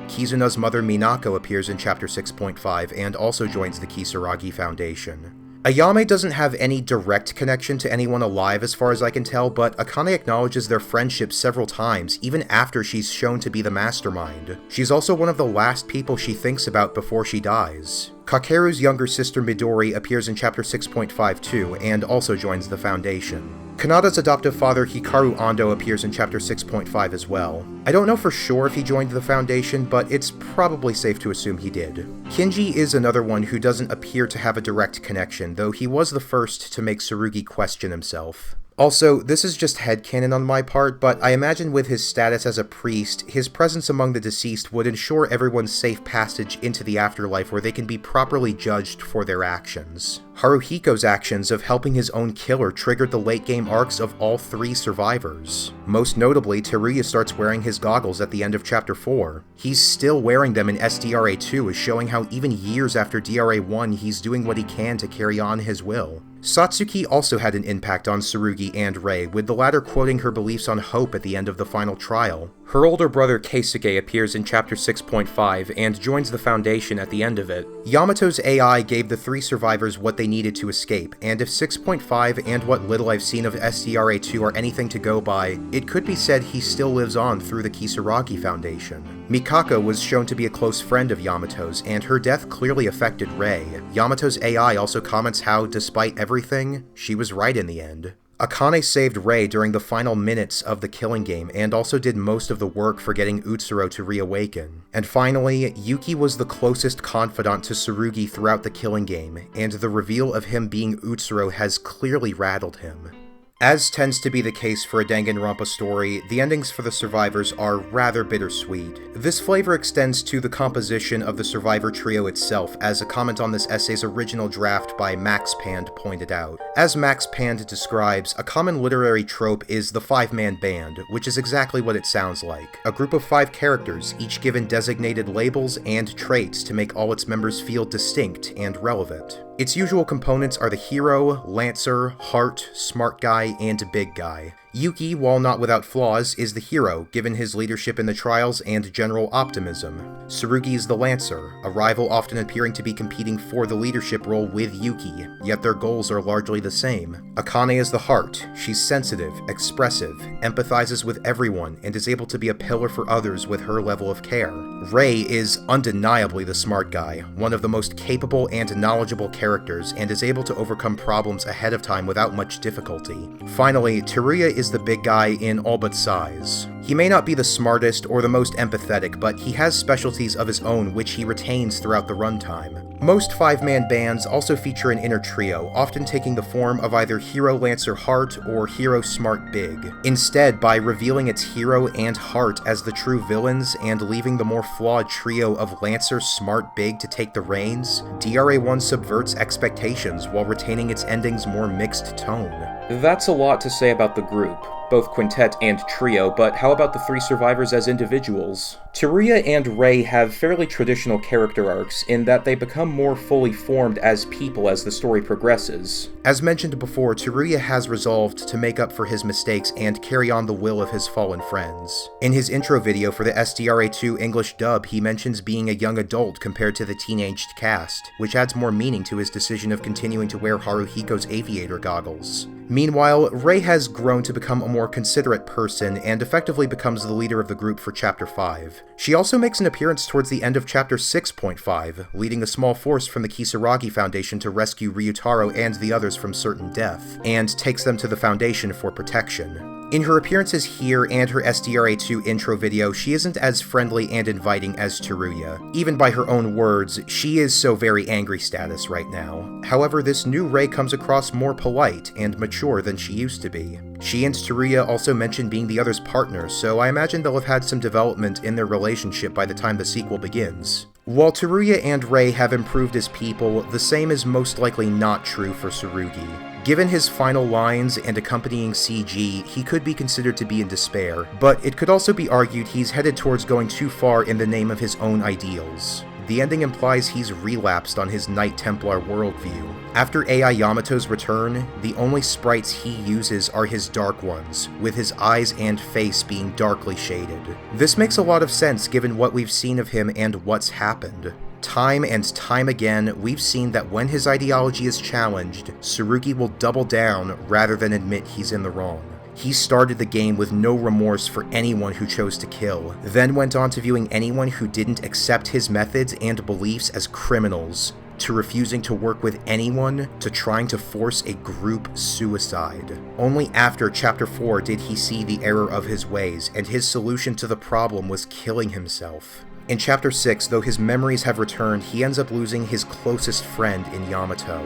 Kizuna's mother Minako appears in Chapter 6.5 and also joins the Kisaragi Foundation. Ayame doesn't have any direct connection to anyone alive as far as I can tell, but Akane acknowledges their friendship several times, even after she's shown to be the mastermind. She's also one of the last people she thinks about before she dies. Kakeru's younger sister Midori appears in Chapter 6.5 too, and also joins the Foundation. Kanada's adoptive father Hikaru Ando appears in Chapter 6.5 as well. I don't know for sure if he joined the Foundation, but it's probably safe to assume he did. Kinji is another one who doesn't appear to have a direct connection, though he was the first to make Tsurugi question himself. Also, this is just headcanon on my part, but I imagine with his status as a priest, his presence among the deceased would ensure everyone's safe passage into the afterlife where they can be properly judged for their actions. Haruhiko's actions of helping his own killer triggered the late-game arcs of all three survivors. Most notably, Teruya starts wearing his goggles at the end of Chapter 4. He's still wearing them in SDRA 2, is showing how even years after DRA 1 he's doing what he can to carry on his will. Satsuki also had an impact on Tsurugi and Rei, with the latter quoting her beliefs on hope at the end of the final trial. Her older brother Keisuke appears in Chapter 6.5 and joins the Foundation at the end of it. Yamato's AI gave the three survivors what they needed to escape, and if 6.5 and what little I've seen of SDRA 2 are anything to go by, it could be said he still lives on through the Kisaragi Foundation. Mikako was shown to be a close friend of Yamato's, and her death clearly affected Rei. Yamato's AI also comments how, despite everything, she was right in the end. Akane saved Rei during the final minutes of the killing game and also did most of the work for getting Utsuro to reawaken. And finally, Yuki was the closest confidant to Tsurugi throughout the killing game, and the reveal of him being Utsuro has clearly rattled him. As tends to be the case for a Danganronpa story, the endings for the survivors are rather bittersweet. This flavor extends to the composition of the survivor trio itself, as a comment on this essay's original draft by Max Pand pointed out. As Max Pand describes, a common literary trope is the five-man band, which is exactly what it sounds like. A group of 5 characters, each given designated labels and traits to make all its members feel distinct and relevant. Its usual components are the hero, lancer, heart, smart guy, and big guy. Yuki, while not without flaws, is the hero, given his leadership in the trials and general optimism. Tsurugi is the lancer, a rival often appearing to be competing for the leadership role with Yuki, yet their goals are largely the same. Akane is the heart. She's sensitive, expressive, empathizes with everyone, and is able to be a pillar for others with her level of care. Rei is undeniably the smart guy, one of the most capable and knowledgeable characters, and is able to overcome problems ahead of time without much difficulty. Finally, Teruya is is the big guy in all but size. He may not be the smartest or the most empathetic, but he has specialties of his own which he retains throughout the runtime. Most 5-man bands also feature an inner trio, often taking the form of either Hero Lancer Heart or Hero Smart Big. Instead, by revealing its Hero and Heart as the true villains and leaving the more flawed trio of Lancer Smart Big to take the reins, DRA1 subverts expectations while retaining its ending's more mixed tone. That's a lot to say about the group, both quintet and trio, but how about the 3 survivors as individuals? Teruya and Rei have fairly traditional character arcs in that they become more fully formed as people as the story progresses. As mentioned before, Teruya has resolved to make up for his mistakes and carry on the will of his fallen friends. In his intro video for the SDRA2 English dub, he mentions being a young adult compared to the teenaged cast, which adds more meaning to his decision of continuing to wear Haruhiko's aviator goggles. Meanwhile, Rei has grown to become a more considerate person and effectively becomes the leader of the group for Chapter 5. She also makes an appearance towards the end of Chapter 6.5, leading a small force from the Kisaragi Foundation to rescue Ryutaro and the others from certain death, and takes them to the Foundation for protection. In her appearances here and her SDRA2 intro video, she isn't as friendly and inviting as Teruya. Even by her own words, she is so very angry status right now. However, this new Rei comes across more polite and mature than she used to be. She and Teruya also mention being the other's partner, so I imagine they'll have had some development in their relationship by the time the sequel begins. While Teruya and Rei have improved as people, the same is most likely not true for Tsurugi. Given his final lines and accompanying CG, he could be considered to be in despair, but it could also be argued he's headed towards going too far in the name of his own ideals. The ending implies he's relapsed on his Knight Templar worldview. After AI Yamato's return, the only sprites he uses are his dark ones, with his eyes and face being darkly shaded. This makes a lot of sense given what we've seen of him and what's happened. Time and time again, we've seen that when his ideology is challenged, Tsurugi will double down rather than admit he's in the wrong. He started the game with no remorse for anyone who chose to kill, then went on to viewing anyone who didn't accept his methods and beliefs as criminals, to refusing to work with anyone, to trying to force a group suicide. Only after Chapter 4 did he see the error of his ways, and his solution to the problem was killing himself. In Chapter 6, though his memories have returned, he ends up losing his closest friend in Yamato.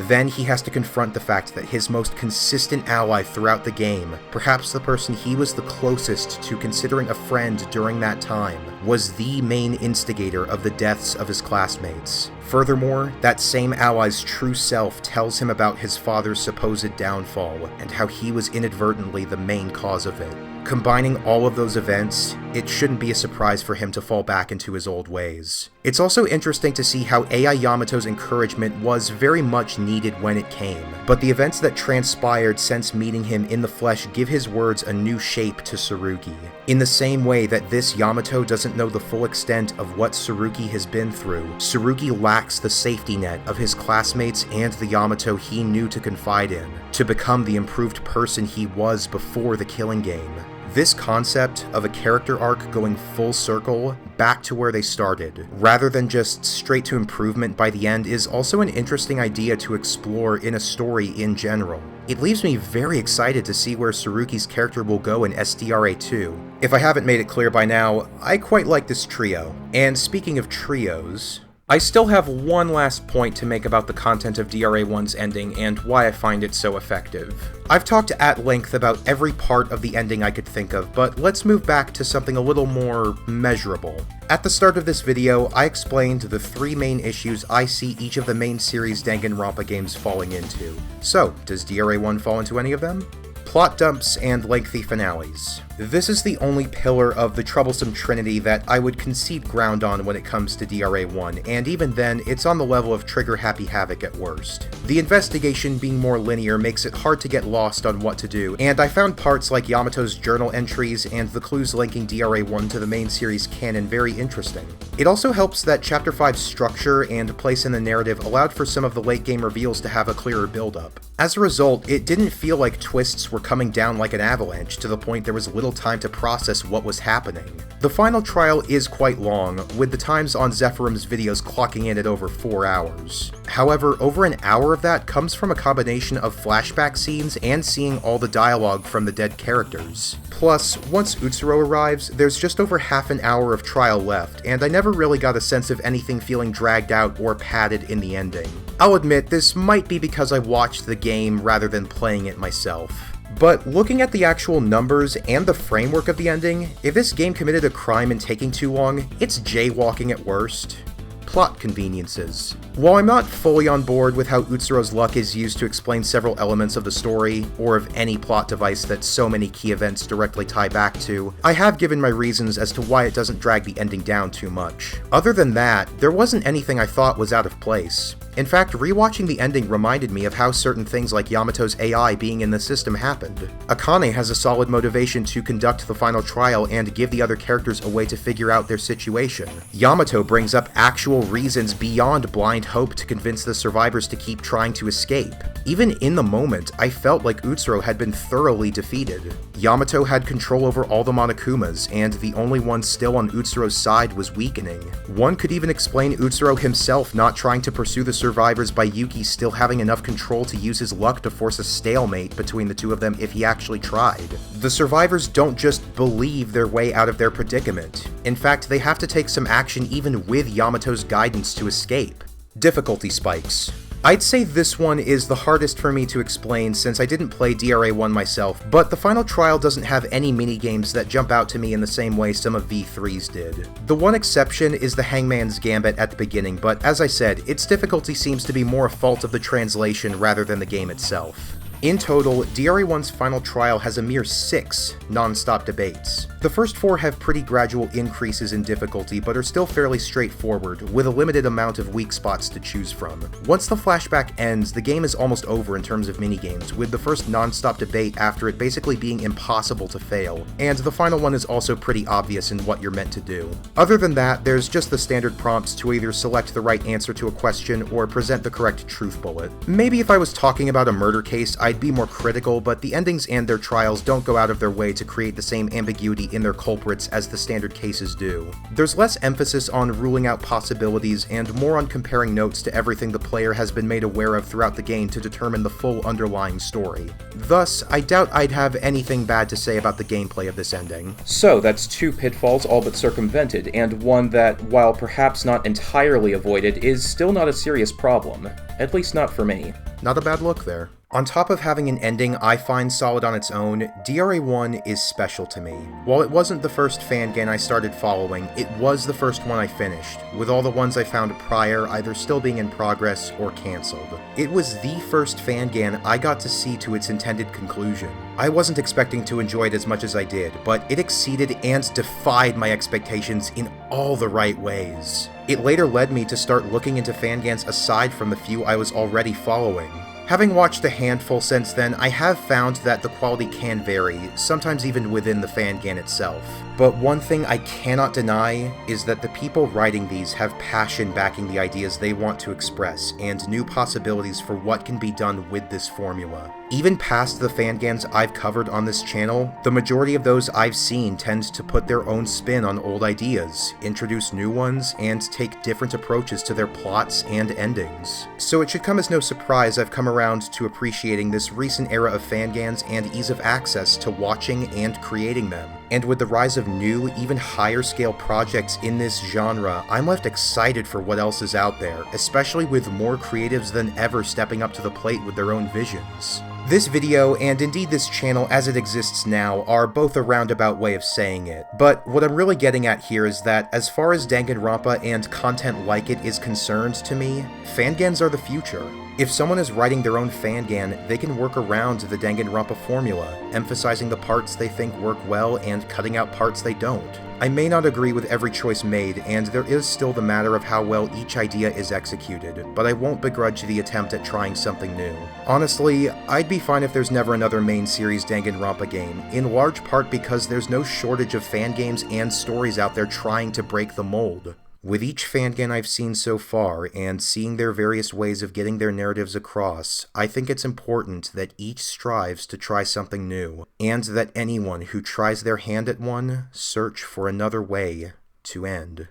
Then he has to confront the fact that his most consistent ally throughout the game, perhaps the person he was the closest to considering a friend during that time, was the main instigator of the deaths of his classmates. Furthermore, that same ally's true self tells him about his father's supposed downfall, and how he was inadvertently the main cause of it. Combining all of those events, it shouldn't be a surprise for him to fall back into his old ways. It's also interesting to see how AI Yamato's encouragement was very much needed when it came, but the events that transpired since meeting him in the flesh give his words a new shape to Tsurugi. In the same way that this Yamato doesn't know the full extent of what Tsurugi has been through, Tsurugi lacks the safety net of his classmates and the Yamato he knew to confide in, to become the improved person he was before the killing game. This concept of a character arc going full circle back to where they started, rather than just straight to improvement by the end, is also an interesting idea to explore in a story in general. It leaves me very excited to see where Tsurugi's character will go in SDRA 2. If I haven't made it clear by now, I quite like this trio. And speaking of trios, I still have one last point to make about the content of DRA1's ending and why I find it so effective. I've talked at length about every part of the ending I could think of, but let's move back to something a little more measurable. At the start of this video, I explained the 3 main issues I see each of the main series Danganronpa games falling into. So, does DRA1 fall into any of them? Plot dumps and lengthy finales. This is the only pillar of the troublesome trinity that I would concede ground on when it comes to DRA1, and even then, it's on the level of Trigger Happy Havoc at worst. The investigation being more linear makes it hard to get lost on what to do, and I found parts like Yamato's journal entries and the clues linking DRA1 to the main series canon very interesting. It also helps that Chapter 5's structure and place in the narrative allowed for some of the late game reveals to have a clearer build-up. As a result, it didn't feel like twists were coming down like an avalanche to the point there was little little time to process what was happening. The final trial is quite long, with the times on Zephyrum's videos clocking in at over 4 hours. However, over an hour of that comes from a combination of flashback scenes and seeing all the dialogue from the dead characters. Plus, once Utsuro arrives, there's just over half an hour of trial left, and I never really got a sense of anything feeling dragged out or padded in the ending. I'll admit, this might be because I watched the game rather than playing it myself. But looking at the actual numbers and the framework of the ending, if this game committed a crime in taking too long, it's jaywalking at worst. Plot conveniences. While I'm not fully on board with how Utsuro's luck is used to explain several elements of the story, or of any plot device that so many key events directly tie back to, I have given my reasons as to why it doesn't drag the ending down too much. Other than that, there wasn't anything I thought was out of place. In fact, rewatching the ending reminded me of how certain things like Yamato's AI being in the system happened. Akane has a solid motivation to conduct the final trial and give the other characters a way to figure out their situation. Yamato brings up actual reasons beyond blind hope to convince the survivors to keep trying to escape. Even in the moment, I felt like Utsuro had been thoroughly defeated. Yamato had control over all the Monokumas, and the only one still on Utsuro's side was weakening. One could even explain Utsuro himself not trying to pursue the survivors by Yuki still having enough control to use his luck to force a stalemate between the two of them if he actually tried. The survivors don't just believe their way out of their predicament. In fact, they have to take some action even with Yamato's guidance to escape. Difficulty spikes. I'd say this one is the hardest for me to explain since I didn't play DRA1 myself, but the final trial doesn't have any minigames that jump out to me in the same way some of V3's did. The one exception is the Hangman's Gambit at the beginning, but as I said, its difficulty seems to be more a fault of the translation rather than the game itself. In total, DRA1's final trial has a mere 6 non-stop debates. The first 4 have pretty gradual increases in difficulty, but are still fairly straightforward, with a limited amount of weak spots to choose from. Once the flashback ends, the game is almost over in terms of minigames, with the first non-stop debate after it basically being impossible to fail, and the final one is also pretty obvious in what you're meant to do. Other than that, there's just the standard prompts to either select the right answer to a question or present the correct truth bullet. Maybe if I was talking about a murder case, I'd be more critical, but the endings and their trials don't go out of their way to create the same ambiguity in their culprits as the standard cases do. There's less emphasis on ruling out possibilities and more on comparing notes to everything the player has been made aware of throughout the game to determine the full underlying story. Thus, I doubt I'd have anything bad to say about the gameplay of this ending. So that's 2 pitfalls all but circumvented, and one that, while perhaps not entirely avoided, is still not a serious problem. At least not for me. Not a bad look there. On top of having an ending I find solid on its own, DRA1 is special to me. While it wasn't the first fangan I started following, it was the first one I finished, with all the ones I found prior either still being in progress or cancelled. It was the first fangan I got to see to its intended conclusion. I wasn't expecting to enjoy it as much as I did, but it exceeded and defied my expectations in all the right ways. It later led me to start looking into fangans aside from the few I was already following. Having watched a handful since then, I have found that the quality can vary, sometimes even within the fangan itself. But one thing I cannot deny is that the people writing these have passion backing the ideas they want to express, and new possibilities for what can be done with this formula. Even past the fangans I've covered on this channel, the majority of those I've seen tend to put their own spin on old ideas, introduce new ones, and take different approaches to their plots and endings. So it should come as no surprise I've come around to appreciating this recent era of fangans and ease of access to watching and creating them. And with the rise of new, even higher scale projects in this genre, I'm left excited for what else is out there, especially with more creatives than ever stepping up to the plate with their own visions. This video, and indeed this channel as it exists now, are both a roundabout way of saying it, but what I'm really getting at here is that as far as Danganronpa and content like it is concerned to me, fangans are the future. If someone is writing their own fangan, they can work around the Danganronpa formula, emphasizing the parts they think work well and cutting out parts they don't. I may not agree with every choice made, and there is still the matter of how well each idea is executed, but I won't begrudge the attempt at trying something new. Honestly, I'd be fine if there's never another main series Danganronpa game, in large part because there's no shortage of fan games and stories out there trying to break the mold. With each fangan I've seen so far, and seeing their various ways of getting their narratives across, I think it's important that each strives to try something new, and that anyone who tries their hand at one search for another way to end.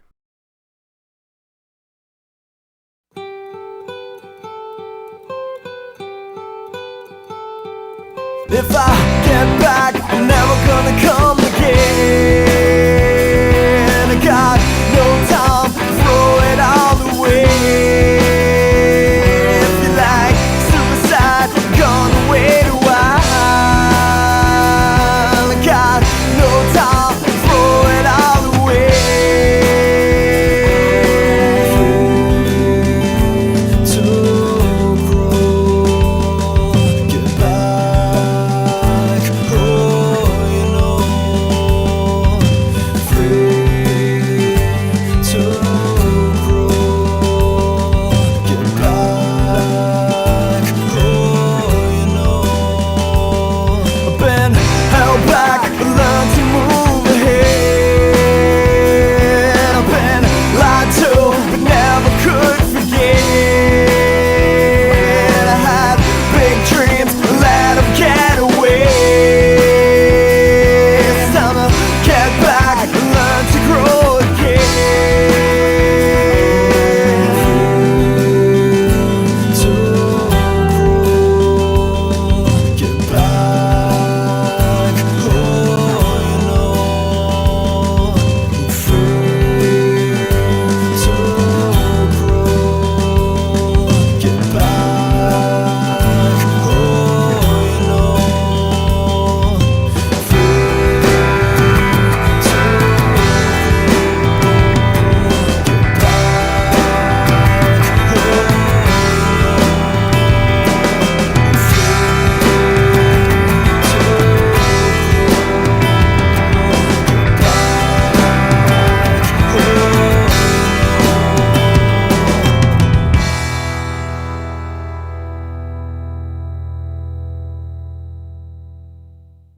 If I get back, I'm never gonna come again.